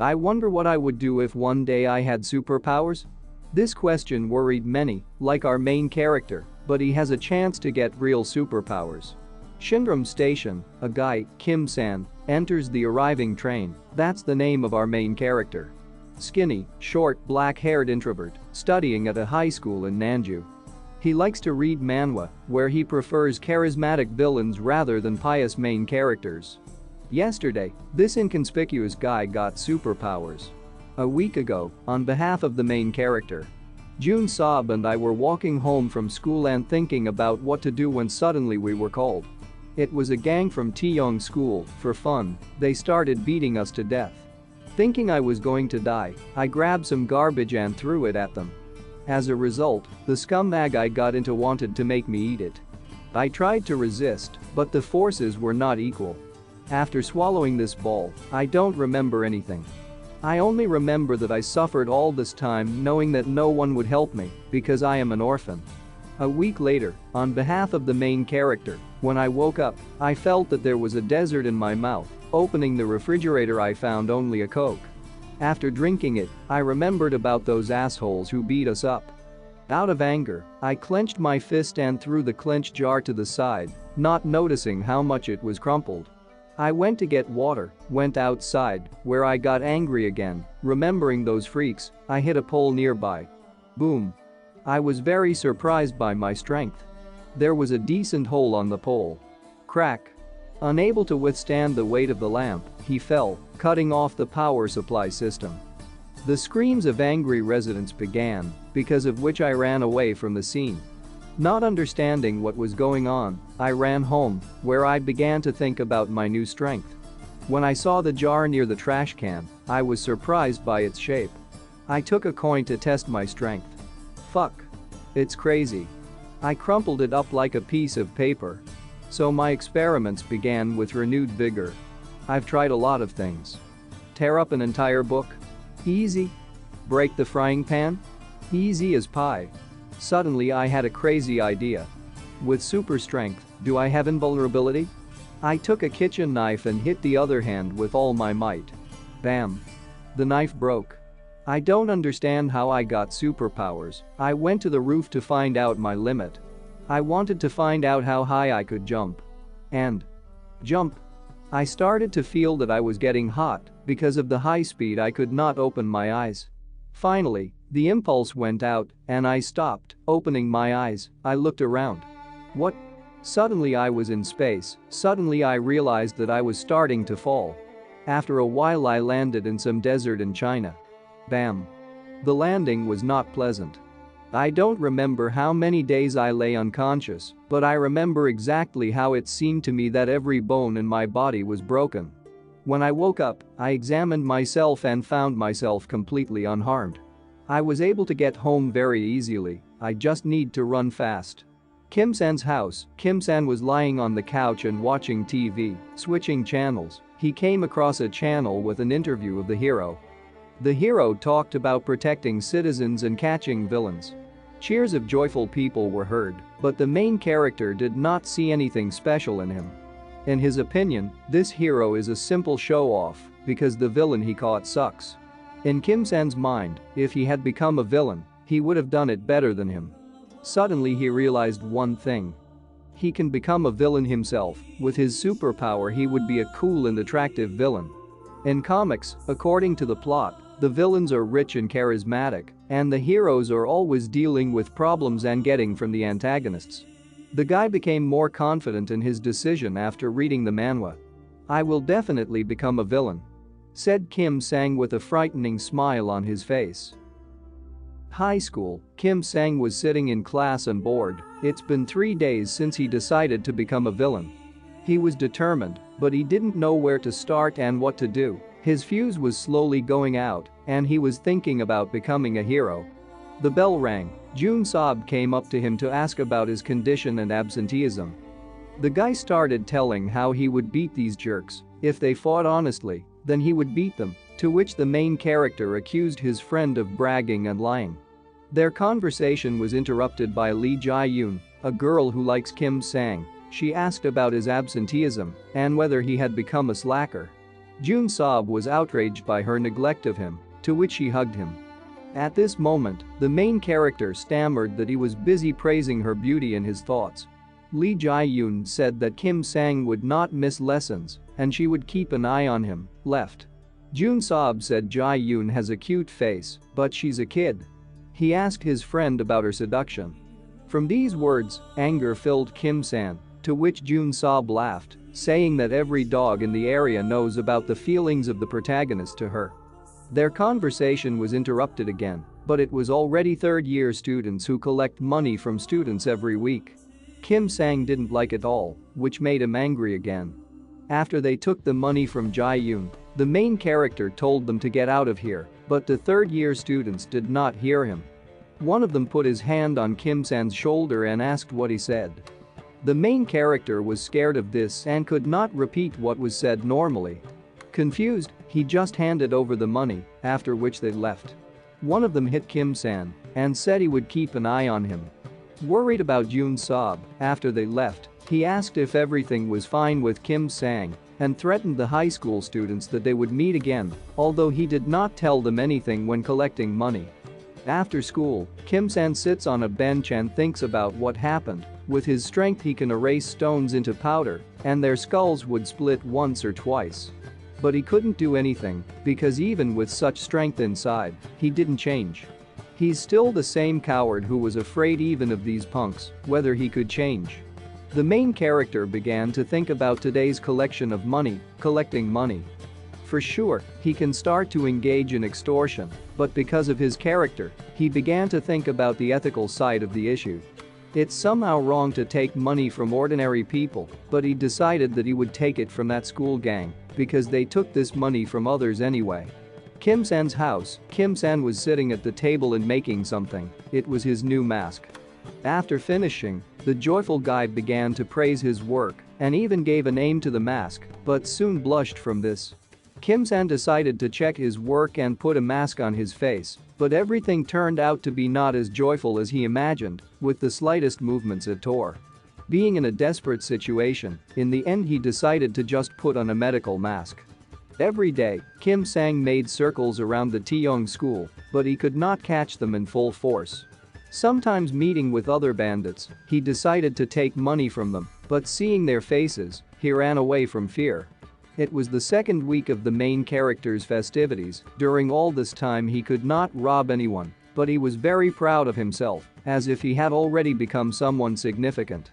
I wonder what I would do if one day I had superpowers? This question worried many, like our main character, but he has a chance to get real superpowers. Shinram Station, a guy, Kim-san, enters the arriving train. That's the name of our main character. Skinny, short, black-haired introvert, studying at a high school in Nanju. He likes to read manhwa, where he prefers charismatic villains rather than pious main characters. Yesterday, this inconspicuous guy got superpowers. A week ago, on behalf of the main character, Jun Saab and I were walking home from school and thinking about what to do when suddenly we were called. It was a gang from Taeyong school. For fun, they started beating us to death. Thinking I was going to die, I grabbed some garbage and threw it at them. As a result, the scumbag I got into wanted to make me eat it. I tried to resist, but the forces were not equal. After swallowing this ball, I don't remember anything. I only remember that I suffered all this time knowing that no one would help me because I am an orphan. A week later, on behalf of the main character, when I woke up, I felt that there was a desert in my mouth. Opening the refrigerator, I found only a Coke. After drinking it, I remembered about those assholes who beat us up. Out of anger, I clenched my fist and threw the clenched jar to the side, not noticing how much it was crumpled. I went to get water, went outside, where I got angry again. Remembering those freaks, I hit a pole nearby. Boom. I was very surprised by my strength. There was a decent hole on the pole. Crack. Unable to withstand the weight of the lamp, he fell, cutting off the power supply system. The screams of angry residents began, because of which I ran away from the scene. Not understanding what was going on, I ran home, where I began to think about my new strength. When I saw the jar near the trash can, I was surprised by its shape. I took a coin to test my strength. Fuck. It's crazy. I crumpled it up like a piece of paper. So my experiments began with renewed vigor. I've tried a lot of things. Tear up an entire book? Easy. Break the frying pan? Easy as pie. Suddenly I had a crazy idea. With super strength, do I have invulnerability? I took a kitchen knife and hit the other hand with all my might. Bam. The knife broke. I don't understand how I got superpowers. I went to the roof to find out my limit. I wanted to find out how high I could jump. And jump. I started to feel that I was getting hot. Because of the high speed, I could not open my eyes. Finally, the impulse went out, and I stopped. Opening my eyes, I looked around. What? Suddenly I was in space. Suddenly I realized that I was starting to fall. After a while I landed in some desert in China. Bam. The landing was not pleasant. I don't remember how many days I lay unconscious, but I remember exactly how it seemed to me that every bone in my body was broken. When I woke up, I examined myself and found myself completely unharmed. I was able to get home very easily. I just need to run fast. Kim-san's house. Kim-san was lying on the couch and watching TV, switching channels. He came across a channel with an interview of the hero. The hero talked about protecting citizens and catching villains. Cheers of joyful people were heard, but the main character did not see anything special in him. In his opinion, this hero is a simple show-off because the villain he caught sucks. In Kim-san's mind, if he had become a villain, he would have done it better than him. Suddenly he realized one thing. He can become a villain himself. With his superpower, he would be a cool and attractive villain. In comics, according to the plot, the villains are rich and charismatic, and the heroes are always dealing with problems and getting from the antagonists. The guy became more confident in his decision after reading the manhwa. I will definitely become a villain, said Kim-sang with a frightening smile on his face. High school, Kim-sang was sitting in class and bored. It's been 3 days since he decided to become a villain. He was determined, but he didn't know where to start and what to do. His fuse was slowly going out, and he was thinking about becoming a hero. The bell rang. Jun Saab came up to him to ask about his condition and absenteeism. The guy started telling how he would beat these jerks. If they fought honestly, then he would beat them, to which the main character accused his friend of bragging and lying. Their conversation was interrupted by Lee Jae-yoon, a girl who likes Kim-sang. She asked about his absenteeism and whether he had become a slacker. Jun Sob was outraged by her neglect of him, to which she hugged him. At this moment, the main character stammered that he was busy praising her beauty in his thoughts. Lee Jae-yoon said that Kim Sang would not miss lessons and she would keep an eye on him, left. Jun Sob said Jae-yoon has a cute face, but she's a kid. He asked his friend about her seduction. From these words, anger filled Kim Sang, to which Jun Sob laughed, saying that every dog in the area knows about the feelings of the protagonist to her. Their conversation was interrupted again, but it was already third-year students who collect money from students every week. Kim Sang didn't like it all, which made him angry again. After they took the money from Jae-yoon, the main character told them to get out of here, but the third-year students did not hear him. One of them put his hand on Kim Sang's shoulder and asked what he said. The main character was scared of this and could not repeat what was said normally. Confused, he just handed over the money, after which they left. One of them hit Kim Sang and said he would keep an eye on him. Worried about Jun Sob, after they left, he asked if everything was fine with Kim Sang and threatened the high school students that they would meet again, although he did not tell them anything when collecting money. After school, Kim Sang sits on a bench and thinks about what happened. With his strength he can erase stones into powder, and their skulls would split once or twice. But he couldn't do anything, because even with such strength inside, he didn't change. He's still the same coward who was afraid even of these punks, whether he could change. The main character began to think about today's collection of money, collecting money. For sure, he can start to engage in extortion, but because of his character, he began to think about the ethical side of the issue. It's somehow wrong to take money from ordinary people, but he decided that he would take it from that school gang, because they took this money from others anyway. Kim Sang's house, Kim Sang was sitting at the table and making something. It was his new mask. After finishing, the joyful guy began to praise his work and even gave a name to the mask, but soon blushed from this. Kim Sang decided to check his work and put a mask on his face, but everything turned out to be not as joyful as he imagined, with the slightest movements it tore. Being in a desperate situation, in the end he decided to just put on a medical mask. Every day, Kim Sang made circles around the Taeyong school, but he could not catch them in full force. Sometimes meeting with other bandits, he decided to take money from them, but seeing their faces, he ran away from fear. It was the second week of the main character's festivities. During all this time he could not rob anyone, but he was very proud of himself, as if he had already become someone significant.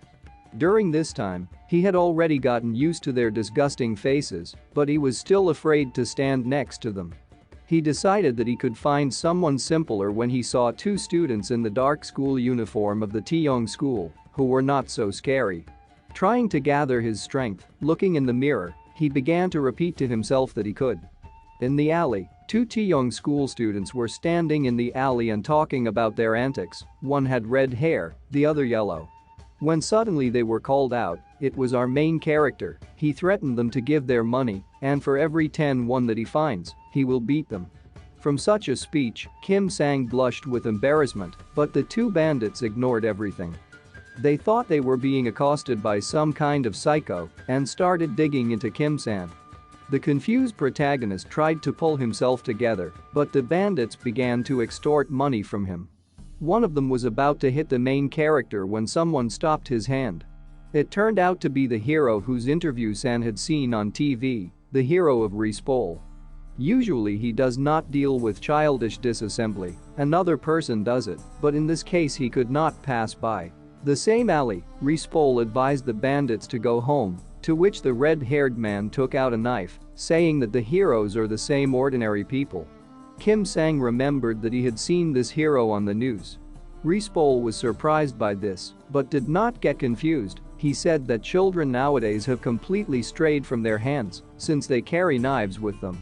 During this time, he had already gotten used to their disgusting faces, but he was still afraid to stand next to them. He decided that he could find someone simpler when he saw two students in the dark school uniform of the Taeyong school, who were not so scary. Trying to gather his strength, looking in the mirror, he began to repeat to himself that he could. In the alley, two Taeyong school students were standing in the alley and talking about their antics. One had red hair, the other yellow. When suddenly they were called out, it was our main character. He threatened them to give their money, and for every 10 won that he finds, he will beat them. From such a speech, Kim Sang blushed with embarrassment, but the two bandits ignored everything. They thought they were being accosted by some kind of psycho and started digging into Kim Sang. The confused protagonist tried to pull himself together, but the bandits began to extort money from him. One of them was about to hit the main character when someone stopped his hand. It turned out to be the hero whose interview San had seen on TV, the hero of Respol. Usually he does not deal with childish disassembly, another person does it, but in this case he could not pass by. The same alley, Respol advised the bandits to go home, to which the red-haired man took out a knife, saying that the heroes are the same ordinary people. Kim Sang remembered that he had seen this hero on the news. Respol was surprised by this, but did not get confused. He said that children nowadays have completely strayed from their hands, since they carry knives with them.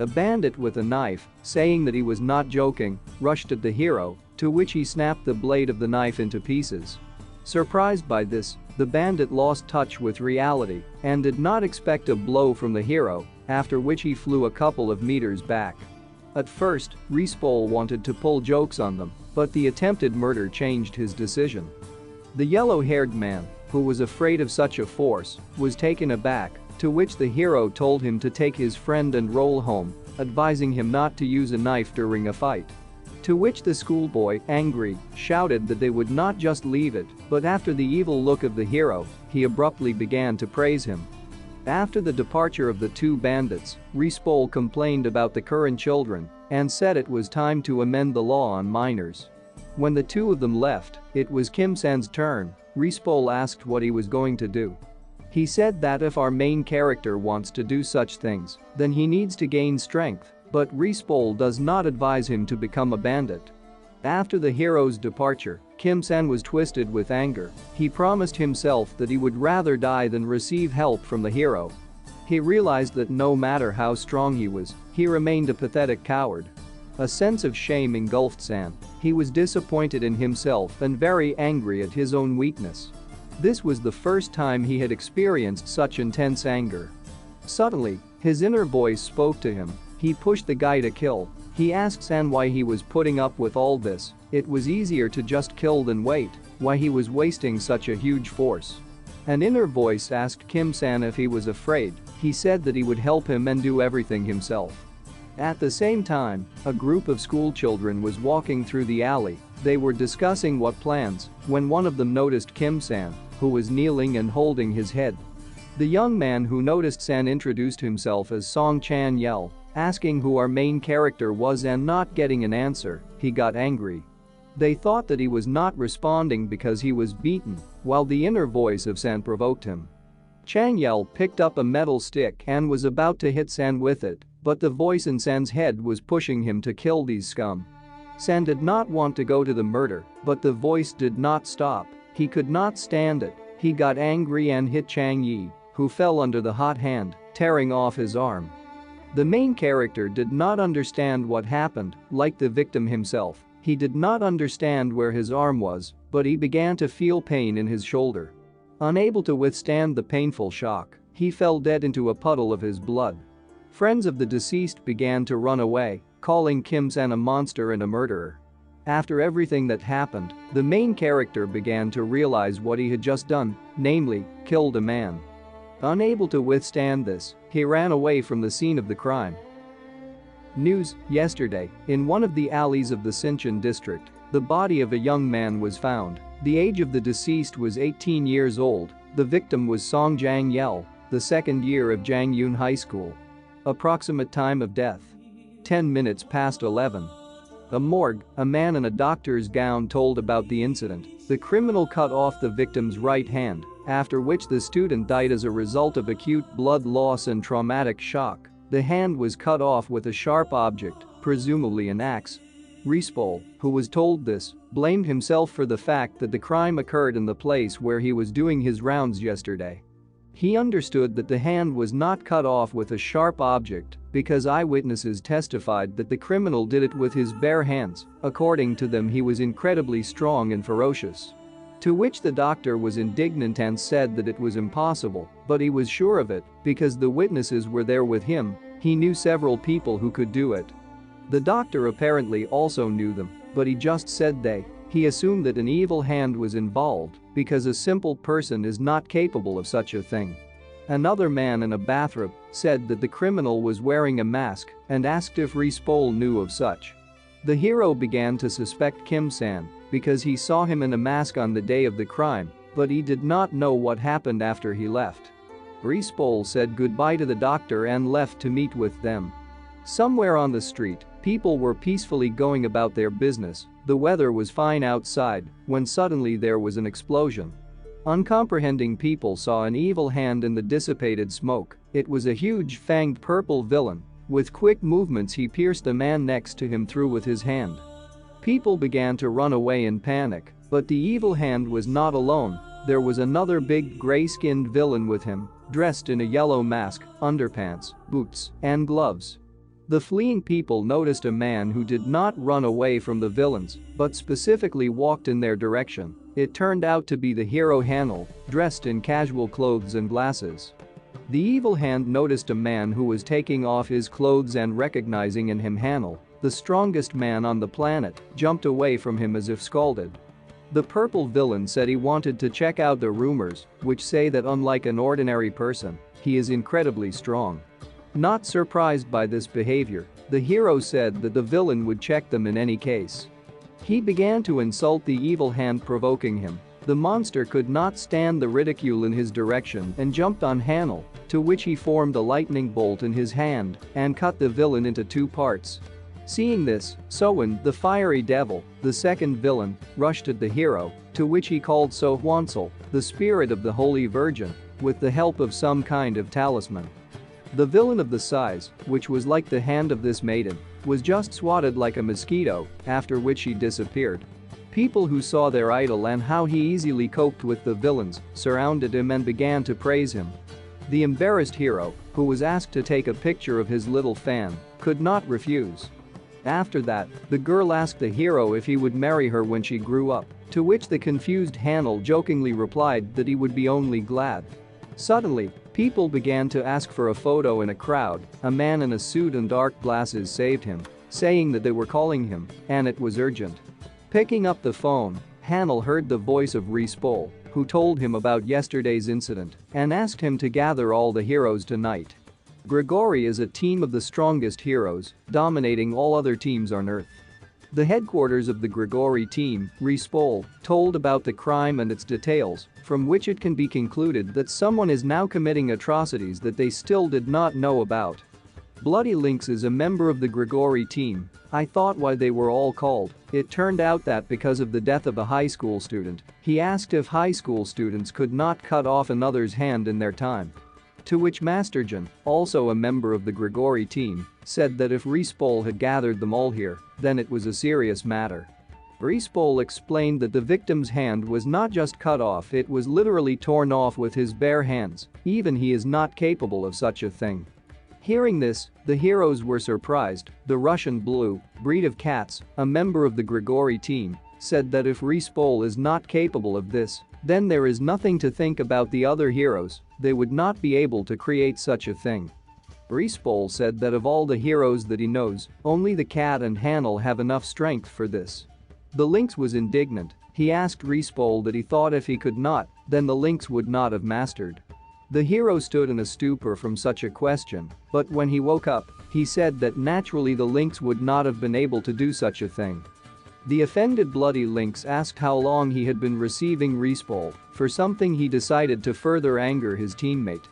A bandit with a knife, saying that he was not joking, rushed at the hero, to which he snapped the blade of the knife into pieces. Surprised by this, the bandit lost touch with reality and did not expect a blow from the hero, after which he flew a couple of meters back. At first, Respol wanted to pull jokes on them, but the attempted murder changed his decision. The yellow-haired man, who was afraid of such a force, was taken aback, to which the hero told him to take his friend and roll home, advising him not to use a knife during a fight. To which the schoolboy, angry, shouted that they would not just leave it, but after the evil look of the hero, he abruptly began to praise him. After the departure of the two bandits, Rispol complained about the current children and said it was time to amend the law on minors. When the two of them left, it was Kim San's turn. Rispol asked what he was going to do. He said that if our main character wants to do such things, then he needs to gain strength, but Rispol does not advise him to become a bandit. After the hero's departure, Kim San was twisted with anger. He promised himself that he would rather die than receive help from the hero. He realized that no matter how strong he was, he remained a pathetic coward. A sense of shame engulfed San. He was disappointed in himself and very angry at his own weakness. This was the first time he had experienced such intense anger. Suddenly, his inner voice spoke to him. He pushed the guy to kill. He asked San why he was putting up with all this. It was easier to just kill than wait, why he was wasting such a huge force. An inner voice asked Kim San if he was afraid. He said that he would help him and do everything himself. At the same time, a group of school children was walking through the alley. They were discussing what plans when one of them noticed Kim San, who was kneeling and holding his head. The young man who noticed San introduced himself as Song Chan Yel, asking who our main character was and not getting an answer. He got angry. They thought that he was not responding because he was beaten, while the inner voice of San provoked him. Chan Yel picked up a metal stick and was about to hit San with it, but the voice in San's head was pushing him to kill these scum. San did not want to go to the murder, but the voice did not stop. He could not stand it. He got angry and hit Chang Yi, who fell under the hot hand, tearing off his arm. The main character did not understand what happened, like the victim himself. He did not understand where his arm was, but he began to feel pain in his shoulder. Unable to withstand the painful shock, he fell dead into a puddle of his blood. Friends of the deceased began to run away, calling Kim San a monster and a murderer. After everything that happened, the main character began to realize what he had just done, namely, killed a man. Unable to withstand this, he ran away from the scene of the crime. News: yesterday, in one of the alleys of the Sinchon district, the body of a young man was found. The age of the deceased was 18 years old. The victim was Song Jang Yel, the second year of Jangyun High School. Approximate time of death: 10 minutes past 11. A morgue, a man in a doctor's gown told about the incident. The criminal cut off the victim's right hand, after which the student died as a result of acute blood loss and traumatic shock. The hand was cut off with a sharp object, presumably an axe. Rispol, who was told this, blamed himself for the fact that the crime occurred in the place where he was doing his rounds yesterday. He understood that the hand was not cut off with a sharp object because eyewitnesses testified that the criminal did it with his bare hands. According to them, he was incredibly strong and ferocious. To which the doctor was indignant and said that it was impossible, but he was sure of it because the witnesses were there with him. He knew several people who could do it. The doctor apparently also knew them, but he just said they. He assumed that an evil hand was involved because a simple person is not capable of such a thing. Another man in a bathrobe said that the criminal was wearing a mask and asked if Rispol knew of such. The hero began to suspect Kim San because he saw him in a mask on the day of the crime, but he did not know what happened after he left. Rispol said goodbye to the doctor and left to meet with them. Somewhere on the street, people were peacefully going about their business. The weather was fine outside when suddenly there was an explosion. Uncomprehending people saw an evil hand in the dissipated smoke. It was a huge fanged purple villain. With quick movements, he pierced the man next to him through with his hand. People began to run away in panic, but the evil hand was not alone. There was another big gray-skinned villain with him, dressed in a yellow mask, underpants, boots, and gloves. The fleeing people noticed a man who did not run away from the villains, but specifically walked in their direction. It turned out to be the hero Hanel, dressed in casual clothes and glasses. The evil hand noticed a man who was taking off his clothes and recognizing in him Hanel, the strongest man on the planet, jumped away from him as if scalded. The purple villain said he wanted to check out the rumors, which say that unlike an ordinary person, He is incredibly strong. Not surprised by this behavior, the hero said that the villain would check them in any case. He began to insult the evil hand, provoking him. The monster could not stand the ridicule in his direction and jumped on Hanel, to which he formed a lightning bolt in his hand and cut the villain into two parts. Seeing this, Sowen, the fiery devil, the second villain, rushed at the hero, to which he called Sohwansel, the spirit of the Holy Virgin, with the help of some kind of talisman. The villain of the size, which was like the hand of this maiden, was just swatted like a mosquito, after which he disappeared. People who saw their idol and how he easily coped with the villains surrounded him and began to praise him. The embarrassed hero, who was asked to take a picture of his little fan, could not refuse. After that, the girl asked the hero if he would marry her when she grew up, to which the confused Hanel jokingly replied that he would be only glad. Suddenly, people began to ask for a photo in a crowd. A man in a suit and dark glasses saved him, saying that they were calling him and it was urgent. Picking up the phone, Hanel heard the voice of Respol, who told him about yesterday's incident and asked him to gather all the heroes tonight. Grigori is a team of the strongest heroes, dominating all other teams on Earth. The headquarters of the Grigori team, Respol, told about the crime and its details, from which it can be concluded that someone is now committing atrocities that they still did not know about. Bloody Lynx is a member of the Grigori team. I thought why they were all called. It turned out that because of the death of a high school student, he asked if high school students could not cut off another's hand in their time. To which Masterjan, also a member of the Grigori team, said that if Respol had gathered them all here, then it was a serious matter. Respol explained that the victim's hand was not just cut off, it was literally torn off with his bare hands. Even he is not capable of such a thing. Hearing this, the heroes were surprised. The Russian Blue, breed of cats, a member of the Grigori team, said that if Respol is not capable of this, then there is nothing to think about the other heroes, they would not be able to create such a thing. Respol said that of all the heroes that he knows, only the cat and Hanel have enough strength for this. The lynx was indignant. He asked Respol that he thought if he could not, then the lynx would not have mastered. The hero stood in a stupor from such a question, but when he woke up, he said that naturally the lynx would not have been able to do such a thing. The offended Bloody Lynx asked how long he had been receiving Respol for something. He decided to further anger his teammate.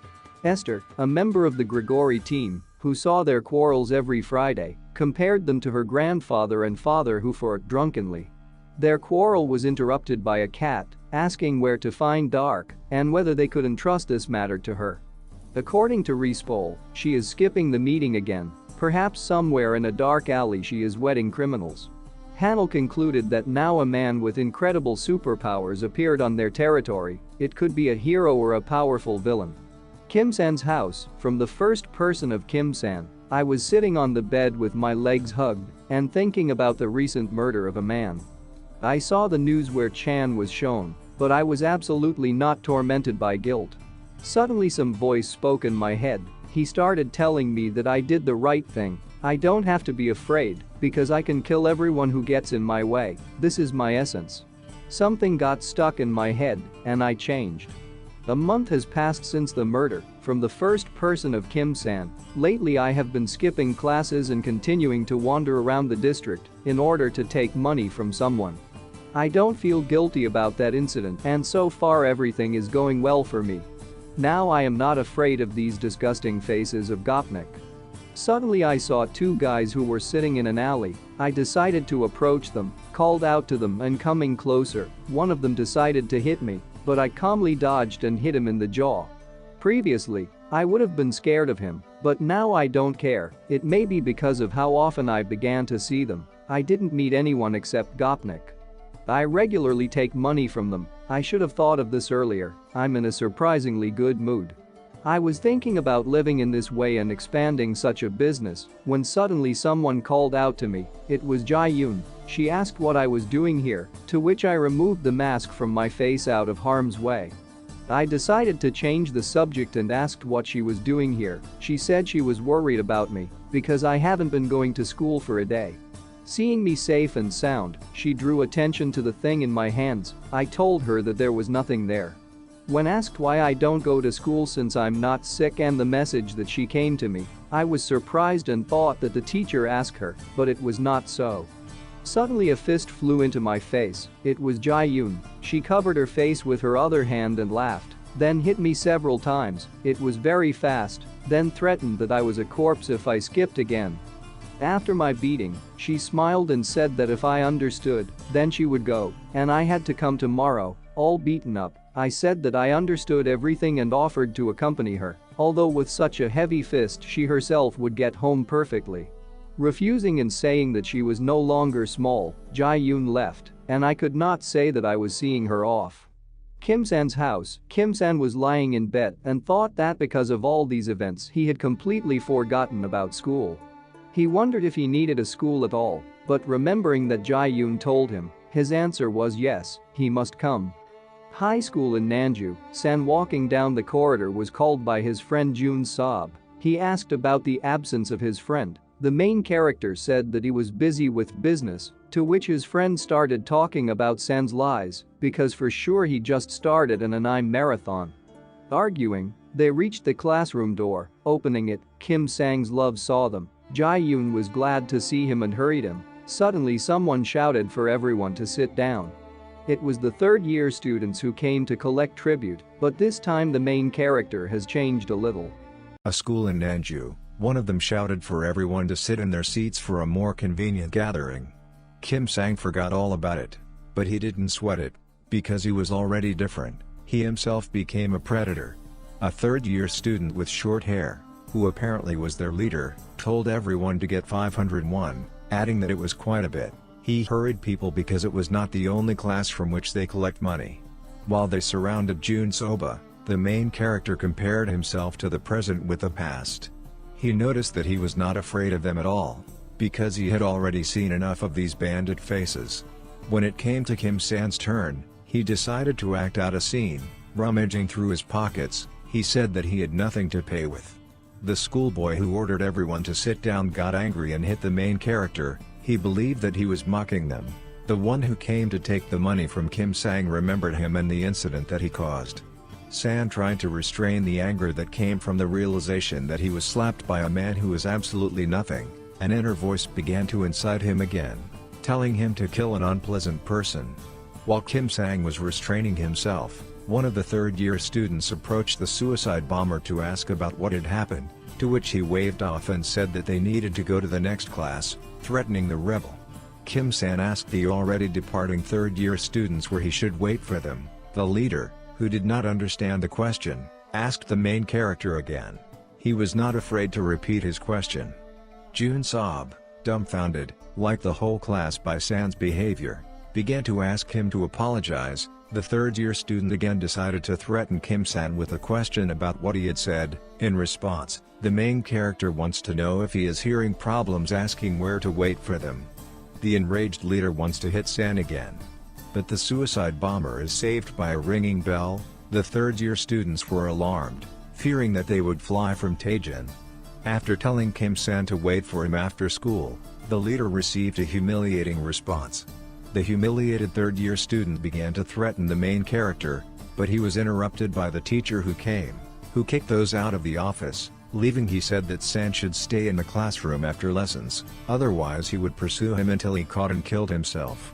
Esther, a member of the Grigori team, who saw their quarrels every Friday, compared them to her grandfather and father who fought drunkenly. Their quarrel was interrupted by a cat asking where to find Dark and whether they could entrust this matter to her. According to Respol, she is skipping the meeting again. Perhaps somewhere in a dark alley she is wedding criminals. Hanel concluded that now a man with incredible superpowers appeared on their territory. It could be a hero or a powerful villain. Kim-san's house, from the first person of Kim-san. I was sitting on the bed with my legs hugged and thinking about the recent murder of a man. I saw the news where Chan was shown, but I was absolutely not tormented by guilt. Suddenly some voice spoke in my head. He started telling me that I did the right thing. I don't have to be afraid because I can kill everyone who gets in my way. This is my essence. Something got stuck in my head and I changed. A month has passed since the murder, from the first person of Kim-san. Lately I have been skipping classes and continuing to wander around the district in order to take money from someone. I don't feel guilty about that incident and so far everything is going well for me. Now I am not afraid of these disgusting faces of Gopnik. Suddenly I saw two guys who were sitting in an alley. I decided to approach them, called out to them and coming closer, one of them decided to hit me, but I calmly dodged and hit him in the jaw. Previously, I would have been scared of him, but now I don't care. It may be because of how often I began to see them. I didn't meet anyone except Gopnik. I regularly take money from them. I should have thought of this earlier. I'm in a surprisingly good mood. I was thinking about living in this way and expanding such a business when suddenly someone called out to me. It was Jae-yoon. She asked what I was doing here, to which I removed the mask from my face out of harm's way. I decided to change the subject and asked what she was doing here. She said she was worried about me because I haven't been going to school for a day. Seeing me safe and sound, she drew attention to the thing in my hands. I told her that there was nothing there. When asked why I don't go to school since I'm not sick and the message that she came to me, I was surprised and thought that the teacher asked her, but it was not so. Suddenly a fist flew into my face. It was Jae-yoon. She covered her face with her other hand and laughed, then hit me several times. It was very fast, then threatened that I was a corpse if I skipped again. After my beating, she smiled and said that if I understood, then she would go, and I had to come tomorrow, all beaten up. I said that I understood everything and offered to accompany her, although with such a heavy fist she herself would get home perfectly. Refusing and saying that she was no longer small, Jae-yoon left, and I could not say that I was seeing her off. Kim-san's house. Kim-san was lying in bed and thought that because of all these events he had completely forgotten about school. He wondered if he needed a school at all, but remembering that Jae-yoon told him, his answer was yes, he must come. High school in Nanju. San walking down the corridor was called by his friend Jun Saab. He asked about the absence of his friend. The main character said that he was busy with business, to which his friend started talking about San's lies, because for sure he just started an anime marathon. Arguing, they reached the classroom door. Opening it, Kim Sang's love saw them. Jae-yoon was glad to see him and hurried him. Suddenly someone shouted for everyone to sit down. It was the third-year students who came to collect tribute, but this time the main character has changed a little. A school in Nanju, one of them shouted for everyone to sit in their seats for a more convenient gathering. Kim Sang forgot all about it. But he didn't sweat it, because he was already different. He himself became a predator. A third-year student with short hair, who apparently was their leader, told everyone to get 501, adding that it was quite a bit. He hurried people because it was not the only class from which they collect money. While they surrounded Jun Soba, the main character compared himself to the present with the past. He noticed that he was not afraid of them at all, because he had already seen enough of these bandit faces. When it came to Kim San's turn, he decided to act out a scene. Rummaging through his pockets, he said that he had nothing to pay with. The schoolboy who ordered everyone to sit down got angry and hit the main character. He believed that he was mocking them. The one who came to take the money from Kim Sang remembered him and the incident that he caused. San tried to restrain the anger that came from the realization that he was slapped by a man who was absolutely nothing. An inner voice began to incite him again, telling him to kill an unpleasant person. While Kim Sang was restraining himself, one of the third-year students approached the suicide bomber to ask about what had happened, to which he waved off and said that they needed to go to the next class, threatening the rebel. Kim San asked the already departing third-year students where he should wait for them. The leader, who did not understand the question, asked the main character again. He was not afraid to repeat his question. Jun Saab, dumbfounded, like the whole class by San's behavior, began to ask him to apologize. The third-year student again decided to threaten Kim San with a question about what he had said. In response, the main character wants to know if he is hearing problems, asking where to wait for them. The enraged leader wants to hit San again. But the suicide bomber is saved by a ringing bell. The third-year students were alarmed, fearing that they would fly from Taejin. After telling Kim San to wait for him after school, the leader received a humiliating response. The humiliated third-year student began to threaten the main character, but he was interrupted by the teacher who kicked those out of the office. Leaving, he said that San should stay in the classroom after lessons, otherwise he would pursue him until he caught and killed himself.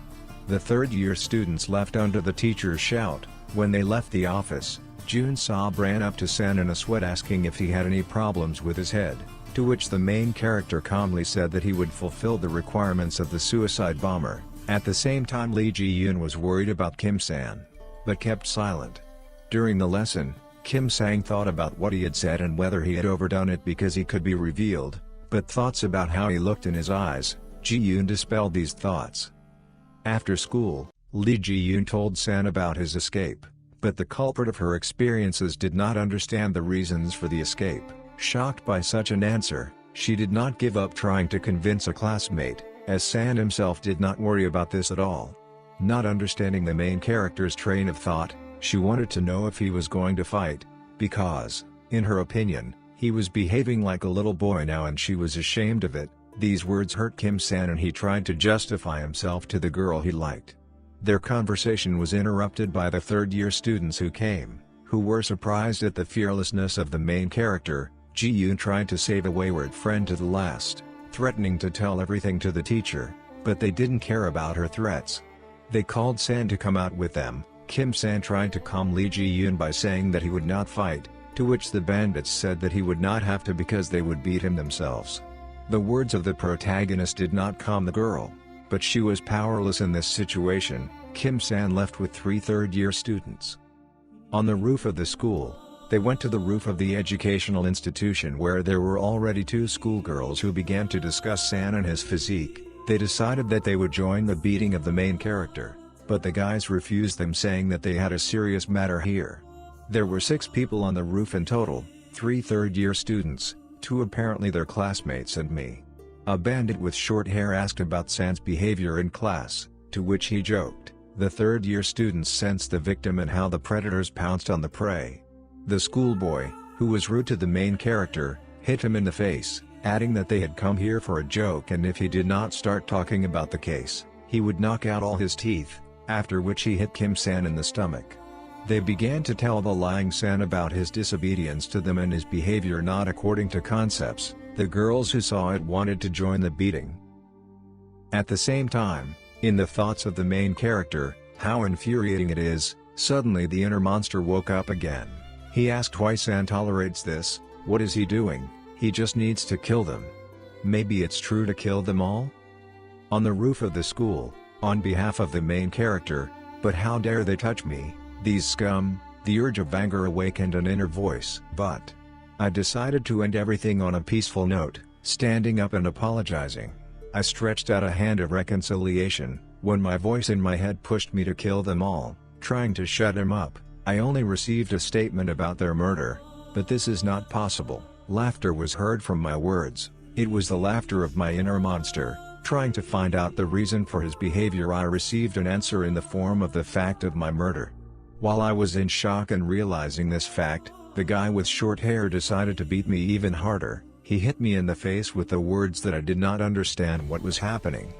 The third-year students left under the teacher's shout. When they left the office, Jun Saab ran up to San in a sweat asking if he had any problems with his head, to which the main character calmly said that he would fulfill the requirements of the suicide bomber. At the same time, Lee Ji-yoon was worried about Kim San, but kept silent. During the lesson, Kim Sang thought about what he had said and whether he had overdone it because he could be revealed, but thoughts about how he looked in his eyes, Ji-yoon dispelled these thoughts. After school, Lee Ji-yoon told San about his escape, but the culprit of her experiences did not understand the reasons for the escape. Shocked by such an answer, she did not give up trying to convince a classmate, as San himself did not worry about this at all. Not understanding the main character's train of thought, she wanted to know if he was going to fight, because, in her opinion, he was behaving like a little boy now and she was ashamed of it. These words hurt Kim San and he tried to justify himself to the girl he liked. Their conversation was interrupted by the third-year students who who were surprised at the fearlessness of the main character. Ji-yoon tried to save a wayward friend to the last, threatening to tell everything to the teacher, but they didn't care about her threats. They called San to come out with them. Kim-san tried to calm Lee Ji-yoon by saying that he would not fight, to which the bandits said that he would not have to because they would beat him themselves. The words of the protagonist did not calm the girl, but she was powerless in this situation. Kim-san left with 3 third-year students. On the roof of the school, they went to the roof of the educational institution where there were already 2 schoolgirls who began to discuss San and his physique. They decided that they would join the beating of the main character, but the guys refused them, saying that they had a serious matter here. There were 6 people on the roof in total, 3 third-year students, 2 apparently their classmates and me. A bandit with short hair asked about San's behavior in class, to which he joked. The third-year students sensed the victim and how the predators pounced on the prey. The schoolboy, who was rude to the main character, hit him in the face, adding that they had come here for a joke and if he did not start talking about the case, he would knock out all his teeth, after which he hit Kim-san in the stomach. They began to tell the lying San about his disobedience to them and his behavior not according to concepts. The girls who saw it wanted to join the beating. At the same time, in the thoughts of the main character, how infuriating it is, suddenly the inner monster woke up again. He asked why San tolerates this. What is he doing? He just needs to kill them. Maybe it's true to kill them all? On the roof of the school, on behalf of the main character, but how dare they touch me, these scum? The urge of anger awakened an inner voice. But I decided to end everything on a peaceful note, standing up and apologizing. I stretched out a hand of reconciliation, when my voice in my head pushed me to kill them all, trying to shut him up. I only received a statement about their murder, but this is not possible. Laughter was heard from my words. It was the laughter of my inner monster, trying to find out the reason for his behavior. I received an answer in the form of the fact of my murder. While I was in shock and realizing this fact, the guy with short hair decided to beat me even harder. He hit me in the face with the words that I did not understand what was happening.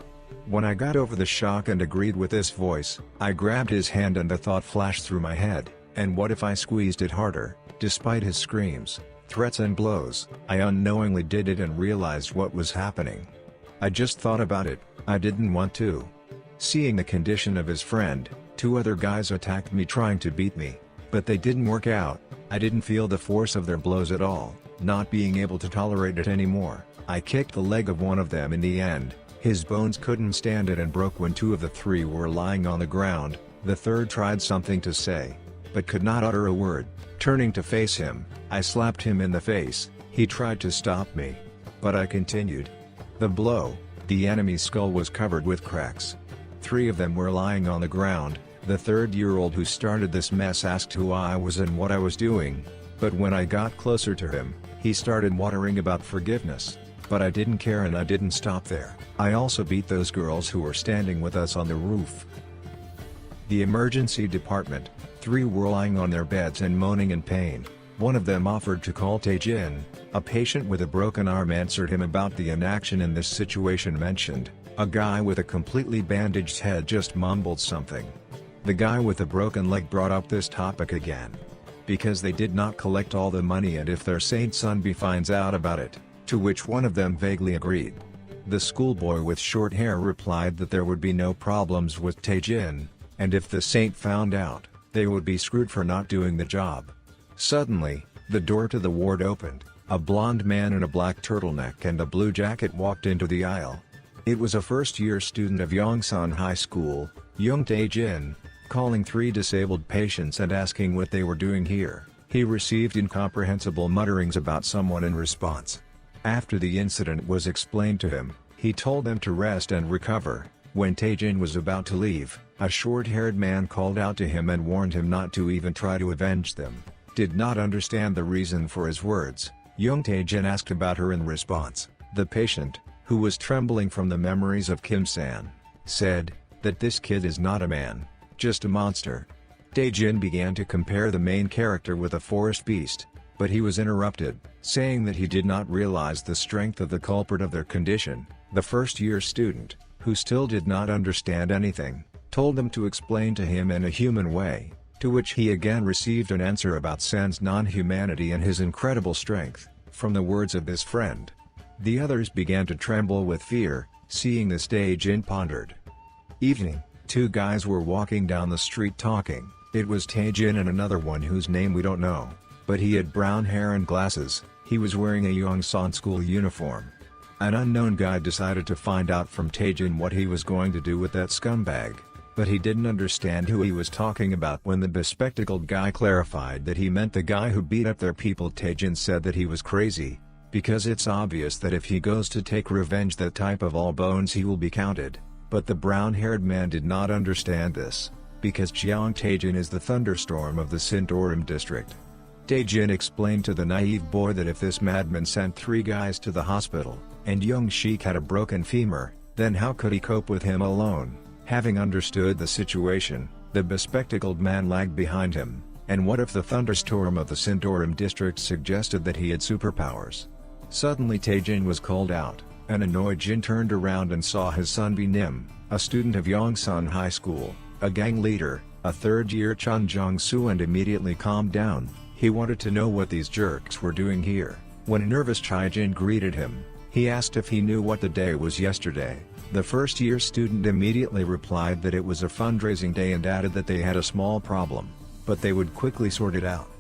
When I got over the shock and agreed with this voice, I grabbed his hand and the thought flashed through my head, and what if I squeezed it harder? Despite his screams, threats and blows, I unknowingly did it and realized what was happening. I just thought about it. I didn't want to. Seeing the condition of his friend, 2 other guys attacked me trying to beat me, but they didn't work out. I didn't feel the force of their blows at all. Not being able to tolerate it anymore, I kicked the leg of one of them in the end. His bones couldn't stand it and broke when 2 of the 3 were lying on the ground. The third tried something to say, but could not utter a word. Turning to face him, I slapped him in the face. He tried to stop me, but I continued. The enemy's skull was covered with cracks. 3 of them were lying on the ground. The third-year-old who started this mess asked who I was and what I was doing, but when I got closer to him, he started muttering about forgiveness. But I didn't care and I didn't stop there. I also beat those girls who were standing with us on the roof. The emergency department, 3 were lying on their beds and moaning in pain. One of them offered to call Tae-jin. A patient with a broken arm answered him about the inaction in this situation mentioned. A guy with a completely bandaged head just mumbled something. The guy with a broken leg brought up this topic again. Because they did not collect all the money and if their saint Sunbi finds out about it, to which one of them vaguely agreed. The schoolboy with short hair replied that there would be no problems with Tae-jin, and if the saint found out, they would be screwed for not doing the job. Suddenly, the door to the ward opened. A blonde man in a black turtleneck and a blue jacket walked into the aisle. It was a first-year student of Yongsan High School, Young Tae-jin, calling 3 disabled patients and asking what they were doing here. He received incomprehensible mutterings about someone in response. After the incident was explained to him, he told them to rest and recover. When Tae-jin was about to leave, a short-haired man called out to him and warned him not to even try to avenge them. Did not understand the reason for his words. Young Tae-jin asked about her in response. The patient, who was trembling from the memories of Kim-san, said that this kid is not a man, just a monster. Tae-jin began to compare the main character with a forest beast, but he was interrupted, saying that he did not realize the strength of the culprit of their condition. The first-year student, who still did not understand anything, told them to explain to him in a human way. to which he again received an answer about San's non-humanity and his incredible strength, from the words of this friend. The others began to tremble with fear, seeing this. Tae-jin pondered. Evening, two guys were walking down the street talking. It was Tae-jin and another one whose name we don't know, but he had brown hair and glasses. He was wearing a Yongsan school uniform. An unknown guy decided to find out from Tae-jin what he was going to do with that scumbag, but he didn't understand who he was talking about. When the bespectacled guy clarified that he meant the guy who beat up their people, Tae-jin said that he was crazy, because it's obvious that if he goes to take revenge, that type of all bones he will be counted. But the brown-haired man did not understand this, because Jeong Tae-jin is the thunderstorm of the Sindorim district. Tae-jin explained to the naive boy that if this madman sent 3 guys to the hospital, and Young Sheik had a broken femur, then how could he cope with him alone? Having understood the situation, the bespectacled man lagged behind him. And what if the thunderstorm of the Sindorim district suggested that he had superpowers? Suddenly Tae-jin was called out. An annoyed Jin turned around and saw his son Nim, a student of Yongsan High School, a gang leader, a third-year Chun Jong-soo, and immediately calmed down. He wanted to know what these jerks were doing here. When a nervous Chai-jin greeted him, he asked if he knew what the day was yesterday. The first-year student immediately replied that it was a fundraising day and added that they had a small problem, but they would quickly sort it out.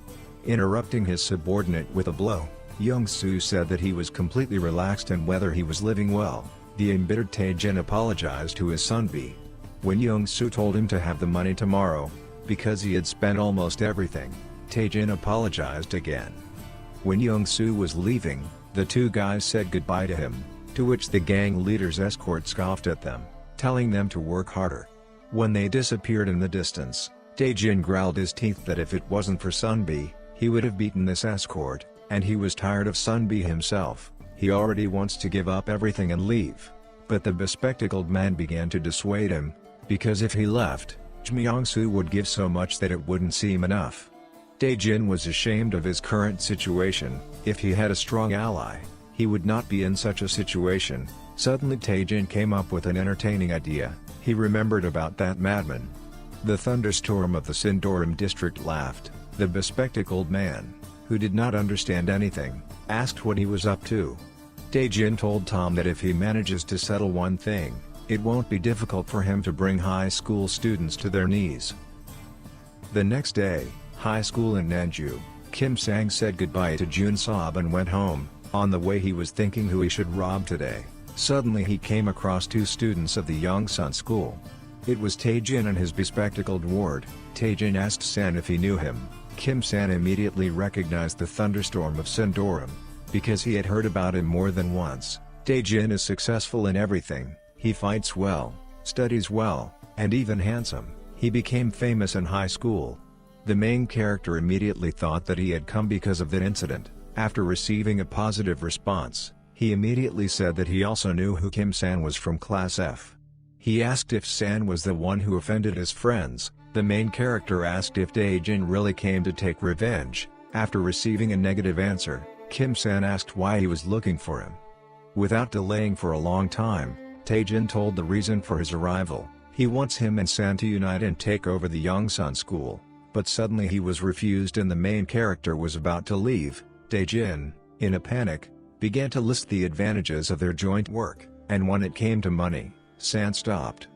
Interrupting his subordinate with a blow, Young-soo said that he was completely relaxed and whether he was living well. The embittered Tae-jin apologized to his son B. When Young-soo told him to have the money tomorrow, because he had spent almost everything, Tae-jin apologized again. When Young-soo was leaving, the 2 guys said goodbye to him, to which the gang leader's escort scoffed at them, telling them to work harder. When they disappeared in the distance, Tae-jin growled his teeth that if it wasn't for Sunbi, he would have beaten this escort, and he was tired of Sunbi himself. He already wants to give up everything and leave. But the bespectacled man began to dissuade him, because if he left, Jmyong-soo would give so much that it wouldn't seem enough. Tae-jin was ashamed of his current situation. If he had a strong ally, he would not be in such a situation. Suddenly Tae-jin came up with an entertaining idea. He remembered about that madman. The thunderstorm of the Sindorim district laughed. The bespectacled man, who did not understand anything, asked what he was up to. Tae-jin told Tom that if he manages to settle one thing, it won't be difficult for him to bring high school students to their knees. The next day, high school in Nanju, Kim Sang said goodbye to Jun Sob and went home. On the way he was thinking who he should rob today. Suddenly he came across 2 students of the Yongsan school. It was Tae-jin and his bespectacled ward. Tae-jin asked San if he knew him. Kim San immediately recognized the thunderstorm of Sindorim, because he had heard about him more than once. Tae-jin is successful in everything. He fights well, studies well, and even handsome. He became famous in high school. The main character immediately thought that he had come because of that incident. After receiving a positive response, he immediately said that he also knew who Kim San was from Class F. He asked if San was the one who offended his friends. The main character asked if Tae-jin really came to take revenge. After receiving a negative answer, Kim San asked why he was looking for him. Without delaying for a long time, Tae-jin told the reason for his arrival. He wants him and San to unite and take over the Yongsan school. But suddenly he was refused and the main character was about to leave. Tae-jin, in a panic, began to list the advantages of their joint work, and when it came to money, San stopped.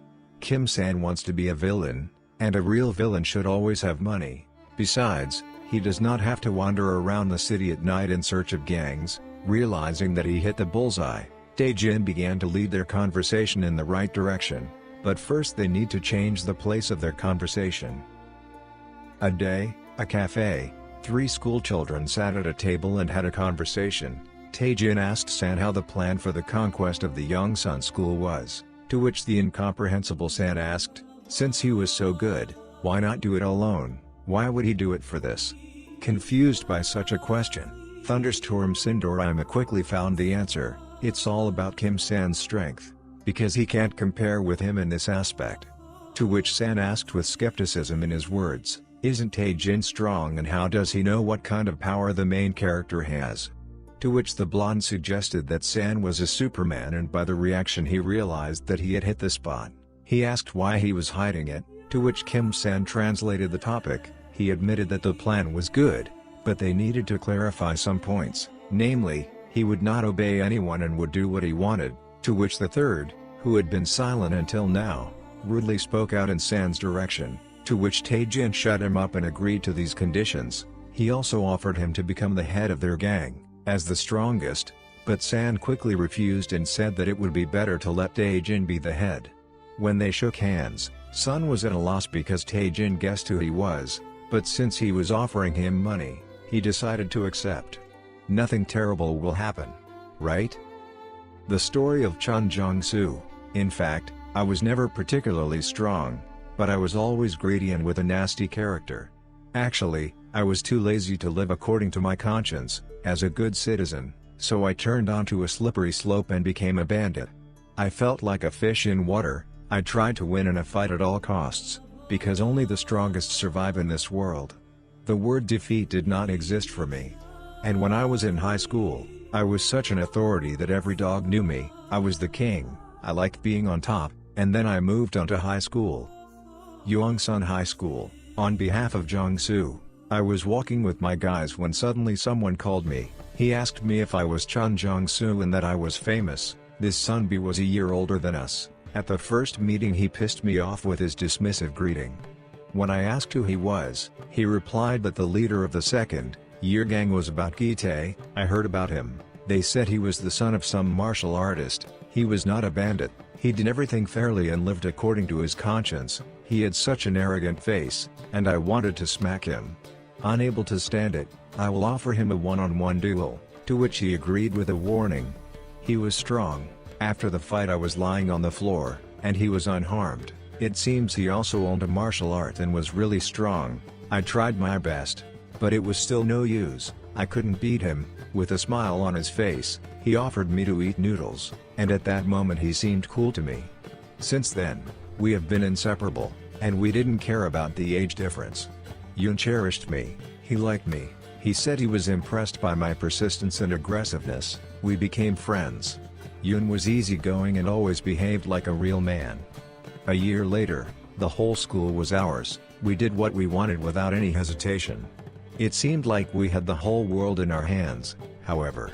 Kim San wants to be a villain, and a real villain should always have money. Besides, he does not have to wander around the city at night in search of gangs. Realizing that he hit the bullseye, Tae-jin began to lead their conversation in the right direction, but first they need to change the place of their conversation. A day, a cafe, 3 school children sat at a table and had a conversation. Tae-jin asked San how the plan for the conquest of the Yongsan school was, to which the incomprehensible San asked, since he was so good, why not do it alone? Why would he do it for this? Confused by such a question, Thunderstorm Sindorim quickly found the answer. It's all about Kim San's strength, because he can't compare with him in this aspect. To which San asked with skepticism in his words, isn't Tae-jin strong and how does he know what kind of power the main character has? To which the blonde suggested that San was a Superman, and by the reaction he realized that he had hit the spot. He asked why he was hiding it, to which Kim San translated the topic. He admitted that the plan was good, but they needed to clarify some points, namely, he would not obey anyone and would do what he wanted, to which the third, who had been silent until now, rudely spoke out in San's direction, to which Taejin shut him up and agreed to these conditions. He also offered him to become the head of their gang, as the strongest, but San quickly refused and said that it would be better to let Taejin be the head. When they shook hands, Sun was at a loss because Taejin guessed who he was, but since he was offering him money, he decided to accept. Nothing terrible will happen, right? The story of Chun Jong-soo. In fact, I was never particularly strong, but I was always greedy and with a nasty character. Actually, I was too lazy to live according to my conscience, as a good citizen, so I turned onto a slippery slope and became a bandit. I felt like a fish in water. I tried to win in a fight at all costs, because only the strongest survive in this world. The word defeat did not exist for me. And when I was in high school, I was such an authority that every dog knew me. I was the king. I liked being on top, and then I moved on to high school. Yongsan High School. On behalf of Jong-soo, I was walking with my guys when suddenly someone called me. He asked me if I was Chun Jong-soo and that I was famous. This Sunbi was a year older than us. At the first meeting he pissed me off with his dismissive greeting. When I asked who he was, he replied that the leader of the second-year gang was about Gi-tae. I heard about him. They said he was the son of some martial artist. He was not a bandit. He did everything fairly and lived according to his conscience. He had such an arrogant face, and I wanted to smack him. Unable to stand it, I will offer him a one-on-one duel, to which he agreed with a warning. He was strong. After the fight I was lying on the floor, and he was unharmed. It seems he also owned a martial art and was really strong. I tried my best, but it was still no use. I couldn't beat him. With a smile on his face, he offered me to eat noodles, and at that moment he seemed cool to me. Since then, we have been inseparable, and we didn't care about the age difference. Yoon cherished me. He liked me. He said he was impressed by my persistence and aggressiveness. We became friends. Yoon was easygoing and always behaved like a real man. A year later, the whole school was ours. We did what we wanted without any hesitation. It seemed like we had the whole world in our hands, however.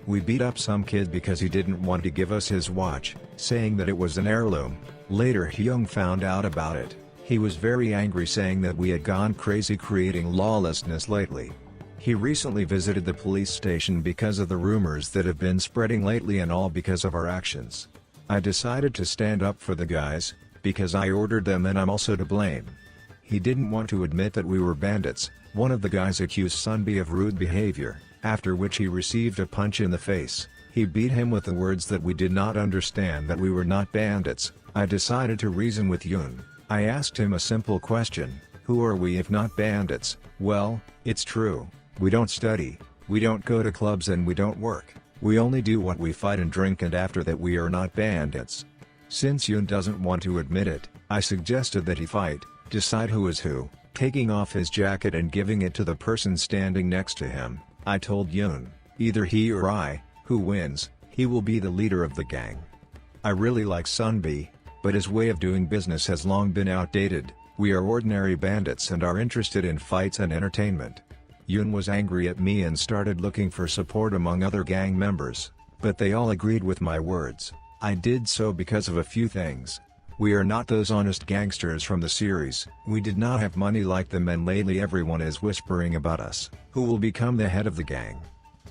We beat up some kid because he didn't want to give us his watch, saying that it was an heirloom. Later Hyung found out about it. He was very angry, saying that we had gone crazy creating lawlessness lately. He recently visited the police station because of the rumors that have been spreading lately, and all because of our actions. I decided to stand up for the guys, because I ordered them and I'm also to blame. He didn't want to admit that we were bandits. One of the guys accused Sunbi of rude behavior, after which he received a punch in the face. He beat him with the words that we did not understand that we were not bandits. I decided to reason with Yoon. I asked him a simple question: who are we if not bandits? Well, it's true. We don't study, we don't go to clubs, and we don't work. We only do what we fight and drink, and after that we are not bandits. Since Yoon doesn't want to admit it, I suggested that he fight, decide who is who, taking off his jacket and giving it to the person standing next to him. I told Yoon, either he or I, who wins, he will be the leader of the gang. I really like Sunbi, but his way of doing business has long been outdated. We are ordinary bandits and are interested in fights and entertainment. Yoon was angry at me and started looking for support among other gang members, but they all agreed with my words. I did so because of a few things. We are not those honest gangsters from the series. We did not have money like them, and lately everyone is whispering about us. Who will become the head of the gang?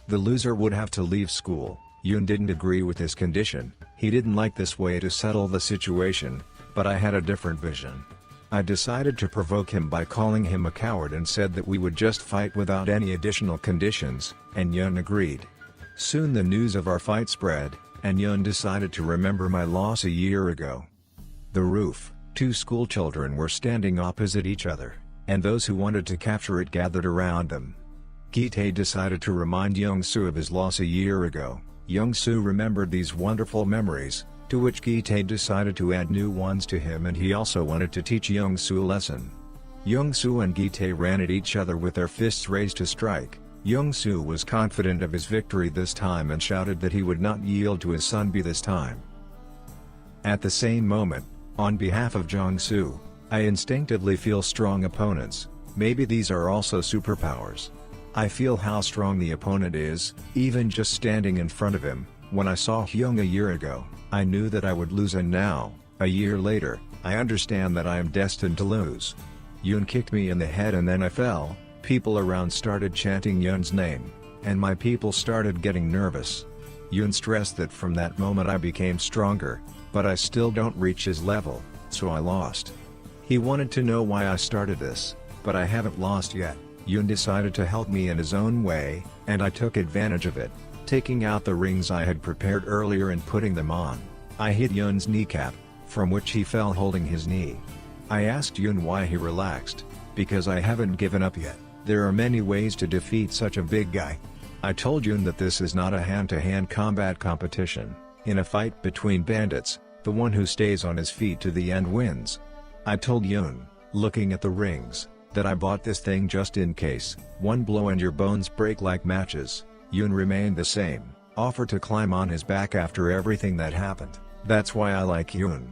The loser would have to leave school. Yoon didn't agree with this condition. He didn't like this way to settle the situation, but I had a different vision. I decided to provoke him by calling him a coward and said that we would just fight without any additional conditions, and Yoon agreed. Soon the news of our fight spread, and Yoon decided to remember my loss a year ago. The roof, 2 school children were standing opposite each other, and those who wanted to capture it gathered around them. Gi-tae decided to remind Young-soo of his loss a year ago. Young-soo remembered these wonderful memories, to which Gi-tae decided to add new ones to him, and he also wanted to teach Young-soo a lesson. Young-soo and Gi-tae ran at each other with their fists raised to strike. Young-soo was confident of his victory this time and shouted that he would not yield to his Sunbi this time. At the same moment, on behalf of Jong-soo, I instinctively feel strong opponents. Maybe these are also superpowers. I feel how strong the opponent is, even just standing in front of him. When I saw Hyung a year ago, I knew that I would lose, and now, a year later, I understand that I am destined to lose. Yoon kicked me in the head and then I fell. People around started chanting Yoon's name, and my people started getting nervous. Yoon stressed that from that moment I became stronger, but I still don't reach his level, so I lost. He wanted to know why I started this, but I haven't lost yet. Yoon decided to help me in his own way, and I took advantage of it, taking out the rings I had prepared earlier and putting them on. I hit Yoon's kneecap, from which he fell holding his knee. I asked Yoon why he relaxed, because I haven't given up yet. There are many ways to defeat such a big guy. I told Yoon that this is not a hand-to-hand combat competition. In a fight between bandits, the one who stays on his feet to the end wins. I told Yoon, looking at the rings, that I bought this thing just in case. One blow and your bones break like matches. Yoon remained the same, offered to climb on his back after everything that happened. That's why I like Yoon.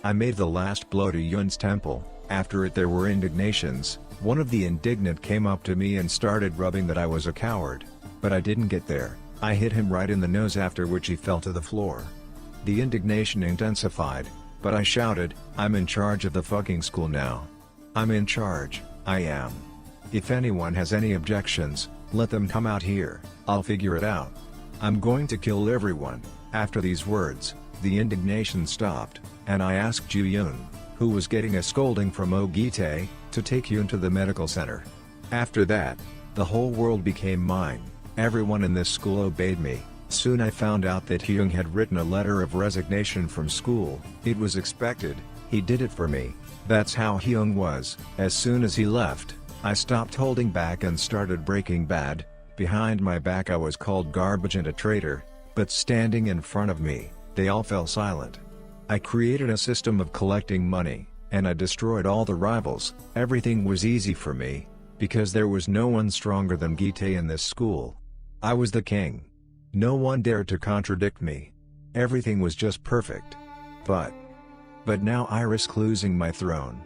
I made the last blow to Yoon's temple. After it there were indignations. One of the indignant came up to me and started rubbing that I was a coward. But I didn't get there. I hit him right in the nose, after which he fell to the floor. The indignation intensified, but I shouted, "I'm in charge of the fucking school now. I'm in charge, I am. If anyone has any objections, let them come out here, I'll figure it out. I'm going to kill everyone." After these words, the indignation stopped, and I asked Ju Yoon, who was getting a scolding from Oh Gi-tae, to take Yoon to the medical center. After that, the whole world became mine. Everyone in this school obeyed me. Soon I found out that Hyung had written a letter of resignation from school. It was expected, he did it for me. That's how Hyung was. As soon as he left, I stopped holding back and started breaking bad. Behind my back I was called garbage and a traitor, but standing in front of me, they all fell silent. I created a system of collecting money, and I destroyed all the rivals. Everything was easy for me, because there was no one stronger than Gi-tae in this school. I was the king. No one dared to contradict me. Everything was just perfect. But now I risk losing my throne.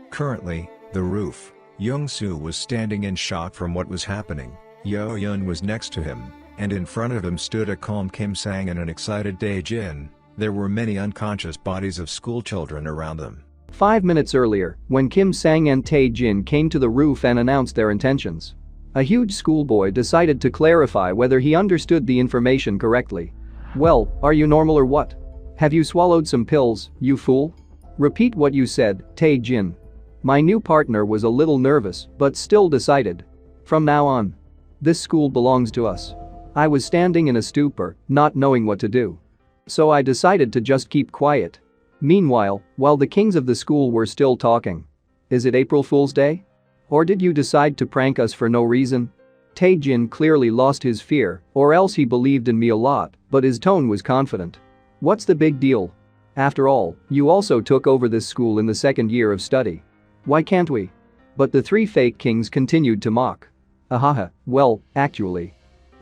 Currently, the roof. Young-soo was standing in shock from what was happening. Yo-yeon was next to him, and in front of him stood a calm Kim Sang and an excited Dae-jin. There were many unconscious bodies of schoolchildren around them. 5 minutes earlier, when Kim Sang and Tae-jin came to the roof and announced their intentions, a huge schoolboy decided to clarify whether he understood the information correctly. "Well, are you normal or what? Have you swallowed some pills, you fool? Repeat what you said, Tae-jin." My new partner was a little nervous but still decided. "From now on, this school belongs to us." I was standing in a stupor, not knowing what to do. So I decided to just keep quiet. Meanwhile, while the kings of the school were still talking. "Is it April Fool's Day? Or did you decide to prank us for no reason?" Tae-jin clearly lost his fear, or else he believed in me a lot, but his tone was confident. "What's the big deal? After all, you also took over this school in the second year of study. Why can't we?" But the three fake kings continued to mock. "Ahaha, well, actually.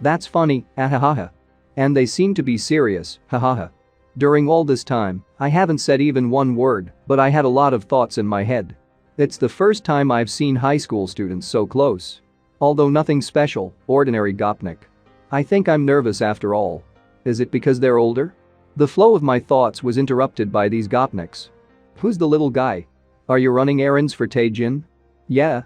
That's funny, ahahaha. And they seem to be serious, hahaha." During all this time, I haven't said even one word, but I had a lot of thoughts in my head. It's the first time I've seen high school students so close. Although nothing special, ordinary gopnik. I think I'm nervous after all. Is it because they're older? The flow of my thoughts was interrupted by these gopniks. "Who's the little guy? Are you running errands for Tae-jin?" "Yeah."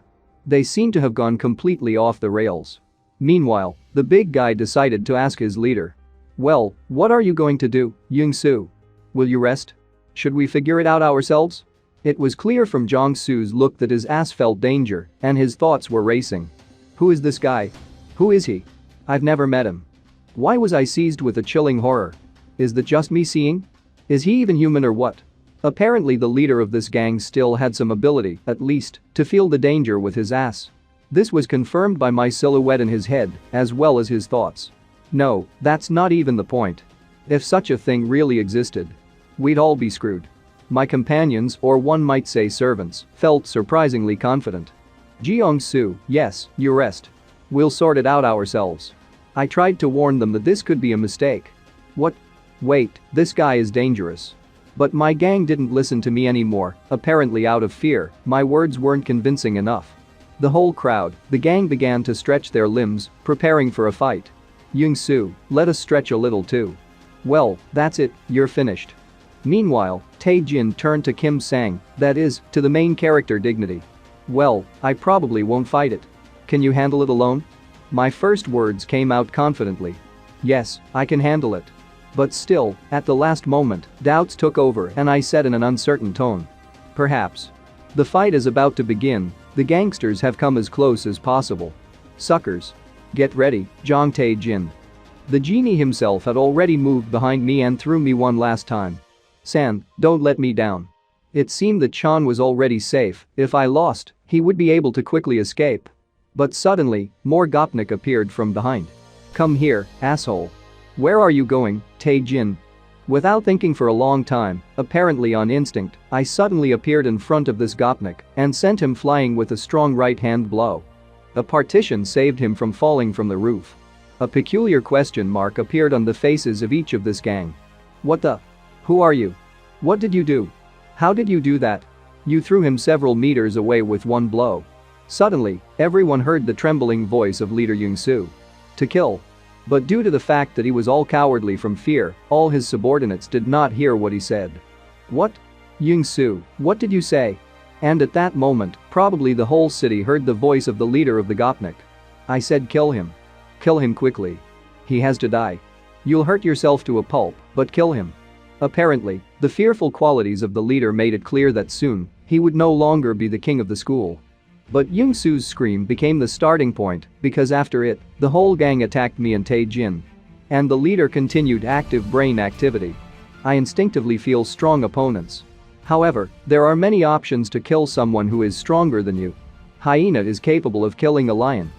They seem to have gone completely off the rails. Meanwhile, the big guy decided to ask his leader. "Well, what are you going to do, Young-soo? Will you rest? Should we figure it out ourselves?" It was clear from Jong-soo's look that his ass felt danger, and his thoughts were racing. Who is this guy? Who is he? I've never met him. Why was I seized with a chilling horror? Is that just me seeing? Is he even human or what? Apparently the leader of this gang still had some ability, at least, to feel the danger with his ass. This was confirmed by my silhouette in his head, as well as his thoughts. No, that's not even the point. If such a thing really existed, we'd all be screwed. My companions, or one might say servants, felt surprisingly confident. "Jeong-soo, yes, you rest. We'll sort it out ourselves." I tried to warn them that this could be a mistake. "What? Wait, this guy is dangerous. But my gang didn't listen to me anymore, apparently out of fear. My words weren't convincing enough. The whole crowd, the gang began to stretch their limbs, preparing for a fight. Young-soo, let us stretch a little too. Well, that's it, you're finished. Meanwhile, Tae-jin turned to Kim Sang, that is, to the main character Dignity. Well, I probably won't fight it. Can you handle it alone? My first words came out confidently. Yes, I can handle it. But still, at the last moment, doubts took over and I said in an uncertain tone. Perhaps. The fight is about to begin. The gangsters have come as close as possible. Suckers. Get ready, Jong Tae-jin. The genie himself had already moved behind me and threw me one last time. San, don't let me down. It seemed that Chan was already safe. If I lost, he would be able to quickly escape. But suddenly, more Gopnik appeared from behind. Come here, asshole. Where are you going, Tae-jin? Without thinking for a long time, apparently on instinct, I suddenly appeared in front of this Gopnik and sent him flying with a strong right-hand blow. A partition saved him from falling from the roof. A peculiar question mark appeared on the faces of each of this gang. What the? Who are you? What did you do? How did you do that? You threw him several meters away with one blow. Suddenly, everyone heard the trembling voice of leader Young-soo. To kill. But due to the fact that he was all cowardly from fear, all his subordinates did not hear what he said. What? Young-soo, what did you say? And at that moment, probably the whole city heard the voice of the leader of the Gopnik. I said kill him. Kill him quickly. He has to die. You'll hurt yourself to a pulp, but kill him. Apparently, the fearful qualities of the leader made it clear that soon, he would no longer be the king of the school. But Young-soo's scream became the starting point because after it, the whole gang attacked me and Tae-jin. And the leader continued active brain activity. I instinctively feel strong opponents. However, there are many options to kill someone who is stronger than you. Hyena is capable of killing a lion.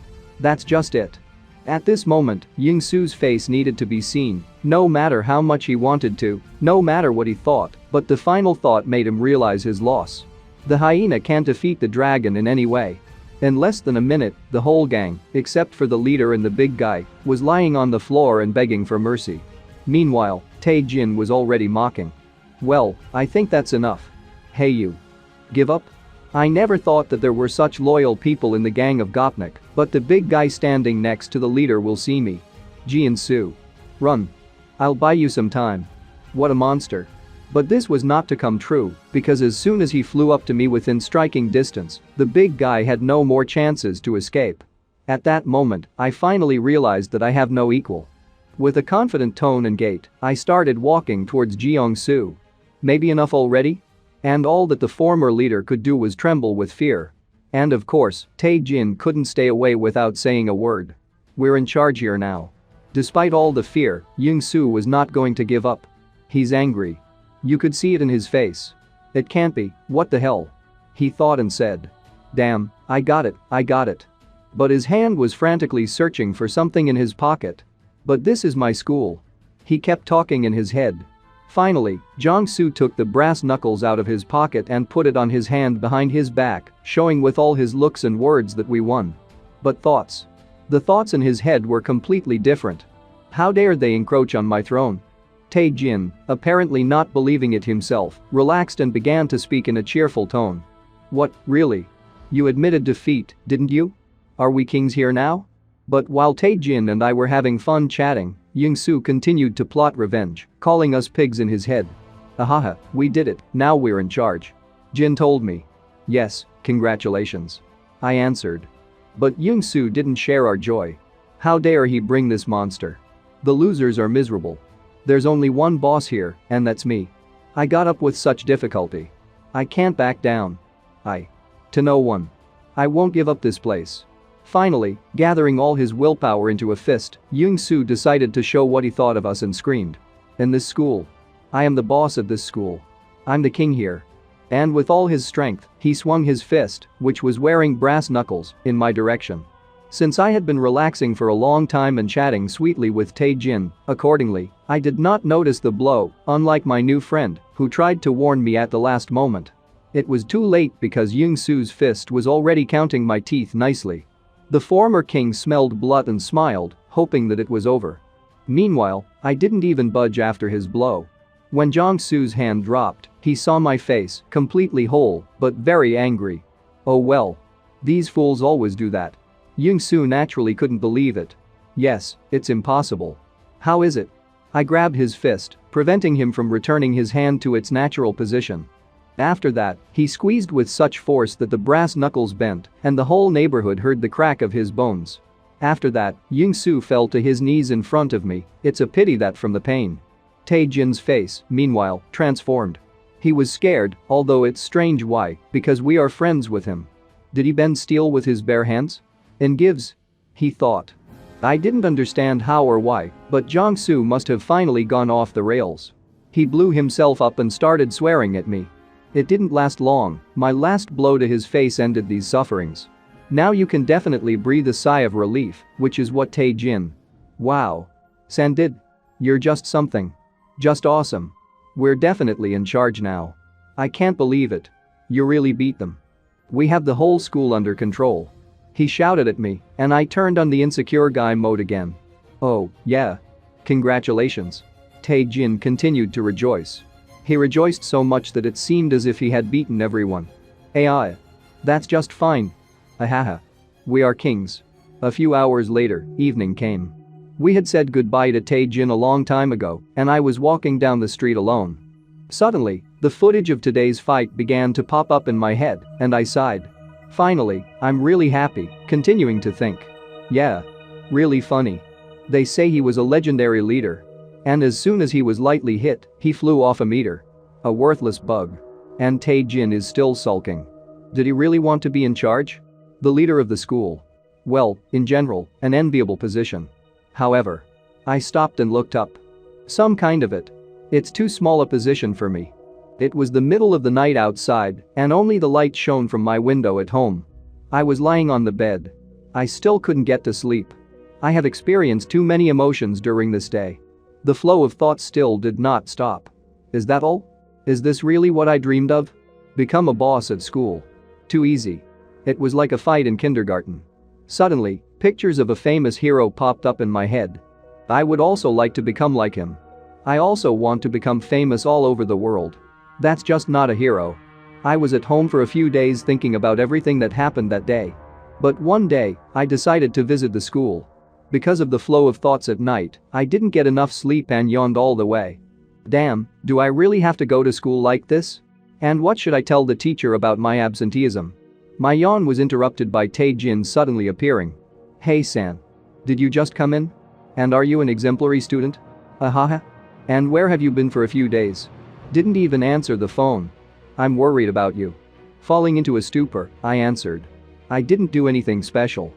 That's just it. At this moment, Young-soo's face needed to be seen, no matter how much he wanted to, no matter what he thought, but the final thought made him realize his loss. The hyena can't defeat the dragon in any way. In less than a minute, the whole gang, except for the leader and the big guy, was lying on the floor and begging for mercy. Meanwhile, Tae-jin was already mocking. Well, I think that's enough. Hey you. Give up? I never thought that there were such loyal people in the gang of Gopnik, but the big guy standing next to the leader will see me. Ji-in-soo. Run. I'll buy you some time. What a monster. But this was not to come true, because as soon as he flew up to me within striking distance, the big guy had no more chances to escape. At that moment, I finally realized that I have no equal. With a confident tone and gait, I started walking towards Jeong-soo. Maybe enough already? And all that the former leader could do was tremble with fear. And of course, Tae-jin couldn't stay away without saying a word. We're in charge here now. Despite all the fear, Young-soo was not going to give up. He's angry. You could see it in his face. It can't be, what the hell? He thought and said. Damn, I got it. But his hand was frantically searching for something in his pocket. But this is my school. He kept talking in his head. Finally, Jong-soo took the brass knuckles out of his pocket and put it on his hand behind his back, showing with all his looks and words that we won. But thoughts. The thoughts in his head were completely different. How dare they encroach on my throne? Tae-jin, apparently not believing it himself, relaxed and began to speak in a cheerful tone. What, really? You admitted defeat, didn't you? Are we kings here now? But while Tae-jin and I were having fun chatting, Young-soo continued to plot revenge, calling us pigs in his head. Ahaha, we did it, now we're in charge. Jin told me. Yes, congratulations. I answered. But Young-soo didn't share our joy. How dare he bring this monster? The losers are miserable. There's only one boss here, and that's me. I got up with such difficulty. I can't back down. To no one. I won't give up this place. Finally, gathering all his willpower into a fist, Young-soo decided to show what he thought of us and screamed. In this school. I am the boss of this school. I'm the king here. And with all his strength, he swung his fist, which was wearing brass knuckles, in my direction. Since I had been relaxing for a long time and chatting sweetly with Tae-jin, accordingly, I did not notice the blow, unlike my new friend, who tried to warn me at the last moment. It was too late because Young-soo's fist was already counting my teeth nicely. The former king smelled blood and smiled, hoping that it was over. Meanwhile, I didn't even budge after his blow. When Jong-su's hand dropped, he saw my face, completely whole, but very angry. Oh well. These fools always do that. Young-soo naturally couldn't believe it. Yes, it's impossible. How is it? I grabbed his fist, preventing him from returning his hand to its natural position. After that, he squeezed with such force that the brass knuckles bent, and the whole neighborhood heard the crack of his bones. After that, Young-soo fell to his knees in front of me. It's a pity that from the pain. Tae-jin's face, meanwhile, transformed. He was scared, although it's strange why, because we are friends with him. Did he bend steel with his bare hands? And gives? He thought. I didn't understand how or why, but Jong-soo must have finally gone off the rails. He blew himself up and started swearing at me. It didn't last long. My last blow to his face ended these sufferings. Now you can definitely breathe a sigh of relief, which is what Tae-jin. Wow. San did. You're just something. Just awesome. We're definitely in charge now. I can't believe it. You really beat them. We have the whole school under control. He shouted at me, and I turned on the insecure guy mode again. Oh, yeah. Congratulations. Tae-jin continued to rejoice. He rejoiced so much that it seemed as if he had beaten everyone. AI. That's just fine. Ahaha. We are kings. A few hours later, evening came. We had said goodbye to Tae-jin a long time ago, and I was walking down the street alone. Suddenly, the footage of today's fight began to pop up in my head, and I sighed. Finally, I'm really happy, continuing to think. Yeah. Really funny. They say he was a legendary leader. And as soon as he was lightly hit, he flew off a meter. A worthless bug. And Tae-jin is still sulking. Did he really want to be in charge? The leader of the school. Well, in general, an enviable position. However, I stopped and looked up. Some kind of it. It's too small a position for me. It was the middle of the night outside, and only the light shone from my window at home. I was lying on the bed. I still couldn't get to sleep. I have experienced too many emotions during this day. The flow of thoughts still did not stop. Is that all? Is this really what I dreamed of? Become a boss at school. Too easy. It was like a fight in kindergarten. Suddenly, pictures of a famous hero popped up in my head. I would also like to become like him. I also want to become famous all over the world. That's just not a hero. I was at home for a few days thinking about everything that happened that day. But one day, I decided to visit the school. Because of the flow of thoughts at night, I didn't get enough sleep and yawned all the way. Damn, do I really have to go to school like this? And what should I tell the teacher about my absenteeism? My yawn was interrupted by Tae-jin suddenly appearing. Hey San. Did you just come in? And are you an exemplary student? Ahaha. And where have you been for a few days? Didn't even answer the phone. I'm worried about you. Falling into a stupor, I answered. I didn't do anything special.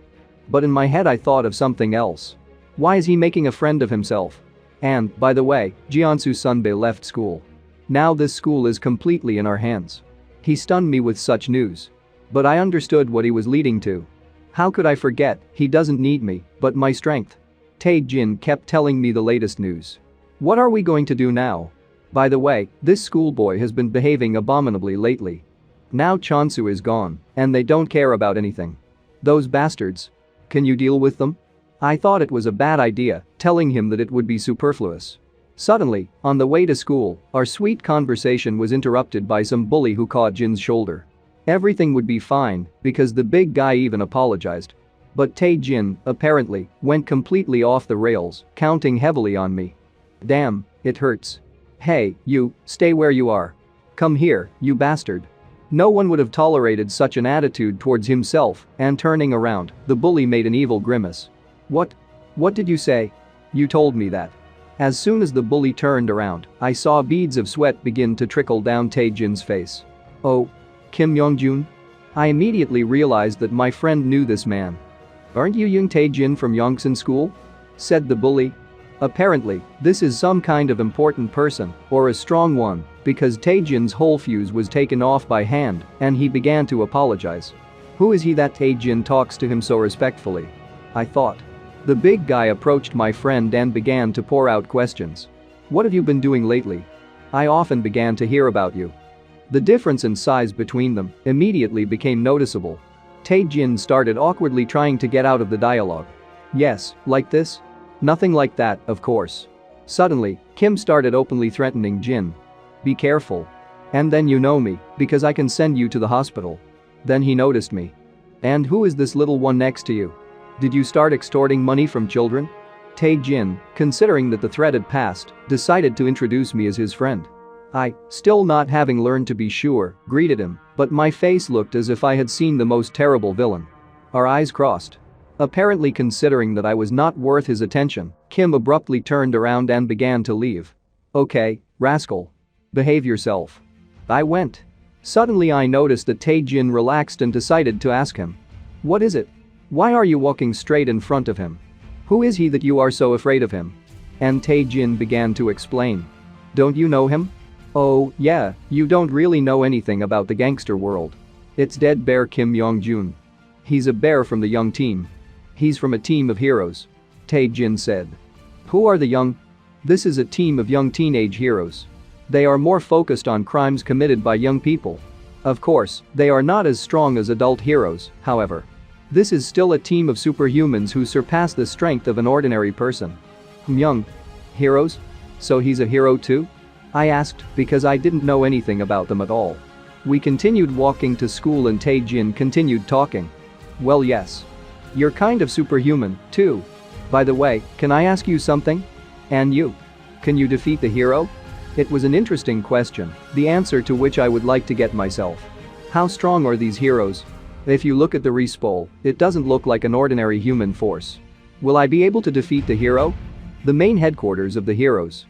But in my head I thought of something else. Why is he making a friend of himself? And, by the way, Jiansu Sunbae left school. Now this school is completely in our hands. He stunned me with such news. But I understood what he was leading to. How could I forget? He doesn't need me, but my strength. Tae-jin kept telling me the latest news. What are we going to do now? By the way, this schoolboy has been behaving abominably lately. Now Chansu is gone, and they don't care about anything. Those bastards. Can you deal with them? I thought it was a bad idea, telling him that it would be superfluous. Suddenly, on the way to school, our sweet conversation was interrupted by some bully who caught Jin's shoulder. Everything would be fine, because the big guy even apologized. But Tae-jin, apparently, went completely off the rails, counting heavily on me. Damn, it hurts. Hey, you, stay where you are. Come here, you bastard. No one would have tolerated such an attitude towards himself, and turning around, the bully made an evil grimace. What? What did you say? You told me that. As soon as the bully turned around, I saw beads of sweat begin to trickle down Tae-jin's face. Oh. Kim Young-jun? I immediately realized that my friend knew this man. Aren't you Young Tae-jin from Yongsan School? Said the bully. Apparently, this is some kind of important person, or a strong one, because Tae-jin's whole fuse was taken off by hand, and he began to apologize. Who is he that Tae-jin talks to him so respectfully? I thought. The big guy approached my friend and began to pour out questions. What have you been doing lately? I often began to hear about you. The difference in size between them immediately became noticeable. Tae-jin started awkwardly trying to get out of the dialogue. Yes, like this? Nothing like that, of course. Suddenly, Kim started openly threatening Jin. Be careful. And then you know me, because I can send you to the hospital. Then he noticed me. And who is this little one next to you? Did you start extorting money from children? Tae-jin, considering that the threat had passed, decided to introduce me as his friend. I, still not having learned to be sure, greeted him, but my face looked as if I had seen the most terrible villain. Our eyes crossed. Apparently considering that I was not worth his attention, Kim abruptly turned around and began to leave. Okay, rascal. Behave yourself. I went. Suddenly I noticed that Tae-jin relaxed and decided to ask him. What is it? Why are you walking straight in front of him? Who is he that you are so afraid of him? And Tae-jin began to explain. Don't you know him? Oh, yeah, you don't really know anything about the gangster world. It's dead bear Kim Yong-jun. He's a bear from the young team. He's from a team of heroes. Tae-jin said. Who are the young? This is a team of young teenage heroes. They are more focused on crimes committed by young people. Of course, they are not as strong as adult heroes, however. This is still a team of superhumans who surpass the strength of an ordinary person. Young heroes? So he's a hero too? I asked because I didn't know anything about them at all. We continued walking to school and Tae-jin continued talking. Well, yes. You're kind of superhuman, too. By the way, can I ask you something? And you? Can you defeat the hero? It was an interesting question, the answer to which I would like to get myself. How strong are these heroes? If you look at the respawn, it doesn't look like an ordinary human force. Will I be able to defeat the hero? The main headquarters of the heroes.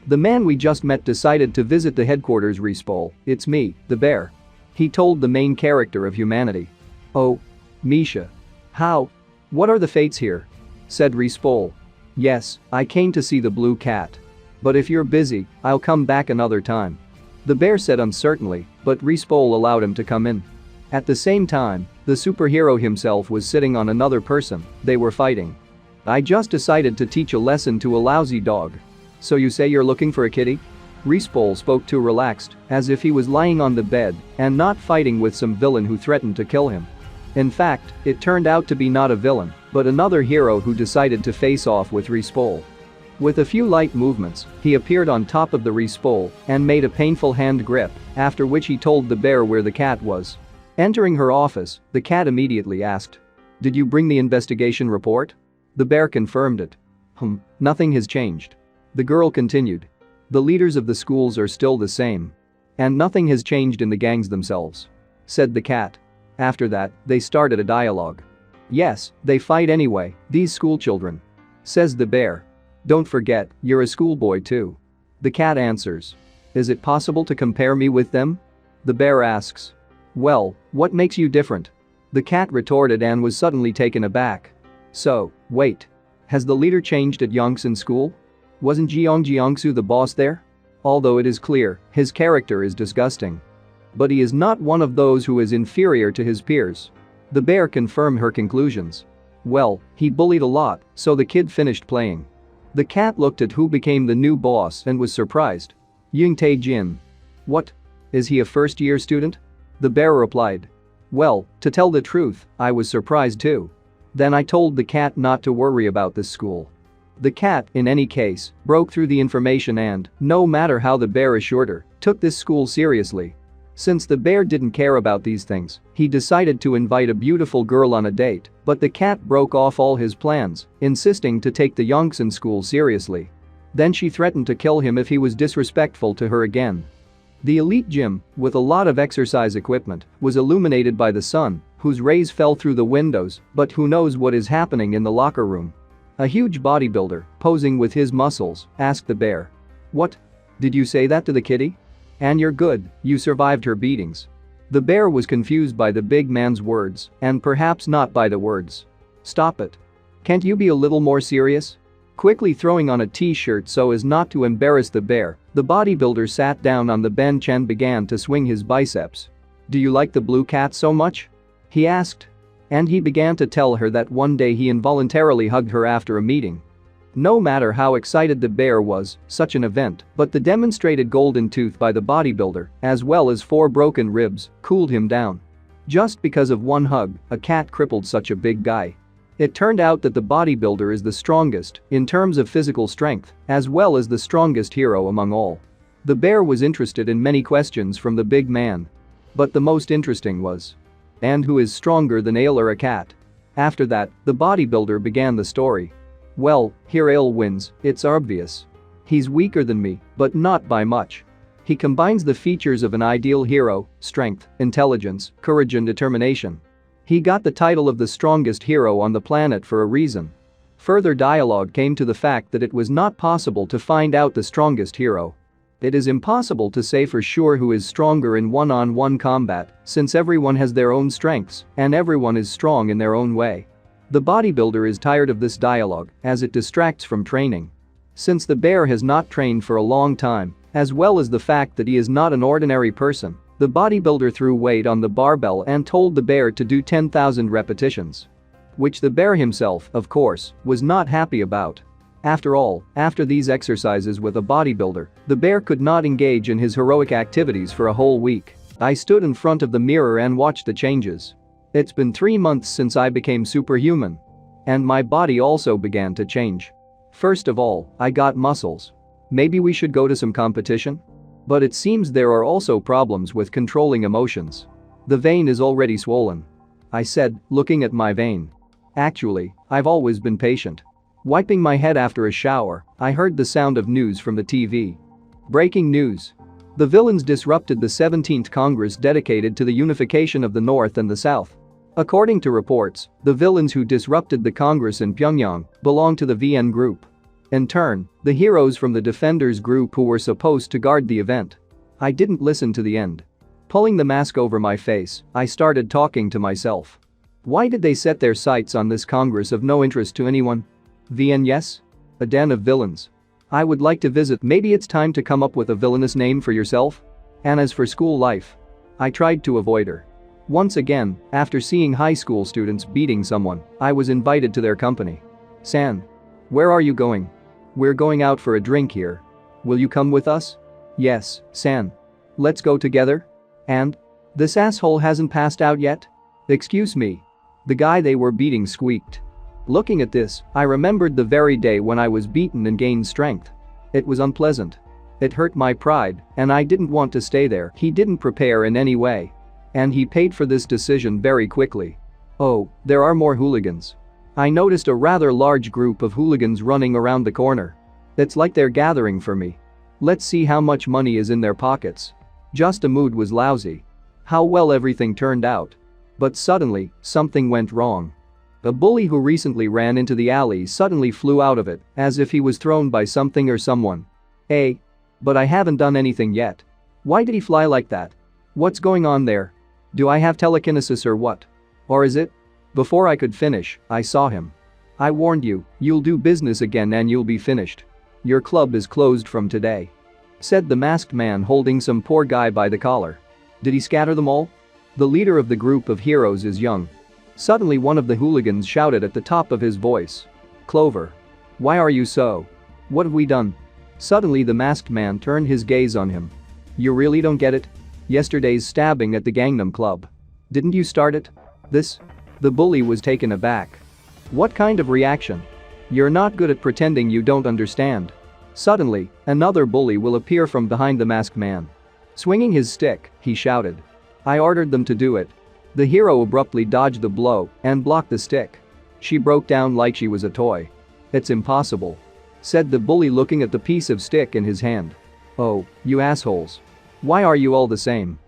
The man we just met decided to visit the headquarters respawn. It's me, the bear. He told the main character of humanity. Oh. Misha. How? What are the fates here? Said respawn. Yes, I came to see the blue cat. But if you're busy, I'll come back another time. The bear said uncertainly, but respawn allowed him to come in. At the same time, the superhero himself was sitting on another person, they were fighting. I just decided to teach a lesson to a lousy dog. So you say you're looking for a kitty? Respawn spoke too relaxed, as if he was lying on the bed and not fighting with some villain who threatened to kill him. In fact, it turned out to be not a villain, but another hero who decided to face off with Respawn. With a few light movements, he appeared on top of the Respawn and made a painful hand grip, after which he told the bear where the cat was. Entering her office, the cat immediately asked, "Did you bring the investigation report?" The bear confirmed it. Nothing has changed. The girl continued. The leaders of the schools are still the same. And nothing has changed in the gangs themselves. Said the cat. After that, they started a dialogue. Yes, they fight anyway, these school children. Says the bear. Don't forget, you're a schoolboy too. The cat answers. Is it possible to compare me with them? The bear asks. Well, what makes you different? The cat retorted and was suddenly taken aback. So, wait. Has the leader changed at Yongsan school? Wasn't Jiangsu the boss there? Although it is clear, his character is disgusting. But he is not one of those who is inferior to his peers. The bear confirmed her conclusions. Well, he bullied a lot, so the kid finished playing. The cat looked at who became the new boss and was surprised. Ying Tae-jin. What? Is he a first-year student? The bear replied. Well, to tell the truth, I was surprised too. Then I told the cat not to worry about this school. The cat, in any case, broke through the information and, no matter how the bear assured her, took this school seriously. Since the bear didn't care about these things, he decided to invite a beautiful girl on a date, but the cat broke off all his plans, insisting to take the Yongsan school seriously. Then she threatened to kill him if he was disrespectful to her again. The elite gym, with a lot of exercise equipment, was illuminated by the sun, whose rays fell through the windows, but who knows what is happening in the locker room. A huge bodybuilder, posing with his muscles, asked the bear. What? Did you say that to the kitty? And you're good, you survived her beatings. The bear was confused by the big man's words, and perhaps not by the words. Stop it. Can't you be a little more serious? Quickly throwing on a t-shirt so as not to embarrass the bear, the bodybuilder sat down on the bench and began to swing his biceps. Do you like the blue cat so much? He asked. And he began to tell her that one day he involuntarily hugged her after a meeting. No matter how excited the bear was, such an event, but the demonstrated golden tooth by the bodybuilder, as well as 4 broken ribs, cooled him down. Just because of one hug, a cat crippled such a big guy. It turned out that the bodybuilder is the strongest in terms of physical strength, as well as the strongest hero among all. The bear was interested in many questions from the big man. But the most interesting was, and who is stronger than Ale or a cat? After that, the bodybuilder began the story. Well, here Ale wins, it's obvious. He's weaker than me, but not by much. He combines the features of an ideal hero: strength, intelligence, courage and determination. He got the title of the strongest hero on the planet for a reason. Further dialogue came to the fact that it was not possible to find out the strongest hero. It is impossible to say for sure who is stronger in one-on-one combat, since everyone has their own strengths and everyone is strong in their own way. The bodybuilder is tired of this dialogue as it distracts from training. Since the bear has not trained for a long time, as well as the fact that he is not an ordinary person, the bodybuilder threw weight on the barbell and told the bear to do 10,000 repetitions. Which the bear himself, of course, was not happy about. After all, after these exercises with a bodybuilder, the bear could not engage in his heroic activities for a whole week. I stood in front of the mirror and watched the changes. It's been 3 months since I became superhuman. And my body also began to change. First of all, I got muscles. Maybe we should go to some competition? But it seems there are also problems with controlling emotions. The vein is already swollen. I said, looking at my vein. Actually, I've always been patient. Wiping my head after a shower, I heard the sound of news from the TV. Breaking news. The villains disrupted the 17th Congress dedicated to the unification of the North and the South. According to reports, the villains who disrupted the Congress in Pyongyang belong to the VN group. In turn, the heroes from the Defenders group who were supposed to guard the event. I didn't listen to the end. Pulling the mask over my face, I started talking to myself. Why did they set their sights on this Congress of no interest to anyone? VN, yes? A den of villains. I would like to visit. Maybe it's time to come up with a villainous name for yourself? And as for school life, I tried to avoid her. Once again, after seeing high school students beating someone, I was invited to their company. San. Where are you going? We're going out for a drink here. Will you come with us? Yes, San. Let's go together? And? This asshole hasn't passed out yet? Excuse me. The guy they were beating squeaked. Looking at this, I remembered the very day when I was beaten and gained strength. It was unpleasant. It hurt my pride, and I didn't want to stay there. He didn't prepare in any way. And he paid for this decision very quickly. Oh, there are more hooligans. I noticed a rather large group of hooligans running around the corner. It's like they're gathering for me. Let's see how much money is in their pockets. Just the mood was lousy. How well everything turned out. But suddenly, something went wrong. A bully who recently ran into the alley suddenly flew out of it, as if he was thrown by something or someone. Hey. But I haven't done anything yet. Why did he fly like that? What's going on there? Do I have telekinesis or what? Or is it? Before I could finish, I saw him. I warned you, you'll do business again and you'll be finished. Your club is closed from today. Said the masked man holding some poor guy by the collar. Did he scatter them all? The leader of the group of heroes is young. Suddenly one of the hooligans shouted at the top of his voice. Clover. Why are you so? What have we done? Suddenly the masked man turned his gaze on him. You really don't get it? Yesterday's stabbing at the Gangnam Club. Didn't you start it? This? The bully was taken aback. What kind of reaction? You're not good at pretending you don't understand. Suddenly, another bully will appear from behind the masked man. Swinging his stick, he shouted. I ordered them to do it. The hero abruptly dodged the blow and blocked the stick. She broke down like she was a toy. It's impossible. Said the bully looking at the piece of stick in his hand. Oh, you assholes. Why are you all the same?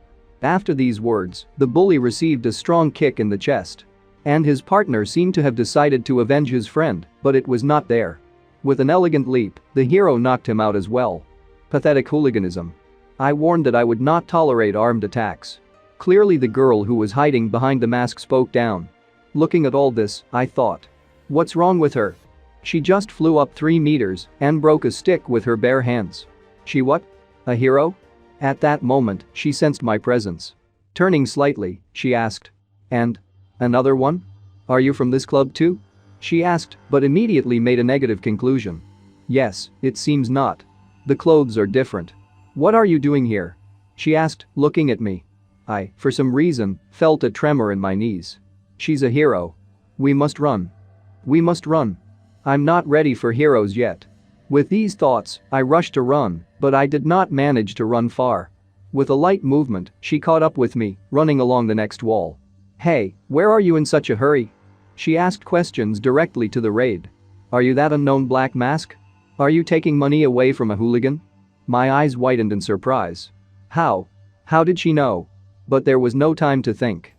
After these words, the bully received a strong kick in the chest. And his partner seemed to have decided to avenge his friend, but it was not there. With an elegant leap, the hero knocked him out as well. Pathetic hooliganism. I warned that I would not tolerate armed attacks. Clearly the girl who was hiding behind the mask spoke down. Looking at all this, I thought. What's wrong with her? She just flew up 3 meters and broke a stick with her bare hands. She what? A hero? At that moment, she sensed my presence. Turning slightly, she asked. And? Another one? Are you from this club too? She asked, but immediately made a negative conclusion. Yes, it seems not. The clothes are different. What are you doing here? She asked, looking at me. I, for some reason, felt a tremor in my knees. She's a hero. We must run. We must run. I'm not ready for heroes yet. With these thoughts, I rushed to run, but I did not manage to run far. With a light movement, she caught up with me, running along the next wall. Hey, where are you in such a hurry? She asked questions directly to the raid. Are you that unknown black mask? Are you taking money away from a hooligan? My eyes widened in surprise. How? How did she know? But there was no time to think.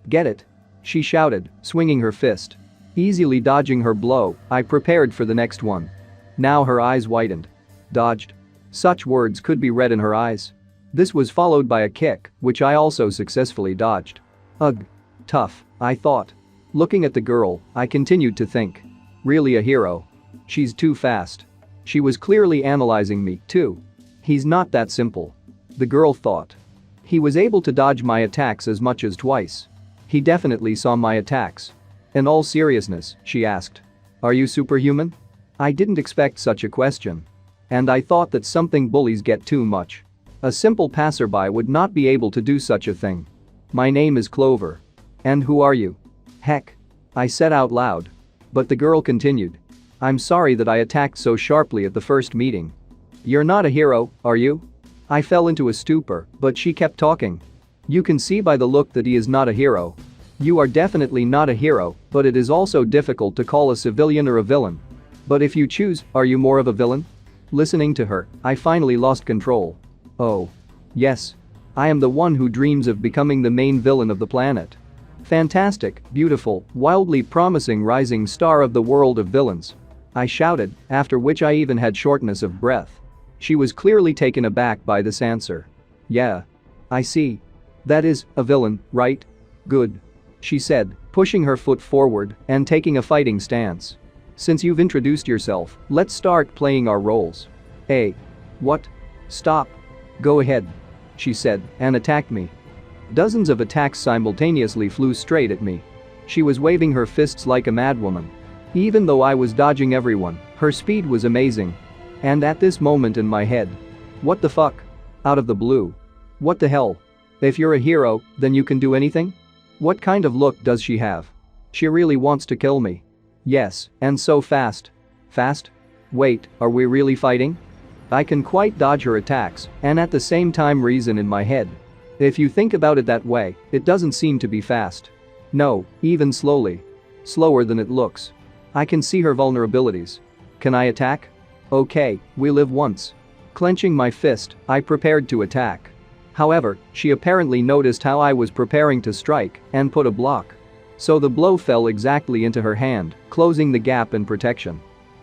Get it? She shouted, swinging her fist. Easily dodging her blow, I prepared for the next one. Now her eyes widened. Dodged. Such words could be read in her eyes. This was followed by a kick, which I also successfully dodged. Ugh. Tough, I thought. Looking at the girl, I continued to think. Really a hero. She's too fast. She was clearly analyzing me, too. He's not that simple. The girl thought. He was able to dodge my attacks as much as twice. He definitely saw my attacks. In all seriousness, she asked. Are you superhuman? I didn't expect such a question. And I thought that something bullies get too much. A simple passerby would not be able to do such a thing. My name is Clover. And who are you? Heck. I said out loud. But the girl continued. I'm sorry that I attacked so sharply at the first meeting. You're not a hero, are you? I fell into a stupor, but she kept talking. You can see by the look that he is not a hero. You are definitely not a hero, but it is also difficult to call a civilian or a villain. But if you choose, are you more of a villain? Listening to her, I finally lost control. Oh. Yes. I am the one who dreams of becoming the main villain of the planet. Fantastic, beautiful, wildly promising rising star of the world of villains. I shouted, after which I even had shortness of breath. She was clearly taken aback by this answer. Yeah. I see. That is, a villain, right? Good. She said, pushing her foot forward and taking a fighting stance. Since you've introduced yourself, let's start playing our roles. Hey. What? Stop. Go ahead. She said, and attacked me. Dozens of attacks simultaneously flew straight at me. She was waving her fists like a madwoman. Even though I was dodging everyone, her speed was amazing. And at this moment in my head. What the fuck? Out of the blue. What the hell? If you're a hero, then you can do anything? What kind of look does she have? She really wants to kill me. Yes, and so fast. Fast? Wait, are we really fighting? I can quite dodge her attacks and at the same time reason in my head. If you think about it that way, it doesn't seem to be fast. No, even slowly. Slower than it looks. I can see her vulnerabilities. Can I attack? Okay, we live once. Clenching my fist, I prepared to attack. However, she apparently noticed how I was preparing to strike and put a block. So the blow fell exactly into her hand, closing the gap in protection.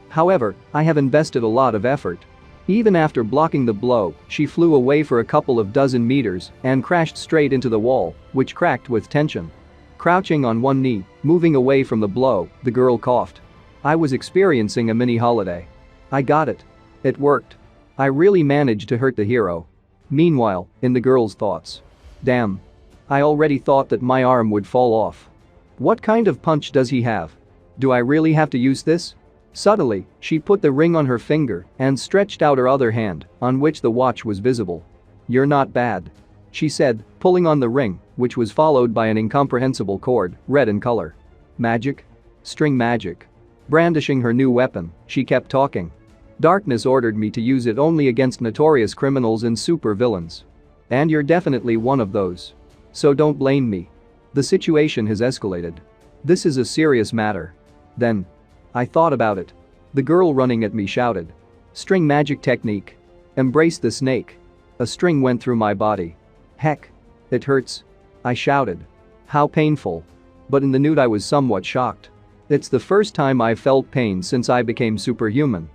However, I have invested a lot of effort. Even after blocking the blow, she flew away for a couple of dozen meters and crashed straight into the wall, which cracked with tension. Crouching on one knee, moving away from the blow, the girl coughed. I was experiencing a mini holiday. I got it. It worked. I really managed to hurt the hero. Meanwhile, in the girl's thoughts. Damn. I already thought that my arm would fall off. What kind of punch does he have? Do I really have to use this? Subtly, she put the ring on her finger and stretched out her other hand, on which the watch was visible. You're not bad. She said, pulling on the ring, which was followed by an incomprehensible cord, red in color. Magic? String magic. Brandishing her new weapon, she kept talking. Darkness ordered me to use it only against notorious criminals and super villains. And you're definitely one of those. So don't blame me. The situation has escalated. This is a serious matter. Then. I thought about it. The girl running at me shouted. String magic technique. Embrace the snake. A string went through my body. Heck. It hurts. I shouted. How painful. But in the nude I was somewhat shocked. It's the first time I've felt pain since I became superhuman.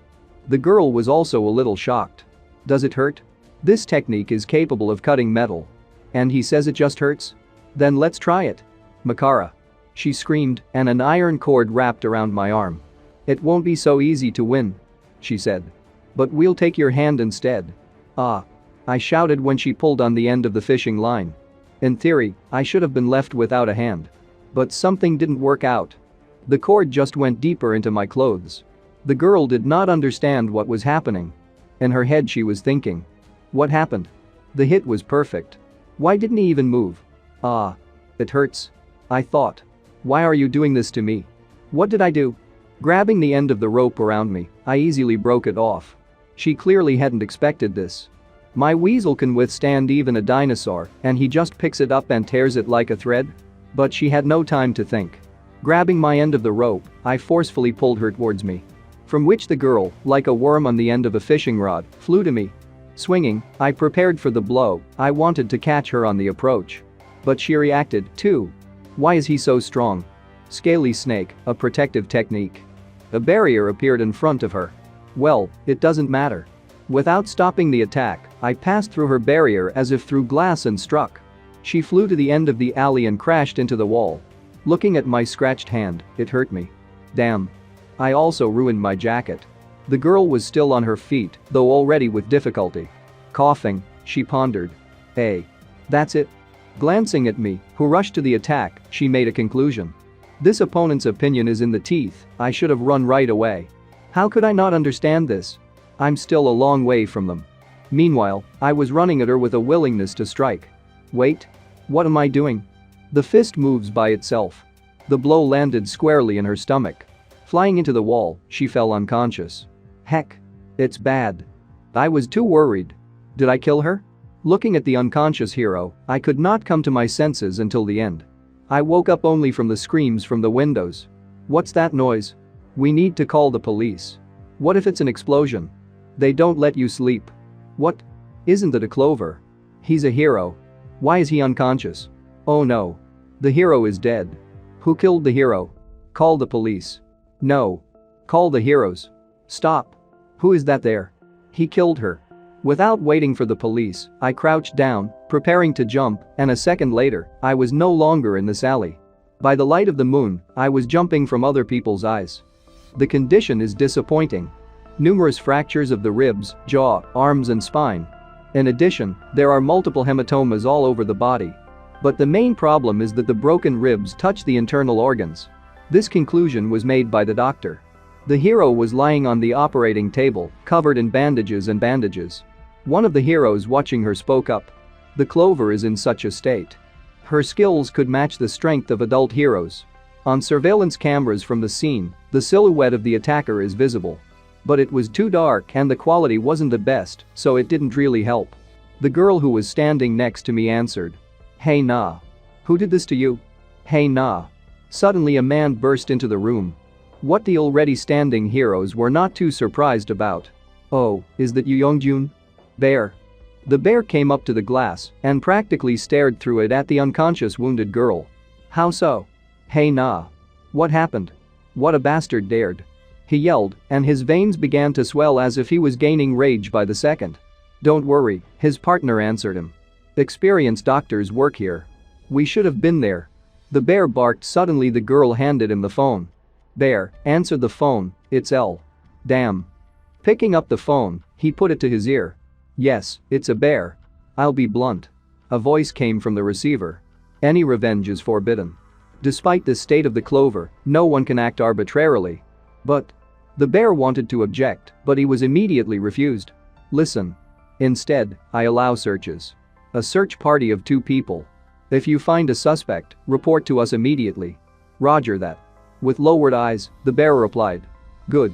The girl was also a little shocked. Does it hurt? This technique is capable of cutting metal. And he says it just hurts? Then let's try it. Makara. She screamed, and an iron cord wrapped around my arm. It won't be so easy to win. She said. But we'll take your hand instead. Ah. I shouted when she pulled on the end of the fishing line. In theory, I should have been left without a hand. But something didn't work out. The cord just went deeper into my clothes. The girl did not understand what was happening. In her head she was thinking. What happened? The hit was perfect. Why didn't he even move? Ah. It hurts. I thought. Why are you doing this to me? What did I do? Grabbing the end of the rope around me, I easily broke it off. She clearly hadn't expected this. My weasel can withstand even a dinosaur, and he just picks it up and tears it like a thread? But she had no time to think. Grabbing my end of the rope, I forcefully pulled her towards me. From which the girl, like a worm on the end of a fishing rod, flew to me. Swinging, I prepared for the blow. I wanted to catch her on the approach. But she reacted, too. Why is he so strong? Scaly snake, a protective technique. A barrier appeared in front of her. Well, it doesn't matter. Without stopping the attack, I passed through her barrier as if through glass and struck. She flew to the end of the alley and crashed into the wall. Looking at my scratched hand, it hurt me. Damn. I also ruined my jacket. The girl was still on her feet, though already with difficulty. Coughing, she pondered. Hey. That's it? Glancing at me, who rushed to the attack, she made a conclusion. This opponent's opinion is in the teeth, I should have run right away. How could I not understand this? I'm still a long way from them. Meanwhile, I was running at her with a willingness to strike. Wait. What am I doing? The fist moves by itself. The blow landed squarely in her stomach. Flying into the wall, she fell unconscious. Heck. It's bad. I was too worried. Did I kill her? Looking at the unconscious hero, I could not come to my senses until the end. I woke up only from the screams from the windows. What's that noise? We need to call the police. What if it's an explosion? They don't let you sleep. What? Isn't it a clover? He's a hero. Why is he unconscious? Oh no. The hero is dead. Who killed the hero? Call the police. No. Call the heroes. Stop. Who is that there? He killed her. Without waiting for the police, I crouched down, preparing to jump, and a second later, I was no longer in this alley. By the light of the moon, I was jumping from other people's eyes. The condition is disappointing. Numerous fractures of the ribs, jaw, arms and spine. In addition, there are multiple hematomas all over the body. But the main problem is that the broken ribs touch the internal organs. This conclusion was made by the doctor. The hero was lying on the operating table, covered in bandages and bandages. One of the heroes watching her spoke up. The clover is in such a state. Her skills could match the strength of adult heroes. On surveillance cameras from the scene, the silhouette of the attacker is visible. But it was too dark and the quality wasn't the best, so it didn't really help. The girl who was standing next to me answered. Hey nah. Who did this to you? Hey nah. Suddenly a man burst into the room. What the already standing heroes were not too surprised about. Oh, is that you Yongjun? Bear. The bear came up to the glass and practically stared through it at the unconscious wounded girl. How so? Hey nah. What happened? What a bastard dared. He yelled, and his veins began to swell as if he was gaining rage by the second. Don't worry, his partner answered him. Experienced doctors work here. We should have been there. The bear barked. Suddenly the girl handed him the phone. Bear, answered the phone, it's L. Damn. Picking up the phone, he put it to his ear. Yes, it's a bear. I'll be blunt. A voice came from the receiver. Any revenge is forbidden. Despite the state of the clover, no one can act arbitrarily. But the bear wanted to object, but he was immediately refused. Listen. Instead, I allow searches. A search party of 2 people. If you find a suspect, report to us immediately. Roger that. With lowered eyes, the bear replied. Good.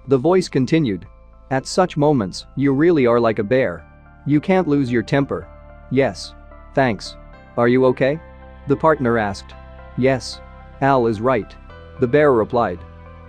The voice continued. At such moments, you really are like a bear. You can't lose your temper. Yes. Thanks. Are you okay? The partner asked. Yes. Al is right. The bear replied.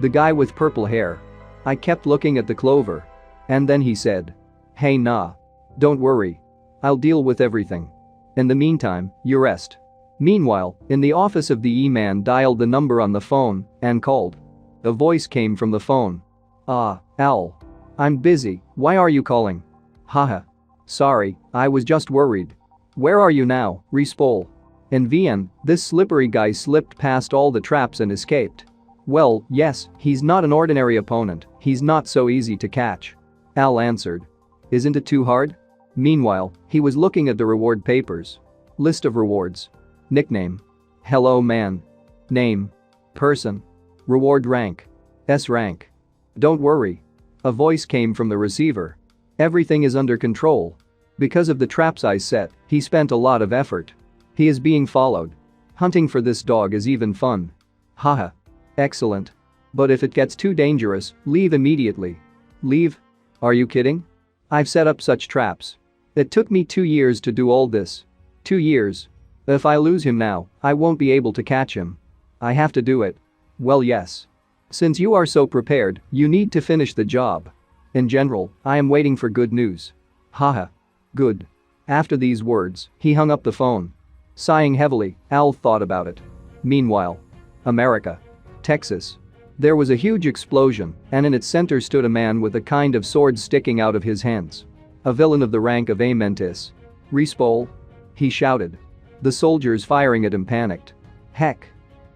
The guy with purple hair. I kept looking at the clover. And then he said. Hey nah. Don't worry. I'll deal with everything. In the meantime, you rest. Meanwhile, in the office of the E-man dialed the number on the phone and called. A voice came from the phone. Ah, Al. I'm busy, why are you calling? Haha. Sorry, I was just worried. Where are you now, Respol? In Vienna, this slippery guy slipped past all the traps and escaped. Well, yes, he's not an ordinary opponent, he's not so easy to catch. Al answered. Isn't it too hard? Meanwhile, he was looking at the reward papers. List of rewards. Nickname. Hello man. Name. Person. Reward rank. S rank. Don't worry. A voice came from the receiver. Everything is under control. Because of the traps I set, he spent a lot of effort. He is being followed. Hunting for this dog is even fun. Haha. Excellent. But if it gets too dangerous, leave immediately. Leave? Are you kidding? I've set up such traps. It took me 2 years to do all this. 2 years. If I lose him now, I won't be able to catch him. I have to do it. Well, yes. Since you are so prepared, you need to finish the job. In general, I am waiting for good news. Haha. Good. After these words, he hung up the phone. Sighing heavily, Al thought about it. Meanwhile, America. Texas. There was a huge explosion, and in its center stood a man with a kind of sword sticking out of his hands. A villain of the rank of a Mantis. Respawn? He shouted. The soldiers firing at him panicked. Heck.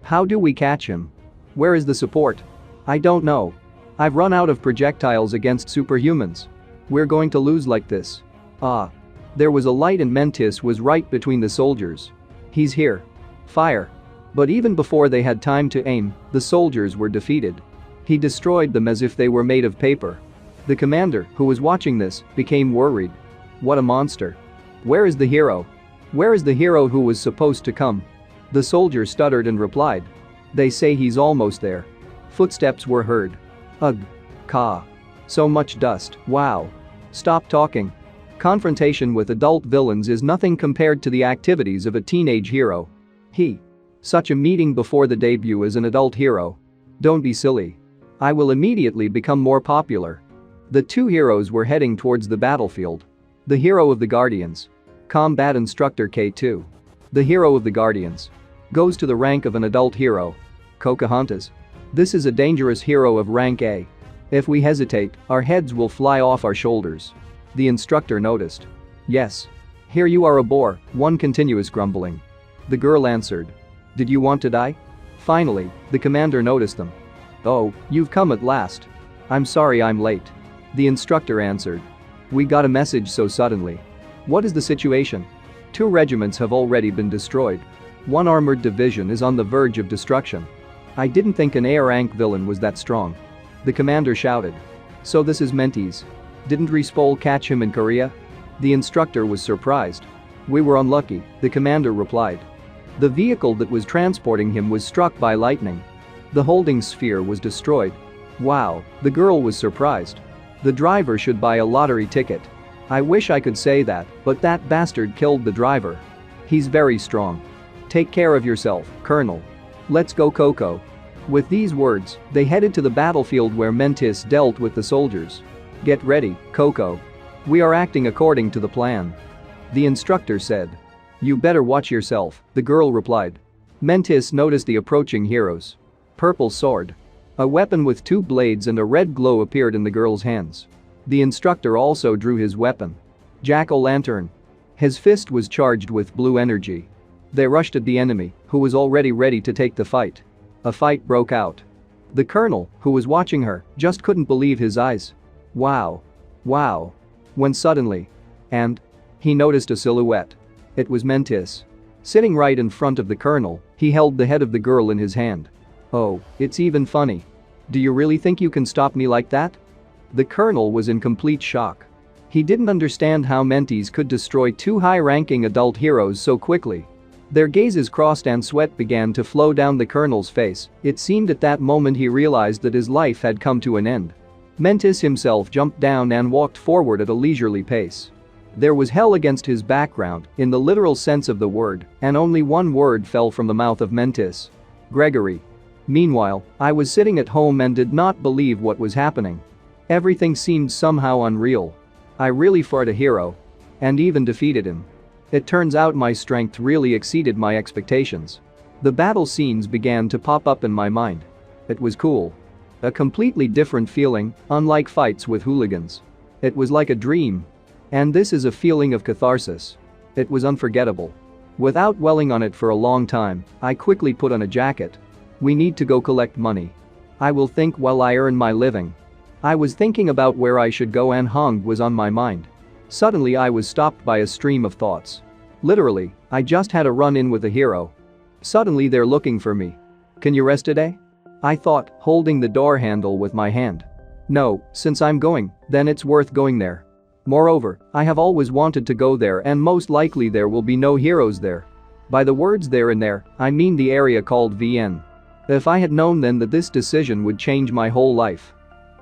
How do we catch him? Where is the support? I don't know. I've run out of projectiles against superhumans. We're going to lose like this. Ah. There was a light and Mantis was right between the soldiers. He's here. Fire. But even before they had time to aim, the soldiers were defeated. He destroyed them as if they were made of paper. The commander, who was watching this, became worried. What a monster. Where is the hero? Where is the hero who was supposed to come? The soldier stuttered and replied. They say he's almost there. Footsteps were heard. Ugh. Ka. So much dust, wow. Stop talking. Confrontation with adult villains is nothing compared to the activities of a teenage hero. Such a meeting before the debut as an adult hero. Don't be silly. I will immediately become more popular. The two heroes were heading towards the battlefield. The hero of the Guardians. Combat Instructor K2. The hero of the Guardians. Goes to the rank of an adult hero. Pocahontas. This is a dangerous hero of rank A. If we hesitate, our heads will fly off our shoulders. The instructor noticed. Yes. Here you are a bore, one continuous grumbling. The girl answered. Did you want to die? Finally, the commander noticed them. Oh, you've come at last. I'm sorry I'm late. The instructor answered. We got a message so suddenly. What is the situation? 2 regiments have already been destroyed. 1 armored division is on the verge of destruction. I didn't think an A-rank villain was that strong. The commander shouted. So this is Mentis. Didn't Respawn catch him in Korea? The instructor was surprised. We were unlucky, the commander replied. The vehicle that was transporting him was struck by lightning. The holding sphere was destroyed. Wow, the girl was surprised. The driver should buy a lottery ticket. I wish I could say that, but that bastard killed the driver. He's very strong. Take care of yourself, Colonel. Let's go, Coco. With these words, they headed to the battlefield where Mantis dealt with the soldiers. Get ready, Coco. We are acting according to the plan. The instructor said. You better watch yourself, the girl replied. Mantis noticed the approaching heroes. Purple sword. A weapon with 2 blades and a red glow appeared in the girl's hands. The instructor also drew his weapon. Jack-o'-lantern. His fist was charged with blue energy. They rushed at the enemy, who was already ready to take the fight. A fight broke out. The colonel, who was watching her, just couldn't believe his eyes. Wow. Wow. When suddenly. And. He noticed a silhouette. It was Mantis. Sitting right in front of the colonel, he held the head of the girl in his hand. Oh, it's even funny. Do you really think you can stop me like that? The colonel was in complete shock. He didn't understand how Mantis could destroy 2 high-ranking adult heroes so quickly. Their gazes crossed and sweat began to flow down the colonel's face. It seemed at that moment he realized that his life had come to an end. Mantis himself jumped down and walked forward at a leisurely pace. There was hell against his background, in the literal sense of the word, and only one word fell from the mouth of Mantis. Gregory. Meanwhile, I was sitting at home and did not believe what was happening. Everything seemed somehow unreal. I really fought a hero. And even defeated him. It turns out my strength really exceeded my expectations. The battle scenes began to pop up in my mind. It was cool. A completely different feeling, unlike fights with hooligans. It was like a dream. And this is a feeling of catharsis. It was unforgettable. Without dwelling on it for a long time, I quickly put on a jacket. We need to go collect money. I will think while I earn my living. I was thinking about where I should go and Hong was on my mind. Suddenly I was stopped by a stream of thoughts. Literally, I just had a run-in with a hero. Suddenly they're looking for me. Can you rest today? I thought, holding the door handle with my hand. No, since I'm going, then it's worth going there. Moreover, I have always wanted to go there and most likely there will be no heroes there. By the words there and there, I mean the area called VN. If I had known then that this decision would change my whole life.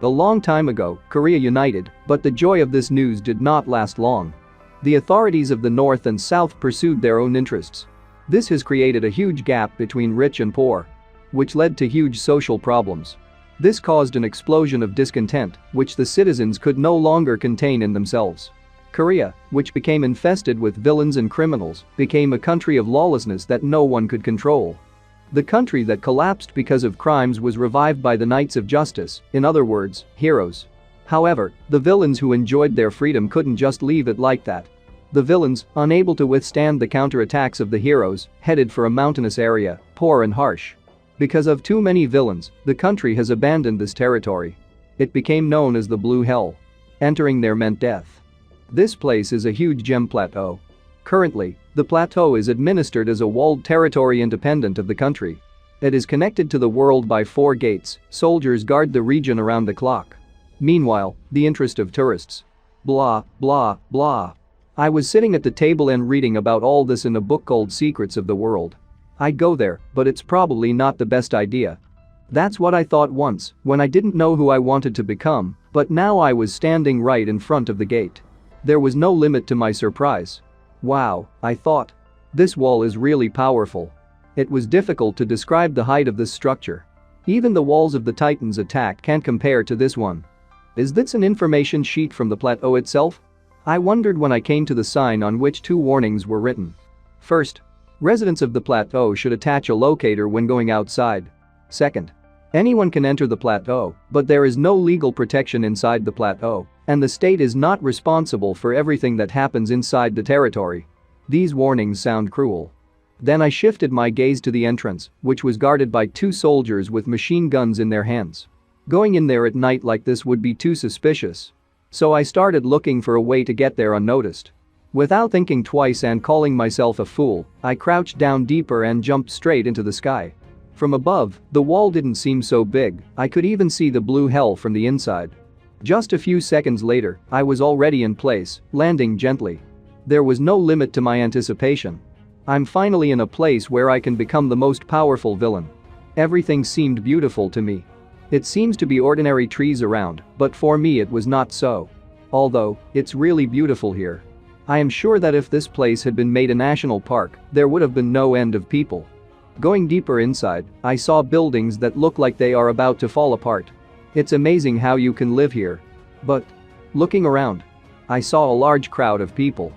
A long time ago, Korea united, but the joy of this news did not last long. The authorities of the North and South pursued their own interests. This has created a huge gap between rich and poor, which led to huge social problems. This caused an explosion of discontent, which the citizens could no longer contain in themselves. Korea, which became infested with villains and criminals, became a country of lawlessness that no one could control. The country that collapsed because of crimes was revived by the Knights of Justice, in other words, heroes. However, the villains who enjoyed their freedom couldn't just leave it like that. The villains, unable to withstand the counterattacks of the heroes, headed for a mountainous area, poor and harsh. Because of too many villains, the country has abandoned this territory. It became known as the Blue Hell. Entering there meant death. This place is a huge gem plateau. Currently, the plateau is administered as a walled territory independent of the country. It is connected to the world by 4 gates. Soldiers guard the region around the clock. Meanwhile, the interest of tourists. Blah, blah, blah. I was sitting at the table and reading about all this in a book called Secrets of the World. I'd go there, but it's probably not the best idea. That's what I thought once, when I didn't know who I wanted to become, but now I was standing right in front of the gate. There was no limit to my surprise. Wow, I thought. This wall is really powerful. It was difficult to describe the height of this structure. Even the walls of the Titan's attack can't compare to this one. Is this an information sheet from the plateau itself? I wondered when I came to the sign on which 2 warnings were written. First, residents of the plateau should attach a locator when going outside. Second, anyone can enter the plateau, but there is no legal protection inside the plateau, and the state is not responsible for everything that happens inside the territory. These warnings sound cruel. Then I shifted my gaze to the entrance, which was guarded by 2 soldiers with machine guns in their hands. Going in there at night like this would be too suspicious. So I started looking for a way to get there unnoticed. Without thinking twice and calling myself a fool, I crouched down deeper and jumped straight into the sky. From above, the wall didn't seem so big, I could even see the blue hell from the inside. Just a few seconds later, I was already in place, landing gently. There was no limit to my anticipation. I'm finally in a place where I can become the most powerful villain. Everything seemed beautiful to me. It seems to be ordinary trees around, but for me it was not so. Although, it's really beautiful here. I am sure that if this place had been made a national park, there would have been no end of people. Going deeper inside, I saw buildings that look like they are about to fall apart. It's amazing how you can live here. But, looking around, I saw a large crowd of people.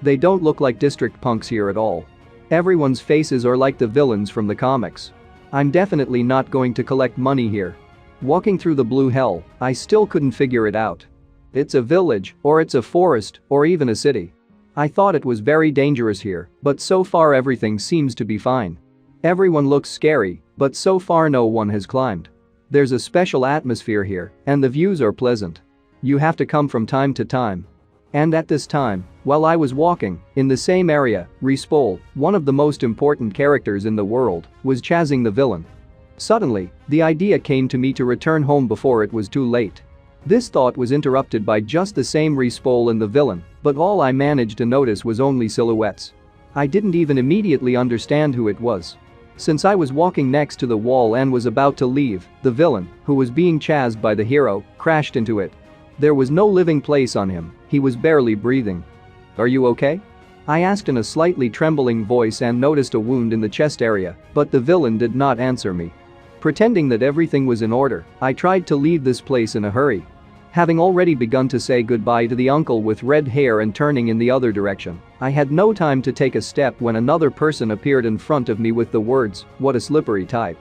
They don't look like district punks here at all. Everyone's faces are like the villains from the comics. I'm definitely not going to collect money here. Walking through the blue hell, I still couldn't figure it out. It's a village, or it's a forest, or even a city. I thought it was very dangerous here, but so far everything seems to be fine. Everyone looks scary, but so far no one has climbed. There's a special atmosphere here, and the views are pleasant. You have to come from time to time. And at this time, while I was walking, in the same area, Respol, one of the most important characters in the world, was chasing the villain. Suddenly, the idea came to me to return home before it was too late. This thought was interrupted by just the same Respol and the villain, but all I managed to notice was only silhouettes. I didn't even immediately understand who it was. Since I was walking next to the wall and was about to leave, the villain, who was being chased by the hero, crashed into it. There was no living place on him, he was barely breathing. "Are you okay?" I asked in a slightly trembling voice and noticed a wound in the chest area, but the villain did not answer me. Pretending that everything was in order, I tried to leave this place in a hurry. Having already begun to say goodbye to the uncle with red hair and turning in the other direction, I had no time to take a step when another person appeared in front of me with the words, "What a slippery type."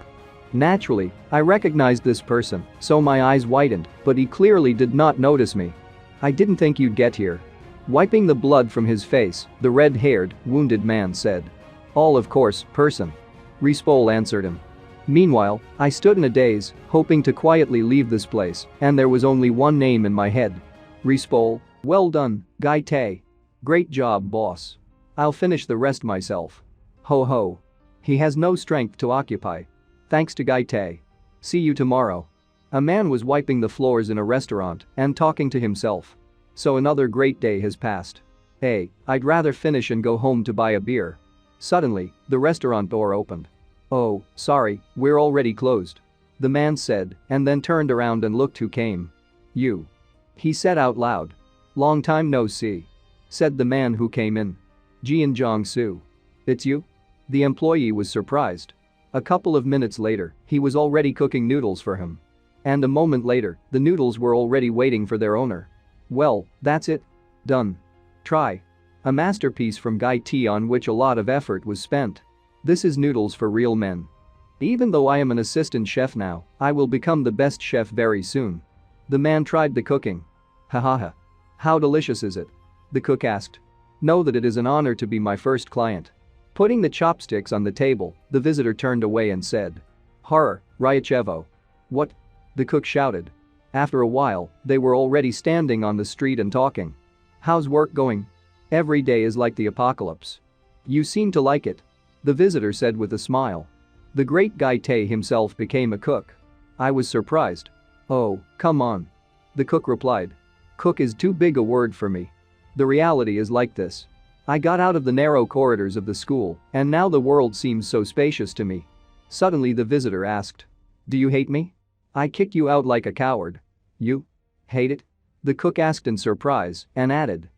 Naturally, I recognized this person, so my eyes widened, but he clearly did not notice me. "I didn't think you'd get here." Wiping the blood from his face, the red-haired, wounded man said. "All of course, person." Respol answered him. Meanwhile, I stood in a daze, hoping to quietly leave this place, and there was only one name in my head. Respol. "Well done, Gai Tae. Great job, boss. I'll finish the rest myself." Ho ho. He has no strength to occupy. Thanks to Gai Tae. See you tomorrow. A man was wiping the floors in a restaurant and talking to himself. So another great day has passed. Hey, I'd rather finish and go home to buy a beer. Suddenly, the restaurant door opened. "Oh, sorry, we're already closed," the man said and then turned around and looked who came. "You," he said out loud. "Long time no see," said the man who came in. "Jian Jiangsu. It's you?" The employee was surprised. A couple of minutes later, he was already cooking noodles for him. And a moment later, the noodles were already waiting for their owner. "Well, that's it. Done. Try." A masterpiece from Gai T on which a lot of effort was spent. This is noodles for real men. Even though I am an assistant chef now, I will become the best chef very soon. The man tried the cooking. "Ha. How delicious is it?" the cook asked. "Know that it is an honor to be my first client." Putting the chopsticks on the table, the visitor turned away and said, "Horror, Ryachevo." "What?" the cook shouted. After a while, they were already standing on the street and talking. "How's work going?" "Every day is like the apocalypse." "You seem to like it," the visitor said with a smile. The great Gai Te himself became a cook. I was surprised. "Oh, come on," the cook replied. "Cook is too big a word for me. The reality is like this. I got out of the narrow corridors of the school, and now the world seems so spacious to me." Suddenly the visitor asked, "Do you hate me? I kicked you out like a coward." "You hate it?" the cook asked in surprise and added,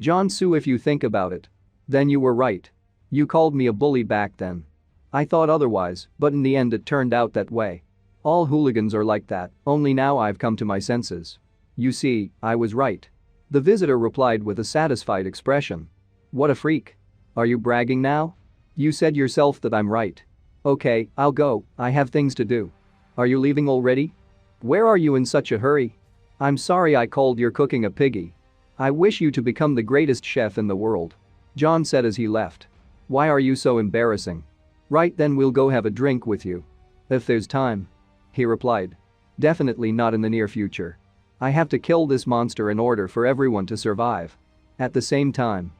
"Jiangsu, if you think about it. Then you were right. You called me a bully back then. I thought otherwise, but in the end it turned out that way. All hooligans are like that, only now I've come to my senses. You see, I was right." The visitor replied with a satisfied expression. "What a freak. Are you bragging now? You said yourself that I'm right. Okay, I'll go, I have things to do." "Are you leaving already? Where are you in such a hurry?" "I'm sorry I called your cooking a piggy. I wish you to become the greatest chef in the world," John said as he left. "Why are you so embarrassing?" "Right then, we'll go have a drink with you. If there's time," he replied. "Definitely not in the near future. I have to kill this monster in order for everyone to survive." At the same time,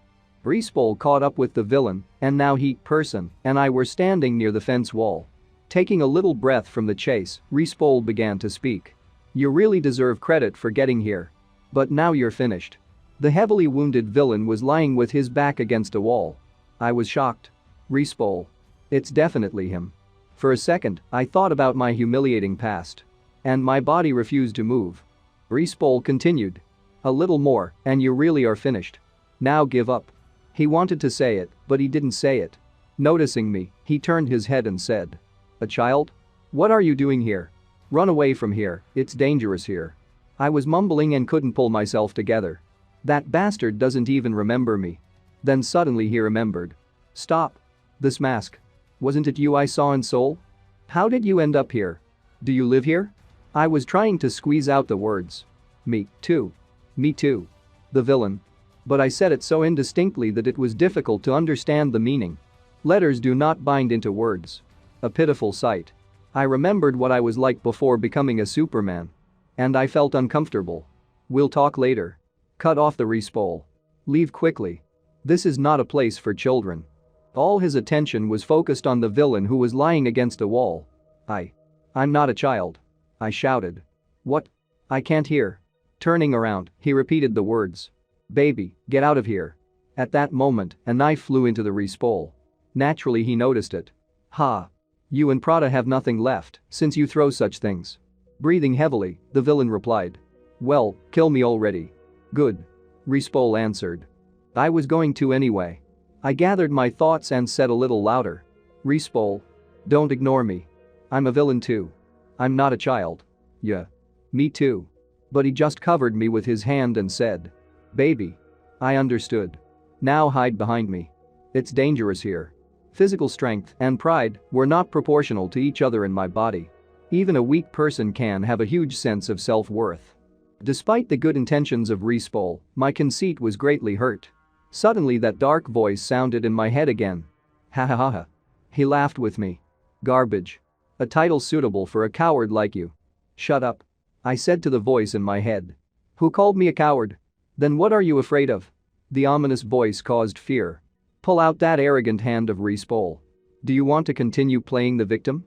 Rispol caught up with the villain, and now he, person, and I were standing near the fence wall. Taking a little breath from the chase, Rispol began to speak. "You really deserve credit for getting here. But now you're finished." The heavily wounded villain was lying with his back against a wall. I was shocked. Rispol. It's definitely him. For a second, I thought about my humiliating past. And my body refused to move. Rispol continued. "A little more, and you really are finished. Now give up." He wanted to say it, but he didn't say it. Noticing me, he turned his head and said, "A child? What are you doing here? Run away from here, it's dangerous here." I was mumbling and couldn't pull myself together. That bastard doesn't even remember me. Then suddenly he remembered. "Stop. This mask. Wasn't it you I saw in Seoul? How did you end up here? Do you live here?" I was trying to squeeze out the words. "Me too. Me too." The villain. But I said it so indistinctly that it was difficult to understand the meaning. Letters do not bind into words. A pitiful sight. I remembered what I was like before becoming a Superman. And I felt uncomfortable. "We'll talk later." Cut off the Rispol. Leave quickly. This is not a place for children. All his attention was focused on the villain who was lying against a wall. I'm not a child," I shouted. "What? I can't hear." Turning around, he repeated the words. "Baby, get out of here." At that moment, a knife flew into the Rispol. Naturally he noticed it. "Ha. You and Prada have nothing left since you throw such things." Breathing heavily, the villain replied. "Well, kill me already." "Good." Rispol answered. "I was going to anyway." I gathered my thoughts and said a little louder. "Rispol. Don't ignore me. I'm a villain too. I'm not a child." "Yeah. Me too." But he just covered me with his hand and said. "Baby." I understood. "Now hide behind me. It's dangerous here." Physical strength and pride were not proportional to each other in my body. Even a weak person can have a huge sense of self-worth. Despite the good intentions of Rispol, my conceit was greatly hurt. Suddenly that dark voice sounded in my head again. "Ha ha ha ha." He laughed with me. "Garbage. A title suitable for a coward like you." "Shut up," I said to the voice in my head. "Who called me a coward? Then what are you afraid of?" The ominous voice caused fear. "Pull out that arrogant hand of Rispol. Do you want to continue playing the victim?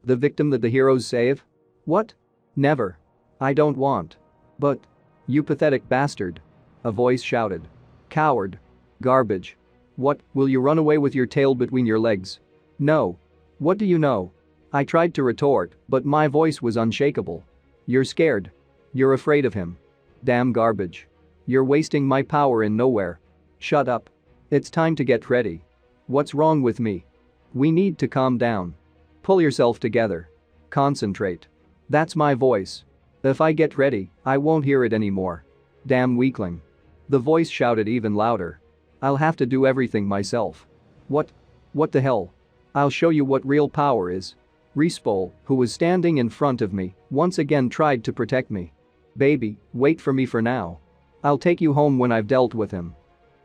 The victim that the heroes save? What? Never. I don't want." "But, you pathetic bastard," a voice shouted. "Coward. Garbage. What, will you run away with your tail between your legs?" "No. What do you know? I tried to retort, but my voice was unshakable. You're scared. You're afraid of him. Damn garbage. You're wasting my power in nowhere. Shut up. It's time to get ready. What's wrong with me? We need to calm down. Pull yourself together. Concentrate. That's my voice. If I get ready, I won't hear it anymore. Damn weakling. The voice shouted even louder. I'll have to do everything myself. What the hell? I'll show you what real power is. Rispol, who was standing in front of me, once again tried to protect me. Baby, wait for me for now. I'll take you home when I've dealt with him.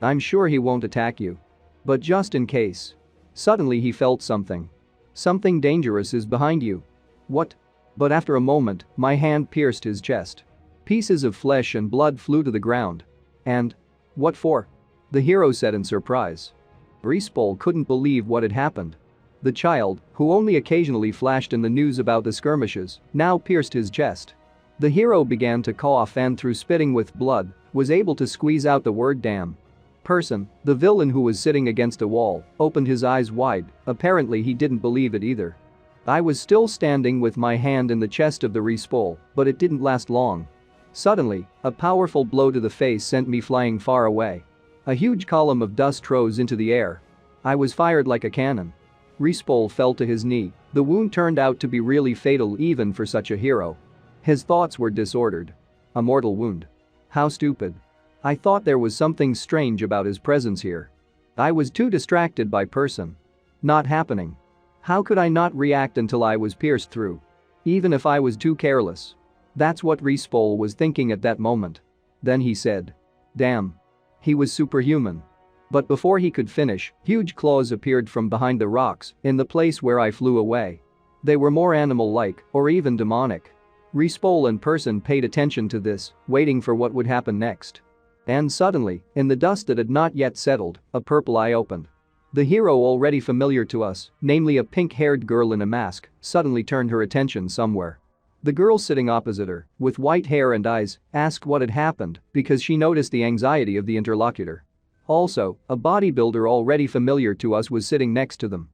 I'm sure he won't attack you. But just in case. Suddenly he felt something. Something dangerous is behind you. What? But after a moment, my hand pierced his chest. Pieces of flesh and blood flew to the ground. And? What for? The hero said in surprise. Rispol couldn't believe what had happened. The child, who only occasionally flashed in the news about the skirmishes, now pierced his chest. The hero began to cough and through spitting with blood, was able to squeeze out the word damn. Person, the villain who was sitting against a wall, opened his eyes wide, apparently he didn't believe it either. I was still standing with my hand in the chest of the Rispol, but it didn't last long. Suddenly, a powerful blow to the face sent me flying far away. A huge column of dust rose into the air. I was fired like a cannon. Rispol fell to his knee. The wound turned out to be really fatal even for such a hero. His thoughts were disordered. A mortal wound. How stupid. I thought there was something strange about his presence here. I was too distracted by person. Not happening. How could I not react until I was pierced through? Even if I was too careless. That's what Rispol was thinking at that moment. Then he said. Damn. He was superhuman. But before he could finish, huge claws appeared from behind the rocks in the place where I flew away. They were more animal-like or even demonic. Rispol in person paid attention to this, waiting for what would happen next. And suddenly, in the dust that had not yet settled, a purple eye opened. The hero already familiar to us, namely a pink-haired girl in a mask, suddenly turned her attention somewhere. The girl sitting opposite her, with white hair and eyes, asked what had happened because she noticed the anxiety of the interlocutor. Also, a bodybuilder already familiar to us was sitting next to them.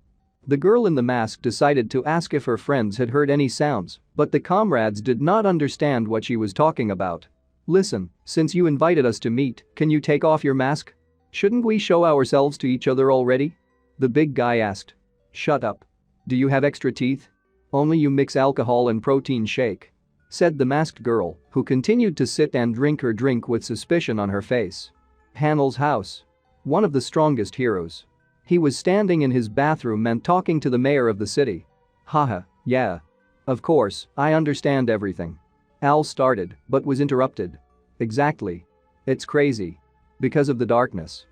The girl in the mask decided to ask if her friends had heard any sounds, but the comrades did not understand what she was talking about. Listen, since you invited us to meet, can you take off your mask? Shouldn't we show ourselves to each other already? The big guy asked. Shut up. Do you have extra teeth? Only you mix alcohol and protein shake. Said the masked girl, who continued to sit and drink her drink with suspicion on her face. Hanel's house. One of the strongest heroes. He was standing in his bathroom and talking to the mayor of the city. Haha, yeah. Of course, I understand everything. Al started, but was interrupted. Exactly. It's crazy. Because of the darkness.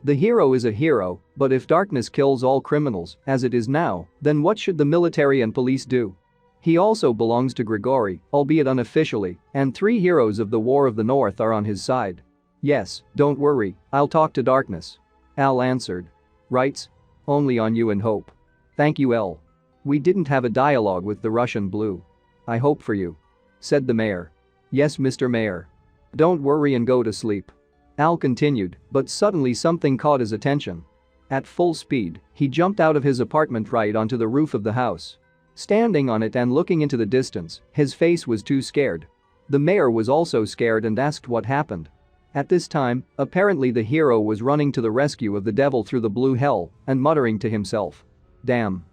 The hero is a hero, but if darkness kills all criminals, as it is now, then what should the military and police do? He also belongs to Grigori, albeit unofficially, and 3 heroes of the War of the North are on his side. Yes, don't worry, I'll talk to darkness. Al answered. Rights? Only on you and hope. Thank you, L. We didn't have a dialogue with the Russian blue. I hope for you. Said the mayor. Yes, Mr. Mayor. Don't worry and go to sleep. Al continued, but suddenly something caught his attention. At full speed, he jumped out of his apartment right onto the roof of the house. Standing on it and looking into the distance, his face was too scared. The mayor was also scared and asked what happened. At this time, apparently the hero was running to the rescue of the devil through the blue hell and muttering to himself. Damn.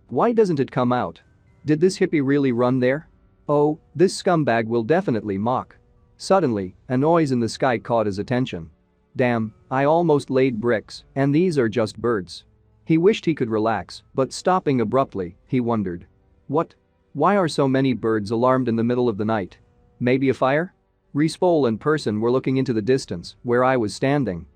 Why doesn't it come out? Did this hippie really run there? Oh, this scumbag will definitely mock. Suddenly, a noise in the sky caught his attention. Damn, I almost laid bricks, and these are just birds. He wished he could relax, but stopping abruptly, he wondered. What? Why are so many birds alarmed in the middle of the night? Maybe a fire? Rispol and person were looking into the distance, where I was standing.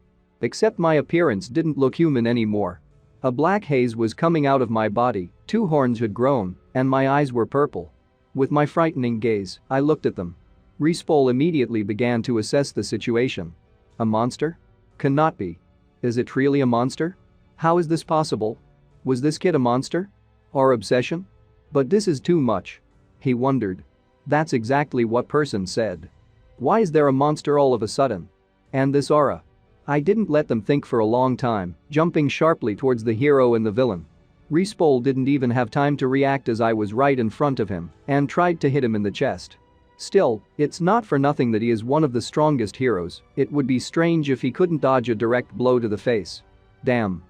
Except my appearance didn't look human anymore. A black haze was coming out of my body, 2 horns had grown, and my eyes were purple. With my frightening gaze, I looked at them. Rispol immediately began to assess the situation. A monster? Cannot be. Is it really a monster? How is this possible? Was this kid a monster? Or obsession? But this is too much. He wondered. That's exactly what person said. Why is there a monster all of a sudden? And this aura? I didn't let them think for a long time, jumping sharply towards the hero and the villain. Respol didn't even have time to react as I was right in front of him and tried to hit him in the chest. Still, it's not for nothing that he is one of the strongest heroes. It would be strange if he couldn't dodge a direct blow to the face. Damn.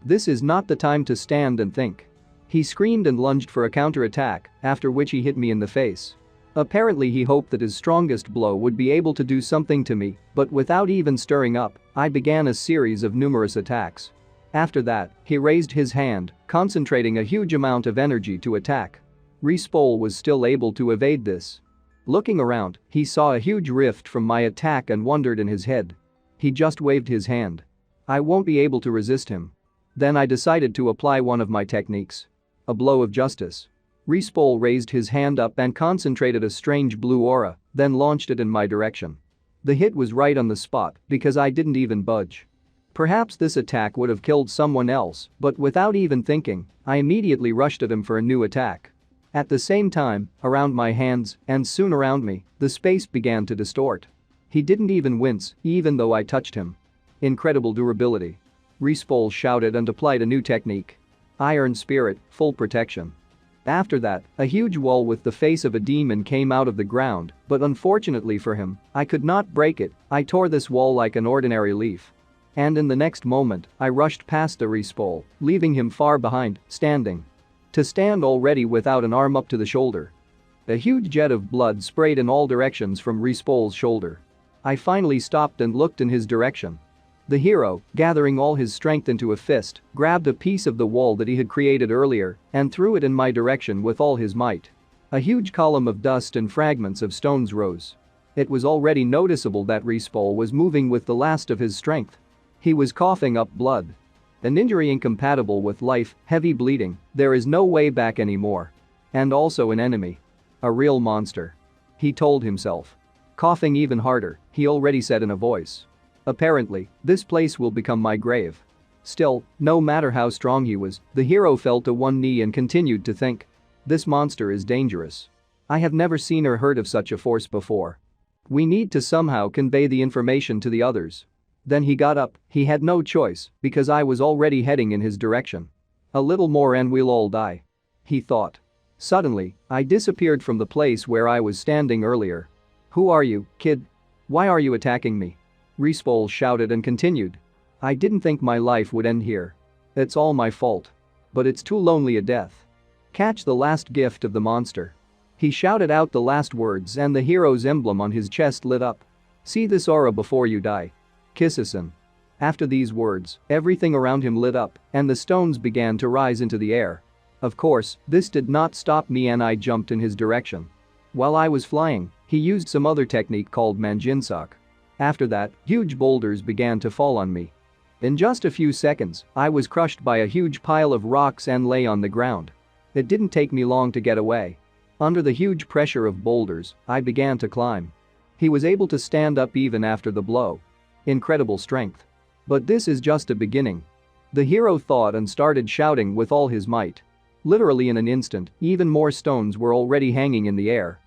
This is not the time to stand and think. He screamed and lunged for a counterattack, after which he hit me in the face. Apparently he hoped that his strongest blow would be able to do something to me, but without even stirring up, I began a series of numerous attacks. After that, he raised his hand, concentrating a huge amount of energy to attack. Respol was still able to evade this. Looking around, he saw a huge rift from my attack and wondered in his head. He just waved his hand. I won't be able to resist him. Then I decided to apply one of my techniques. A blow of justice. Respol raised his hand up and concentrated a strange blue aura, then launched it in my direction. The hit was right on the spot because I didn't even budge. Perhaps this attack would have killed someone else, but without even thinking, I immediately rushed at him for a new attack. At the same time, around my hands, and soon around me, the space began to distort. He didn't even wince, even though I touched him. Incredible durability. Respol shouted and applied a new technique. Iron Spirit, full protection. After that, a huge wall with the face of a demon came out of the ground, but unfortunately for him, I could not break it. I tore this wall like an ordinary leaf. And in the next moment, I rushed past the Respol, leaving him far behind, standing. To stand already without an arm up to the shoulder. A huge jet of blood sprayed in all directions from Respol's shoulder. I finally stopped and looked in his direction. The hero, gathering all his strength into a fist, grabbed a piece of the wall that he had created earlier and threw it in my direction with all his might. A huge column of dust and fragments of stones rose. It was already noticeable that Respol was moving with the last of his strength. He was coughing up blood. An injury incompatible with life, heavy bleeding, there is no way back anymore. And also an enemy. A real monster. He told himself. Coughing even harder, he already said in a voice. Apparently, this place will become my grave. Still, no matter how strong he was, the hero fell to one knee and continued to think. This monster is dangerous. I have never seen or heard of such a force before. We need to somehow convey the information to the others. Then he got up, he had no choice, because I was already heading in his direction. A little more and we'll all die. He thought. Suddenly, I disappeared from the place where I was standing earlier. Who are you, kid? Why are you attacking me? Respol shouted and continued. I didn't think my life would end here. It's all my fault. But it's too lonely a death. Catch the last gift of the monster. He shouted out the last words and the hero's emblem on his chest lit up. See this aura before you die. Kissasin. After these words, everything around him lit up and the stones began to rise into the air. Of course, this did not stop me and I jumped in his direction. While I was flying, he used some other technique called manjinsak. After that, huge boulders began to fall on me. In just a few seconds, I was crushed by a huge pile of rocks and lay on the ground. It didn't take me long to get away. Under the huge pressure of boulders, I began to climb. He was able to stand up even after the blow. Incredible strength. But this is just a beginning. The hero thought and started shouting with all his might. Literally in an instant, even more stones were already hanging in the air.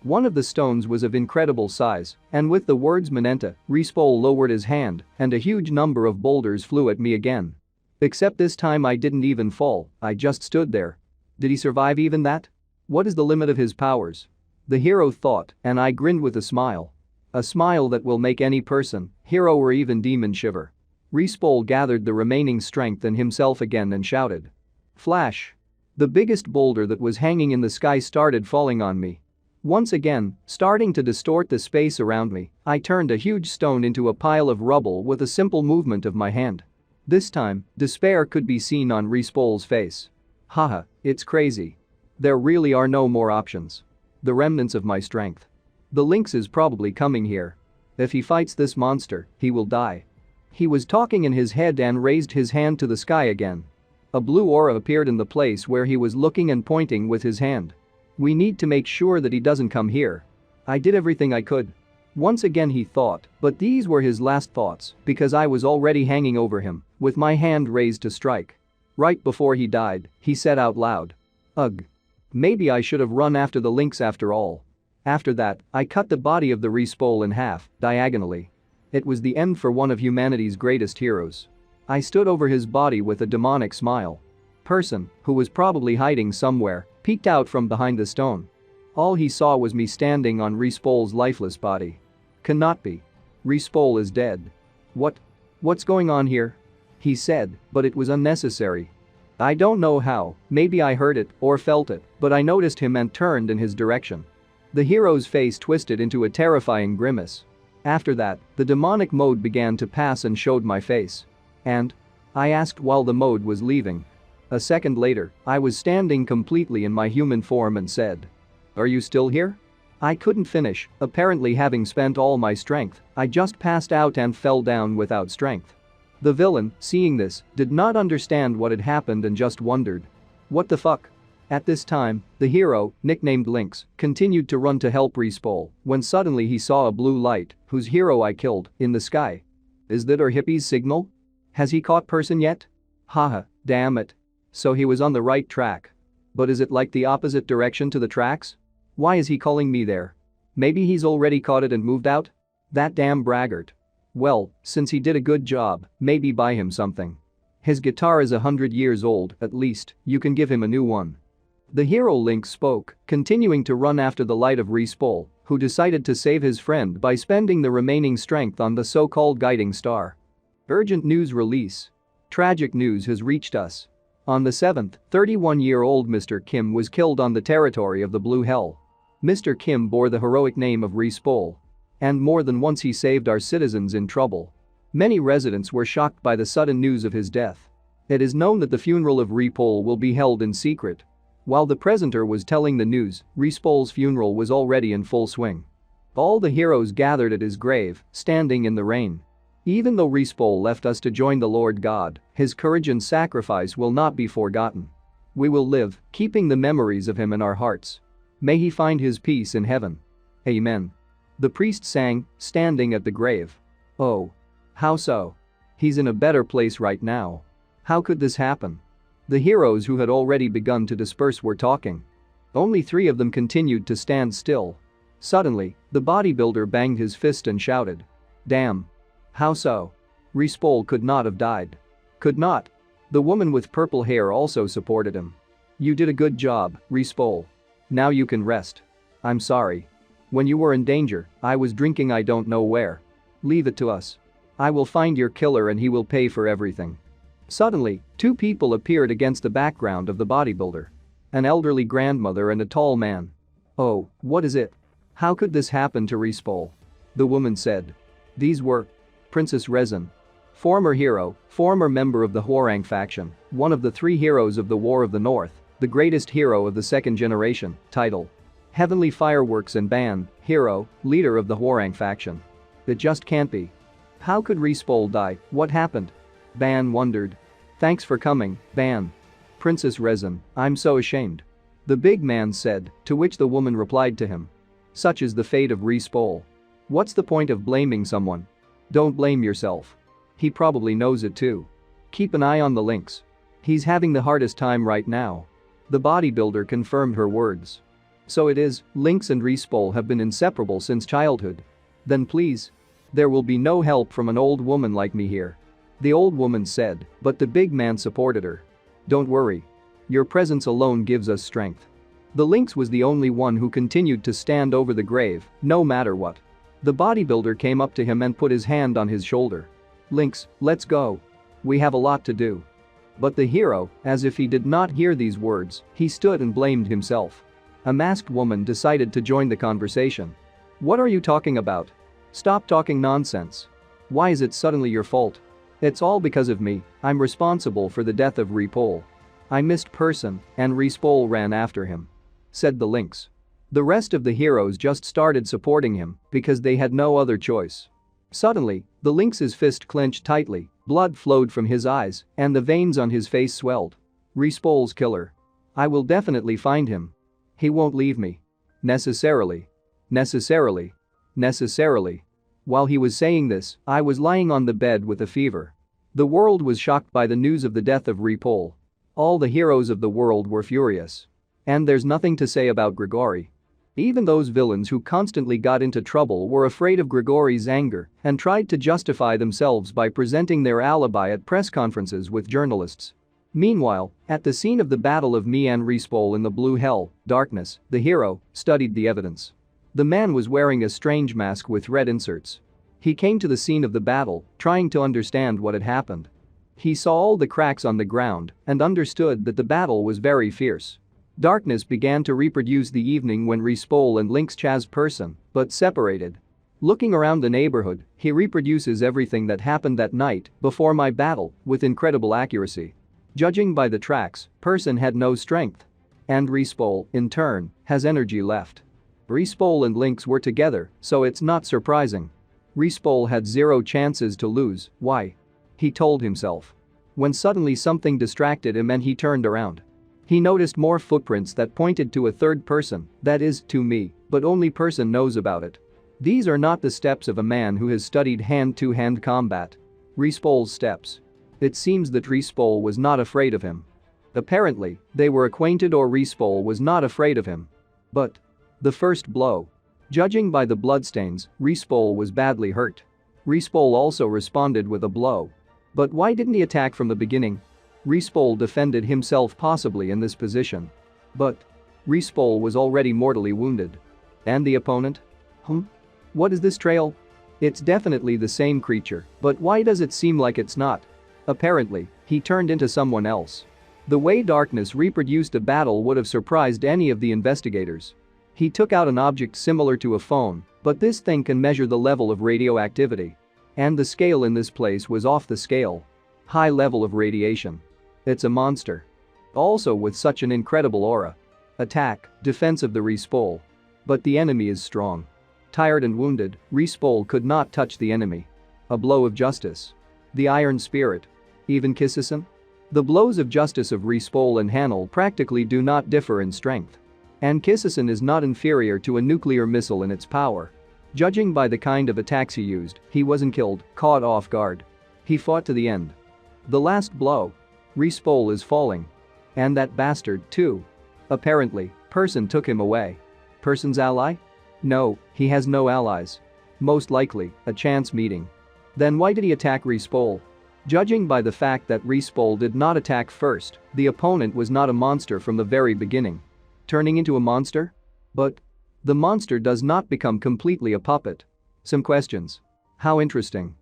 One of the stones was of incredible size, and with the words Manenta, Respol lowered his hand, and a huge number of boulders flew at me again. Except this time I didn't even fall, I just stood there. Did he survive even that? What is the limit of his powers? The hero thought, and I grinned with a smile. A smile that will make any person, hero or even demon shiver. Respol gathered the remaining strength in himself again and shouted. Flash. The biggest boulder that was hanging in the sky started falling on me. Once again, starting to distort the space around me, I turned a huge stone into a pile of rubble with a simple movement of my hand. This time, despair could be seen on Respol's face. Haha, it's crazy. There really are no more options. The remnants of my strength. The lynx is probably coming here. If he fights this monster, he will die. He was talking in his head and raised his hand to the sky again. A blue aura appeared in the place where he was looking and pointing with his hand. We need to make sure that he doesn't come here. I did everything I could. Once again he thought, but these were his last thoughts because I was already hanging over him, with my hand raised to strike. Right before he died, he said out loud. Ugh. Maybe I should have run after the lynx after all. After that, I cut the body of the Respol in half, diagonally. It was the end for one of humanity's greatest heroes. I stood over his body with a demonic smile. person, who was probably hiding somewhere, peeked out from behind the stone. All he saw was me standing on Respol's lifeless body. Cannot be. Respol is dead. What's going on here? He said, but it was unnecessary. I don't know how, maybe I heard it or felt it, but I noticed him and turned in his direction. The hero's face twisted into a terrifying grimace. After that, the demonic mode began to pass and showed my face. And? I asked while the mode was leaving. A second later, I was standing completely in my human form and said, "Are you still here?" I couldn't finish, apparently having spent all my strength, I just passed out and fell down without strength. The villain, seeing this, did not understand what had happened and just wondered. What the fuck? At this time, the hero, nicknamed Lynx, continued to run to help Respol when suddenly he saw a blue light, whose hero I killed, in the sky. Is that our hippie's signal? Has he caught person yet? Haha, damn it. So he was on the right track. But is it like the opposite direction to the tracks? Why is he calling me there? Maybe he's already caught it and moved out? That damn braggart. Well, since he did a good job, maybe buy him something. His guitar is 100 years old, at least, you can give him a new one. The hero Lynx spoke, continuing to run after the light of Respol, who decided to save his friend by spending the remaining strength on the so-called guiding star. Urgent news release. Tragic news has reached us. On the 7th, 31-year-old Mr. Kim was killed on the territory of the Blue Hell. Mr. Kim bore the heroic name of Respol. And more than once he saved our citizens in trouble. Many residents were shocked by the sudden news of his death. It is known that the funeral of Respol will be held in secret. While the presenter was telling the news, Respol's funeral was already in full swing. All the heroes gathered at his grave, standing in the rain. Even though Respol left us to join the Lord God, his courage and sacrifice will not be forgotten. We will live, keeping the memories of him in our hearts. May he find his peace in heaven. Amen. The priest sang, standing at the grave. Oh. How so? He's in a better place right now. How could this happen? The heroes who had already begun to disperse were talking. Only 3 of them continued to stand still. Suddenly, the bodybuilder banged his fist and shouted. Damn. How so? Respol could not have died. Could not. The woman with purple hair also supported him. You did a good job, Respol. Now you can rest. I'm sorry. When you were in danger, I was drinking I don't know where. Leave it to us. I will find your killer and he will pay for everything. Suddenly, 2 people appeared against the background of the bodybuilder. An elderly grandmother and a tall man. Oh, what is it? How could this happen to Respol? The woman said. These were Princess Rezin. Former hero, former member of the Hwarang faction, one of the 3 heroes of the War of the North, the greatest hero of the 2nd generation, title. Heavenly Fireworks and Ban, hero, leader of the Hwarang faction. It just can't be. How could Respol die? What happened? Ban wondered. Thanks for coming, Ban. Princess Rezin, I'm so ashamed. The big man said, to which the woman replied to him. Such is the fate of Respol. What's the point of blaming someone? Don't blame yourself. He probably knows it too. Keep an eye on the Lynx. He's having the hardest time right now. The bodybuilder confirmed her words. So it is, Lynx and Respol have been inseparable since childhood. Then please. There will be no help from an old woman like me here. The old woman said, but the big man supported her. Don't worry. Your presence alone gives us strength. The Lynx was the only one who continued to stand over the grave, no matter what. The bodybuilder came up to him and put his hand on his shoulder. Lynx, let's go. We have a lot to do. But the hero, as if he did not hear these words, he stood and blamed himself. A masked woman decided to join the conversation. What are you talking about? Stop talking nonsense. Why is it suddenly your fault? It's all because of me, I'm responsible for the death of Respol. I missed person, and Respol ran after him. Said the Lynx. The rest of the heroes just started supporting him because they had no other choice. Suddenly, the Lynx's fist clenched tightly, blood flowed from his eyes, and the veins on his face swelled. Respol's killer. I will definitely find him. He won't leave me. Necessarily. Necessarily. Necessarily. While he was saying this, I was lying on the bed with a fever. The world was shocked by the news of the death of Respol. All the heroes of the world were furious. And there's nothing to say about Grigori. Even those villains who constantly got into trouble were afraid of Grigori's anger and tried to justify themselves by presenting their alibi at press conferences with journalists. Meanwhile, at the scene of the Battle of Mian Respol in the Blue Hell, Darkness, the hero, studied the evidence. The man was wearing a strange mask with red inserts. He came to the scene of the battle, trying to understand what had happened. He saw all the cracks on the ground and understood that the battle was very fierce. Darkness began to reproduce the evening when Respol and Link's Chaz person, but separated. Looking around the neighborhood, he reproduces everything that happened that night before my battle with incredible accuracy. Judging by the tracks, person had no strength. And Respol, in turn, has energy left. Respol and Lynx were together, so it's not surprising. Respol had zero chances to lose, why? He told himself. When suddenly something distracted him and he turned around. He noticed more footprints that pointed to a third person, that is, to me, but only person knows about it. These are not the steps of a man who has studied hand-to-hand combat. Respol's steps. It seems that Respol was not afraid of him. Apparently, they were acquainted or Respol was not afraid of him. But the first blow. Judging by the bloodstains, Respol was badly hurt. Respol also responded with a blow. But why didn't he attack from the beginning? Respol defended himself possibly in this position. But Respol was already mortally wounded. And the opponent? What is this trail? It's definitely the same creature, but why does it seem like it's not? Apparently, he turned into someone else. The way Darkness reproduced a battle would have surprised any of the investigators. He took out an object similar to a phone, but this thing can measure the level of radioactivity. And the scale in this place was off the scale. High level of radiation. It's a monster. Also with such an incredible aura. Attack, defense of the Respol. But the enemy is strong. Tired and wounded, Respol could not touch the enemy. A blow of justice. The Iron Spirit. Even Kissison? The blows of justice of Respol and Hanel practically do not differ in strength. And Kissison is not inferior to a nuclear missile in its power. Judging by the kind of attacks he used, he wasn't killed, caught off guard. He fought to the end. The last blow. Respol is falling. And that bastard, too. Apparently, person took him away. Person's ally? No, he has no allies. Most likely, a chance meeting. Then why did he attack Respol? Judging by the fact that Respol did not attack first, the opponent was not a monster from the very beginning. Turning into a monster? But the monster does not become completely a puppet. Some questions. How interesting.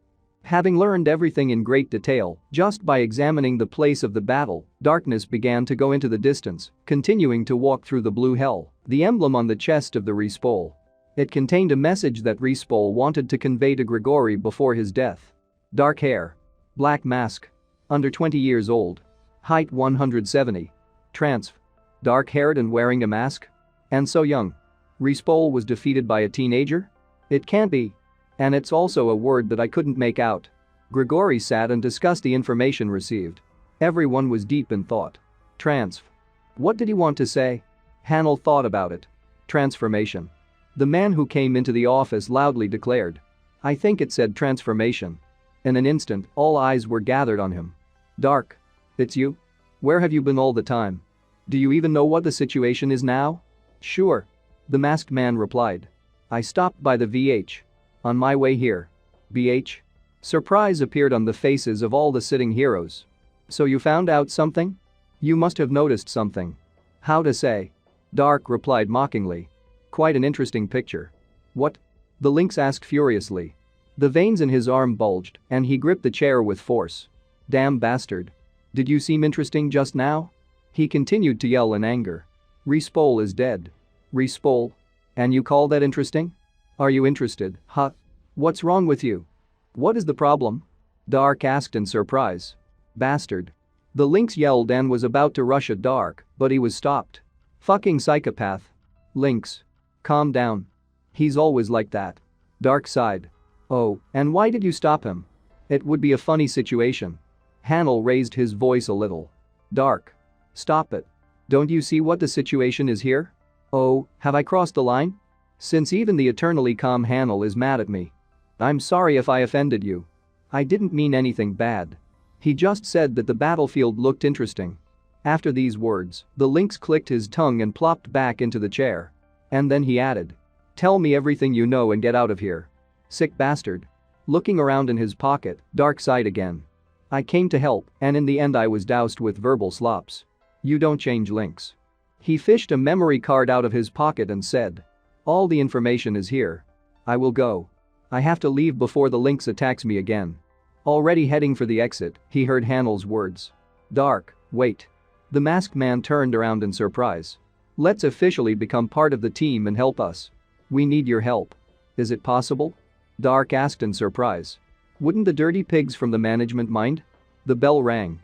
Having learned everything in great detail, just by examining the place of the battle, Darkness began to go into the distance, continuing to walk through the blue hell, the emblem on the chest of the Respol. It contained a message that Respol wanted to convey to Grigori before his death. Dark hair. Black mask. Under 20 years old. Height 170. Transf. Dark-haired and wearing a mask? And so young. Respol was defeated by a teenager? It can't be. And it's also a word that I couldn't make out. Grigori sat and discussed the information received. Everyone was deep in thought. Transf. What did he want to say? Hanel thought about it. Transformation. The man who came into the office loudly declared. I think it said transformation. In an instant, all eyes were gathered on him. Dark. It's you? Where have you been all the time? Do you even know what the situation is now? Sure. The masked man replied. I stopped by the VH. On my way here. BH? Surprise appeared on the faces of all the sitting heroes. So you found out something? You must have noticed something. How to say? Dark replied mockingly. Quite an interesting picture. What? The Lynx asked furiously. The veins in his arm bulged, and he gripped the chair with force. Damn bastard. Did you seem interesting just now? He continued to yell in anger. Respol is dead. Respol? And you call that interesting? Are you interested, huh? What's wrong with you? What is the problem? Dark asked in surprise. Bastard. The Lynx yelled and was about to rush at Dark, but he was stopped. Fucking psychopath. Lynx. Calm down. He's always like that. Dark sighed. Oh, and why did you stop him? It would be a funny situation. Hanel raised his voice a little. Dark. Stop it. Don't you see what the situation is here? Oh, have I crossed the line? Since even the eternally calm Hanel is mad at me. I'm sorry if I offended you. I didn't mean anything bad. He just said that the battlefield looked interesting. After these words, the Lynx clicked his tongue and plopped back into the chair. And then he added. Tell me everything you know and get out of here. Sick bastard. Looking around in his pocket, Dark sighed again. I came to help, and in the end I was doused with verbal slops. You don't change links. He fished a memory card out of his pocket and said. All the information is here. I will go. I have to leave before the lynx attacks me again. Already heading for the exit, he heard Hanel's words. Dark, wait. The masked man turned around in surprise. Let's officially become part of the team and help us. We need your help. Is it possible? Dark asked in surprise. Wouldn't the dirty pigs from the management mind? The bell rang.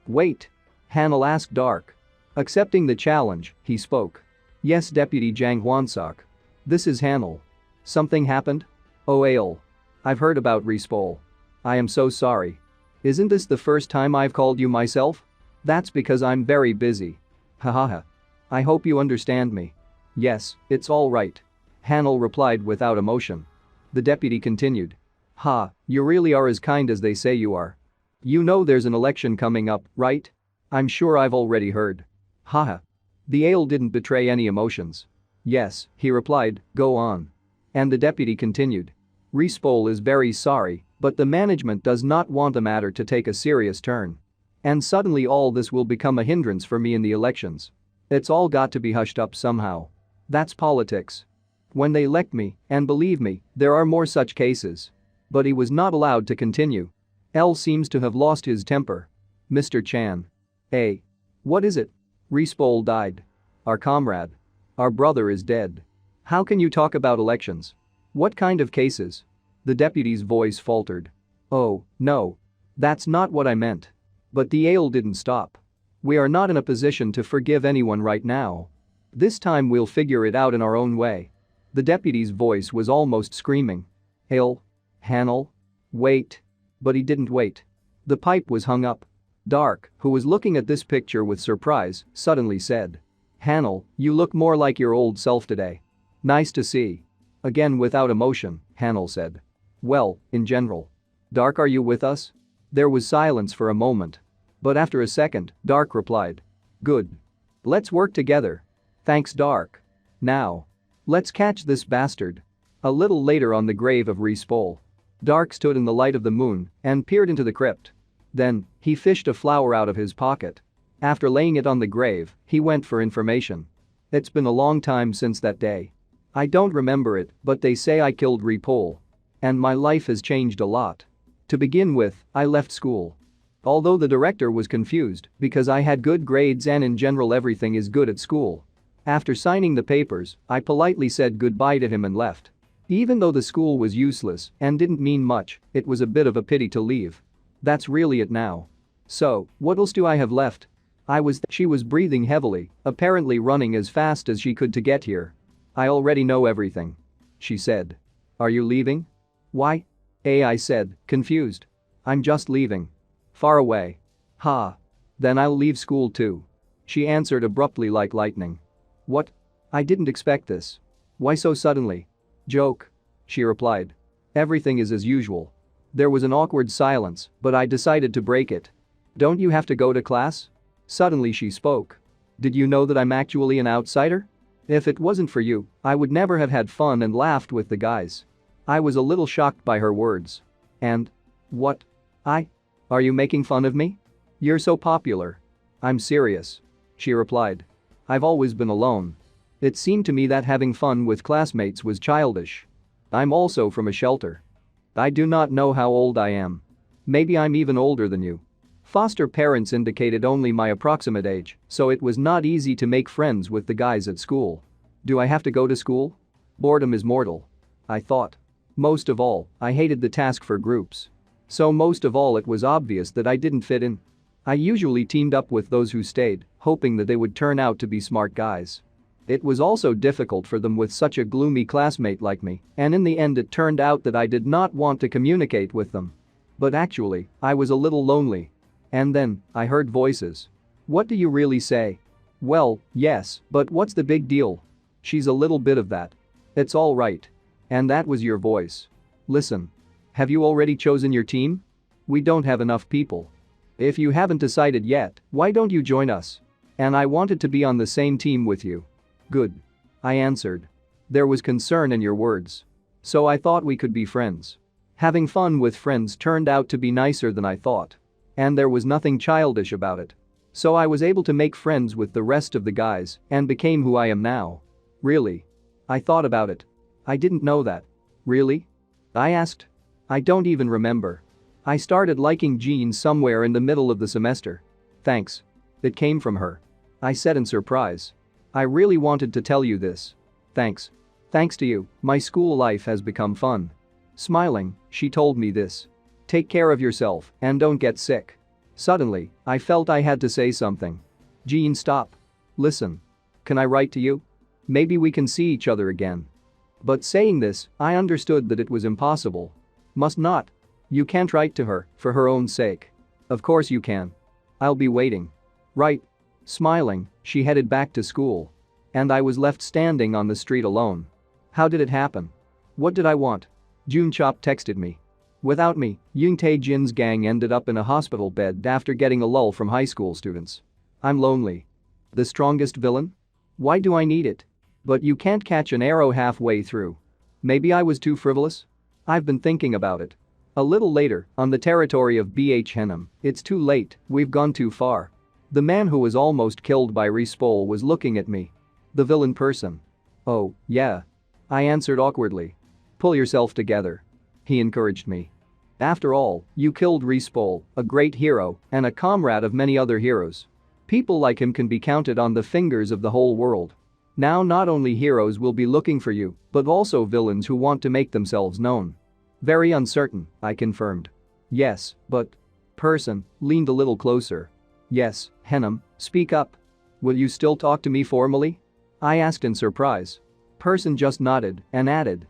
Wait. Hanel asked Dark. Accepting the challenge, he spoke. Yes, Deputy Jang Hwansok. This is Hanel. Something happened? Oh Ale. I've heard about Respol. I am so sorry. Isn't this the first time I've called you myself? That's because I'm very busy. Hahaha. I hope you understand me. Yes, it's all right. Hanel replied without emotion. The deputy continued. Ha, you really are as kind as they say you are. You know there's an election coming up, right? I'm sure I've already heard. Haha. The ale didn't betray any emotions. Yes, he replied, go on. And the deputy continued. Respol is very sorry, but the management does not want the matter to take a serious turn. And suddenly all this will become a hindrance for me in the elections. It's all got to be hushed up somehow. That's politics. When they elect me, and believe me, there are more such cases. But he was not allowed to continue. L seems to have lost his temper. Mr. Chan. Hey. What is it? Respol died. Our comrade. Our brother is dead. How can you talk about elections? What kind of cases? The deputy's voice faltered. Oh, no. That's not what I meant. But the ale didn't stop. We are not in a position to forgive anyone right now. This time we'll figure it out in our own way. The deputy's voice was almost screaming. Ale? Hanel? Wait. But he didn't wait. The pipe was hung up. Dark, who was looking at this picture with surprise, suddenly said. Hanel, you look more like your old self today. Nice to see. Again without emotion, Hanel said. Well, in general. Dark, are you with us? There was silence for a moment. But after a second, Dark replied. Good. Let's work together. Thanks, Dark. Now. Let's catch this bastard. A little later on the grave of Respol. Dark stood in the light of the moon and peered into the crypt. Then, he fished a flower out of his pocket. After laying it on the grave, he went for information. It's been a long time since that day. I don't remember it, but they say I killed Repol. And my life has changed a lot. To begin with, I left school. Although the director was confused because I had good grades and in general everything is good at school. After signing the papers, I politely said goodbye to him and left. Even though the school was useless and didn't mean much, it was a bit of a pity to leave. That's really it now. So, what else do I have left? She was breathing heavily, apparently running as fast as she could to get here. I already know everything. She said. Are you leaving? Why? I said, confused. I'm just leaving. Far away. Ha. Then I'll leave school too. She answered abruptly like lightning. What? I didn't expect this. Why so suddenly? Joke. She replied. Everything is as usual. There was an awkward silence, but I decided to break it. Don't you have to go to class? Suddenly she spoke. Did you know that I'm actually an outsider? If it wasn't for you, I would never have had fun and laughed with the guys. I was a little shocked by her words. And? What? Are you making fun of me? You're so popular. I'm serious. She replied. I've always been alone. It seemed to me that having fun with classmates was childish. I'm also from a shelter. I do not know how old I am. Maybe I'm even older than you. Foster parents indicated only my approximate age, so it was not easy to make friends with the guys at school. Do I have to go to school? Boredom is mortal. I thought. Most of all, I hated the task for groups. So most of all it was obvious that I didn't fit in. I usually teamed up with those who stayed, hoping that they would turn out to be smart guys. It was also difficult for them with such a gloomy classmate like me, and in the end it turned out that I did not want to communicate with them. But actually, I was a little lonely. And then, I heard voices. What do you really say? Well, yes, but what's the big deal? She's a little bit of that. It's all right. And that was your voice. Listen. Have you already chosen your team? We don't have enough people. If you haven't decided yet, why don't you join us? And I wanted to be on the same team with you. Good. I answered. There was concern in your words. So I thought we could be friends. Having fun with friends turned out to be nicer than I thought. And there was nothing childish about it. So I was able to make friends with the rest of the guys and became who I am now. Really? I thought about it. I didn't know that. Really? I asked. I don't even remember. I started liking Jean somewhere in the middle of the semester. Thanks. It came from her. I said in surprise. I really wanted to tell you this. Thanks. Thanks to you, my school life has become fun. Smiling, she told me this. Take care of yourself and don't get sick. Suddenly, I felt I had to say something. Jean, stop. Listen. Can I write to you? Maybe we can see each other again. But saying this, I understood that it was impossible. Must not. You can't write to her, for her own sake. Of course you can. I'll be waiting. Right. Smiling, she headed back to school. And I was left standing on the street alone. How did it happen? What did I want? Jun Chop texted me. Without me, Yoon Tae Jin's gang ended up in a hospital bed after getting a lull from high school students. I'm lonely. The strongest villain? Why do I need it? But you can't catch an arrow halfway through. Maybe I was too frivolous? I've been thinking about it. A little later, on the territory of BH Henham, it's too late, we've gone too far. The man who was almost killed by Respol was looking at me. The villain person. Oh, yeah. I answered awkwardly. Pull yourself together. He encouraged me. After all, you killed Respol, a great hero and a comrade of many other heroes. People like him can be counted on the fingers of the whole world. Now not only heroes will be looking for you, but also villains who want to make themselves known. Very uncertain, I confirmed. Yes, but… Person leaned a little closer. Yes, Henham, speak up. Will you still talk to me formally? I asked in surprise. Person just nodded and added.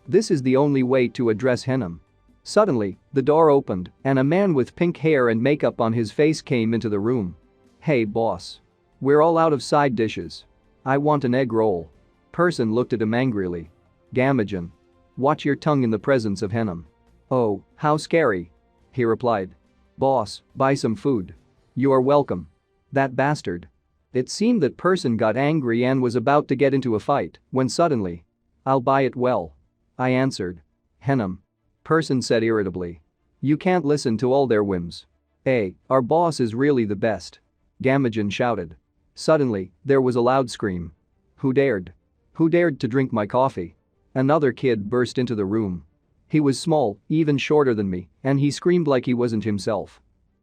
This is the only way to address Henham. Suddenly, the door opened and a man with pink hair and makeup on his face came into the room. Hey boss. We're all out of side dishes. I want an egg roll. Person looked at him angrily. Gamajan. Watch your tongue in the presence of Henham. Oh, how scary. He replied. Boss, buy some food. You are welcome. That bastard. It seemed that Person got angry and was about to get into a fight when suddenly. I'll buy it well. I answered. Henham. Person said irritably. You can't listen to all their whims. Hey, our boss is really the best. Gamajan shouted. Suddenly, there was a loud scream. Who dared? Who dared to drink my coffee? Another kid burst into the room. He was small, even shorter than me, and he screamed like he wasn't himself.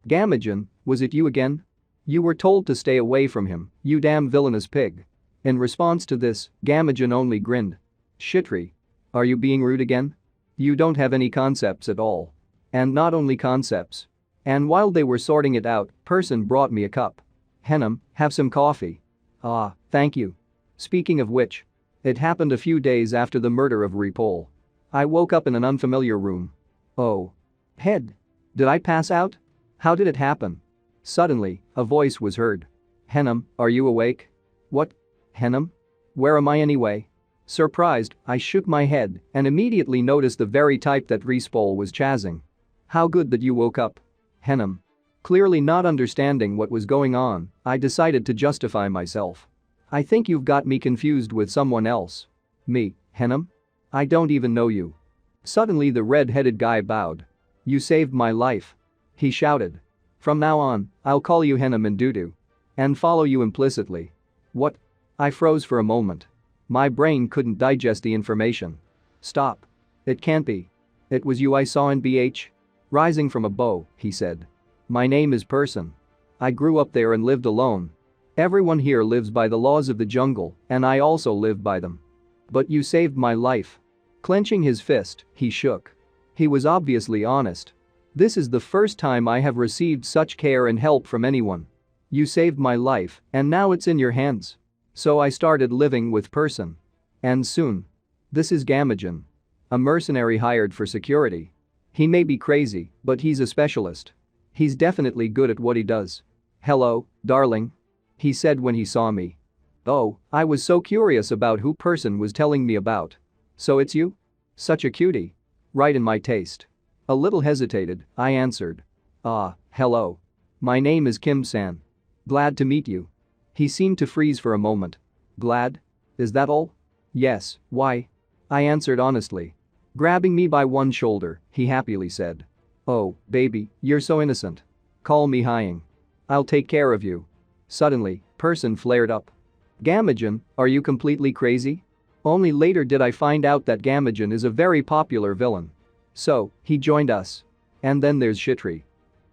Gamajan, was it you again? You were told to stay away from him, you damn villainous pig. In response to this, Gamajan only grinned. Shitri. Are you being rude again? You don't have any concepts at all. And not only concepts. And while they were sorting it out, Person brought me a cup. Henham, have some coffee. Ah, thank you. Speaking of which. It happened a few days after the murder of Repol. I woke up in an unfamiliar room. Oh. Head. Did I pass out? How did it happen? Suddenly, a voice was heard. Henham, are you awake? What? Henham? Where am I anyway? Surprised, I shook my head and immediately noticed the very type that Respol was chasing. How good that you woke up. Henham. Clearly not understanding what was going on, I decided to justify myself. I think you've got me confused with someone else. Me, Henham? I don't even know you. Suddenly the red-headed guy bowed. You saved my life. He shouted. From now on, I'll call you Henham and Dudu. And follow you implicitly. What? I froze for a moment. My brain couldn't digest the information. Stop. It can't be. It was you I saw in BH? Rising from a bow, he said. My name is Person. I grew up there and lived alone. Everyone here lives by the laws of the jungle, and I also live by them. But you saved my life. Clenching his fist, he shook. He was obviously honest. This is the first time I have received such care and help from anyone. You saved my life, and now it's in your hands. So I started living with Person. And soon. This is Gamajan. A mercenary hired for security. He may be crazy, but he's a specialist. He's definitely good at what he does. Hello, darling. He said when he saw me. Oh, I was so curious about who Person was telling me about. So it's you? Such a cutie. Right in my taste. A little hesitated, I answered. Ah, hello. My name is Kim-san. Glad to meet you. He seemed to freeze for a moment. Glad? Is that all? Yes, why? I answered honestly. Grabbing me by one shoulder, he happily said. Oh, baby, you're so innocent. Call me Hying. I'll take care of you. Suddenly, person flared up. Gamajin, are you completely crazy? Only later did I find out that Gamajin is a very popular villain. So, he joined us. And then there's Shitri.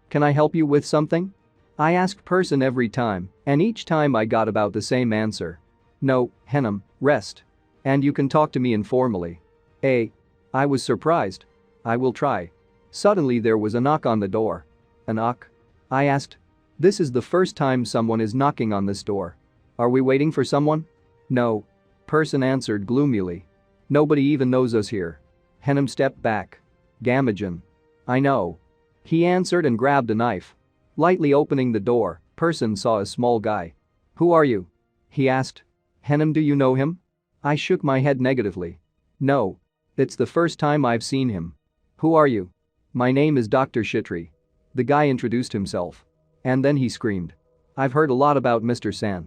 Can I help you with something? I asked person every time, and each time I got about the same answer. No, Henam, rest. And you can talk to me informally. I was surprised. I will try. Suddenly there was a knock on the door. A knock? I asked. This is the first time someone is knocking on this door. Are we waiting for someone? No. Person answered gloomily. Nobody even knows us here. Henam stepped back. Gamajin. I know. He answered and grabbed a knife. Lightly opening the door, person saw a small guy. Who are you? He asked. Henam, do you know him? I shook my head negatively. No. It's the first time I've seen him. Who are you? My name is Dr. Shitri. The guy introduced himself. And then he screamed. I've heard a lot about Mr. San.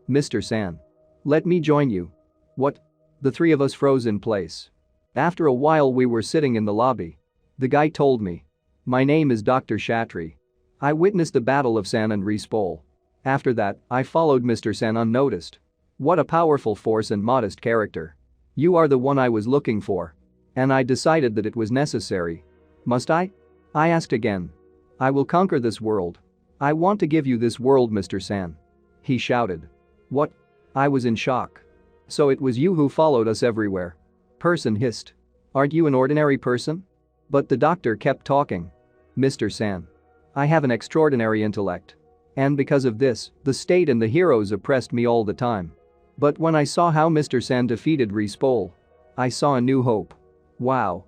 Mr. San. Let me join you. What? The three of us froze in place. After a while we were sitting in the lobby. The guy told me. My name is Dr. Shatri. I witnessed the battle of San and Respol. After that, I followed Mr. San unnoticed. What a powerful force and modest character. You are the one I was looking for. And I decided that it was necessary. Must I? I asked again. I will conquer this world. I want to give you this world, Mr. San. He shouted. What? I was in shock. So it was you who followed us everywhere. Person hissed. Aren't you an ordinary person? But the doctor kept talking. Mr. San. I have an extraordinary intellect. And because of this, the state and the heroes oppressed me all the time. But when I saw how Mr. San defeated Respol, I saw a new hope. Wow.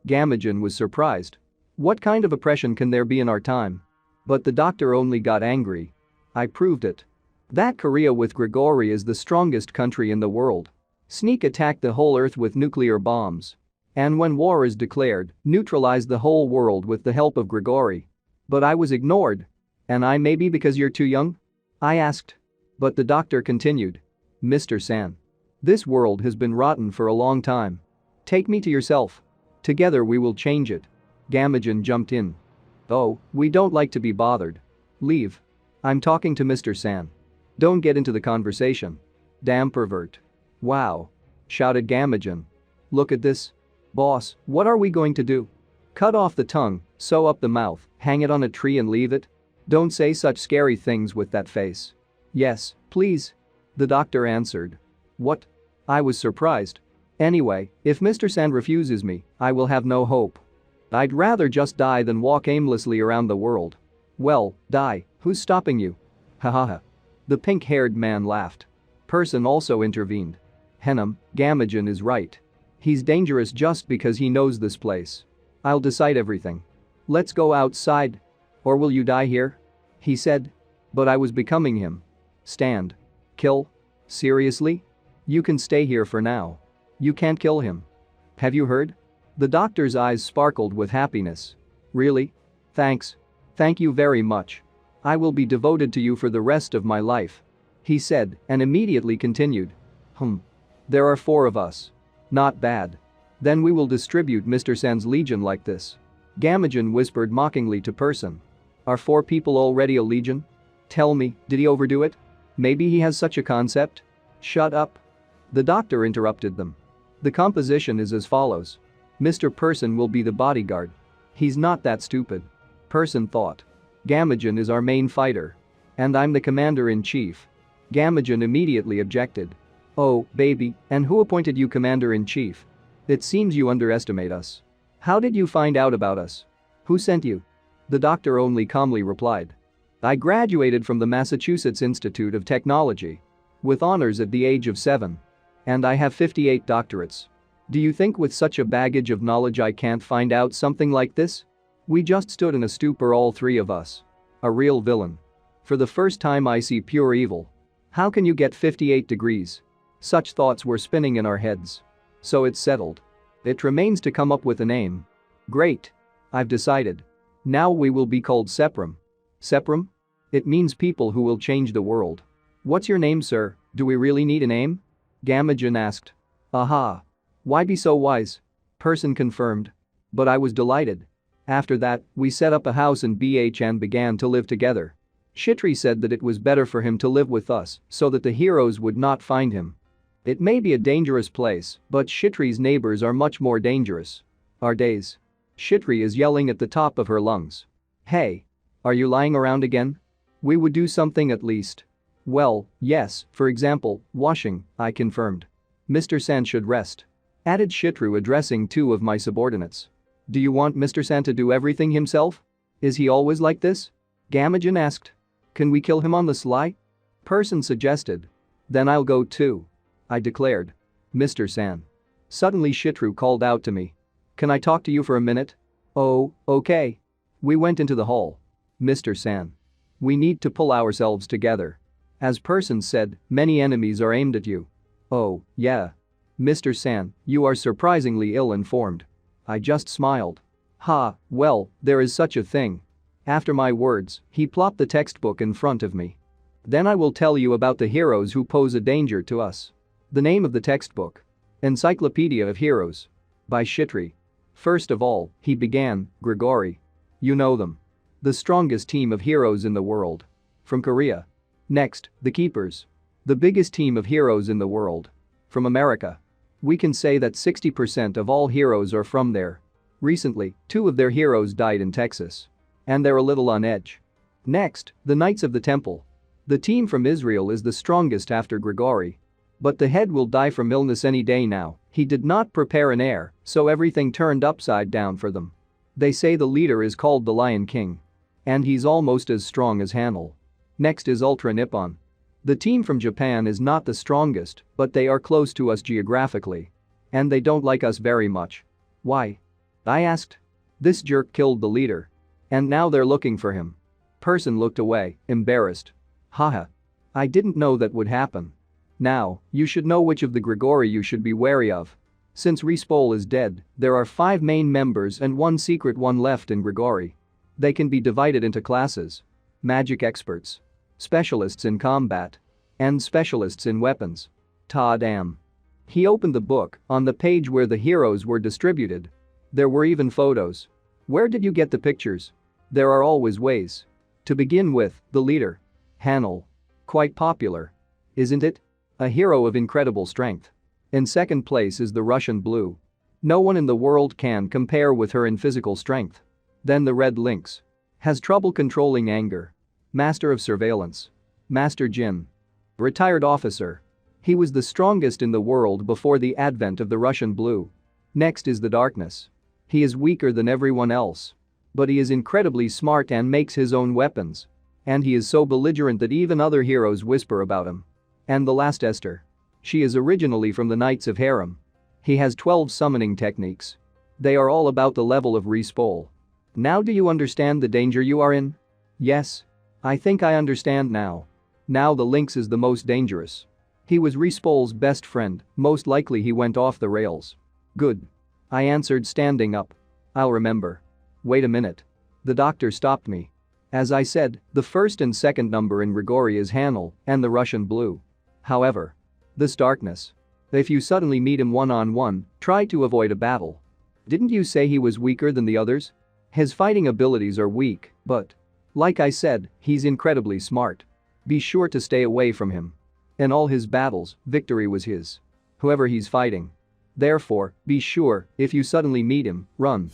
Gamajin was surprised. What kind of oppression can there be in our time? But the doctor only got angry. I proved it. That Korea with Grigori is the strongest country in the world. Sneak attack the whole earth with nuclear bombs. And when war is declared, neutralize the whole world with the help of Grigori. But I was ignored. And I maybe because you're too young? I asked. But the doctor continued. Mr. San. This world has been rotten for a long time. Take me to yourself. Together we will change it. Gamajin jumped in. Oh, we don't like to be bothered. Leave. I'm talking to Mr. San. Don't get into the conversation. Damn pervert. Wow. Shouted Gamajin. Look at this. Boss, what are we going to do? Cut off the tongue, sew up the mouth, hang it on a tree and leave it? Don't say such scary things with that face. Yes, please. The doctor answered. What? I was surprised. Anyway, if Mr. San refuses me, I will have no hope. I'd rather just die than walk aimlessly around the world. Well, die, who's stopping you? Hahaha. The pink-haired man laughed. Person also intervened. Henam, Gamajin is right. He's dangerous just because he knows this place. I'll decide everything. Let's go outside. Or will you die here? He said. But I was becoming him. Stand. Kill? Seriously? You can stay here for now. You can't kill him. Have you heard? The doctor's eyes sparkled with happiness. Really? Thanks. Thank you very much. I will be devoted to you for the rest of my life. He said and immediately continued. There are 4 of us. Not bad. Then we will distribute Mr. San's legion like this. Gamajin whispered mockingly to Person. Are 4 people already a legion? Tell me, did he overdo it? Maybe he has such a concept? Shut up. The doctor interrupted them. The composition is as follows. Mr. Person will be the bodyguard. He's not that stupid. Person thought. Gamajin is our main fighter. And I'm the commander-in-chief. Gamajin immediately objected. Oh, baby, and who appointed you commander-in-chief? It seems you underestimate us. How did you find out about us? Who sent you? The doctor only calmly replied. I graduated from the Massachusetts Institute of Technology. With honors at the age of 7. And I have 58 doctorates. Do you think with such a baggage of knowledge I can't find out something like this? We just stood in a stupor, all 3 of us. A real villain. For the first time I see pure evil. How can you get 58 degrees? Such thoughts were spinning in our heads. So it's settled. It remains to come up with a name. Great. I've decided. Now we will be called Seprum. Seprum? It means people who will change the world. What's your name, sir? Do we really need a name? Gamajin asked. Aha. Why be so wise? Person confirmed. But I was delighted. After that, we set up a house in BH and began to live together. Shitri said that it was better for him to live with us so that the heroes would not find him. It may be a dangerous place, but Shitri's neighbors are much more dangerous. Our days. Shitri is yelling at the top of her lungs. Hey. Are you lying around again? We would do something at least. Well, yes, for example, washing, I confirmed. Mr. San should rest. Added Shitru, addressing two of my subordinates. Do you want Mr. San to do everything himself? Is he always like this? Gamajan asked. Can we kill him on the sly? Person suggested. Then I'll go too. I declared. Mr. San. Suddenly Shitru called out to me. Can I talk to you for a minute? Oh, okay. We went into the hall. Mr. San. We need to pull ourselves together. As Person said, many enemies are aimed at you. Oh, yeah. Mr. San, you are surprisingly ill-informed. I just smiled. Ha, well, there is such a thing. After my words, he plopped the textbook in front of me. Then I will tell you about the heroes who pose a danger to us. The name of the textbook. Encyclopedia of Heroes. By Shitri. First of all, he began, Grigori. You know them. The strongest team of heroes in the world. From Korea. Next, the Keepers. The biggest team of heroes in the world. From America. We can say that 60% of all heroes are from there. Recently, 2 of their heroes died in Texas. And they're a little on edge. Next, the Knights of the Temple. The team from Israel is the strongest after Grigori. But the head will die from illness any day now. He did not prepare an heir, so everything turned upside down for them. They say the leader is called the Lion King. And he's almost as strong as Hanel. Next is Ultra Nippon. The team from Japan is not the strongest, but they are close to us geographically. And they don't like us very much. Why? I asked. This jerk killed the leader. And now they're looking for him. Person looked away, embarrassed. Haha. I didn't know that would happen. Now, you should know which of the Grigori you should be wary of. Since Respol is dead, there are 5 main members and 1 secret one left in Grigori. They can be divided into classes. Magic experts. Specialists in combat. And specialists in weapons. Ta damn. He opened the book, on the page where the heroes were distributed. There were even photos. Where did you get the pictures? There are always ways. To begin with, the leader. Hanel. Quite popular. Isn't it? A hero of incredible strength. In second place is the Russian Blue. No one in the world can compare with her in physical strength. Then the Red Lynx. Has trouble controlling anger. Master of Surveillance. Master Jin. Retired officer. He was the strongest in the world before the advent of the Russian Blue. Next is the Darkness. He is weaker than everyone else. But he is incredibly smart and makes his own weapons. And he is so belligerent that even other heroes whisper about him. And the last Esther. She is originally from the Knights of Harem. He has 12 summoning techniques. They are all about the level of Respol. Now do you understand the danger you are in? Yes. I think I understand now. Now the Lynx is the most dangerous. He was Respol's best friend, most likely he went off the rails. Good. I answered, standing up. I'll remember. Wait a minute. The doctor stopped me. As I said, the first and second number in Grigori is Hanel and the Russian Blue. However, this Darkness. If you suddenly meet him one-on-one, try to avoid a battle. Didn't you say he was weaker than the others? His fighting abilities are weak, but like I said, he's incredibly smart. Be sure to stay away from him. In all his battles, victory was his. Whoever he's fighting. Therefore, be sure, if you suddenly meet him, run.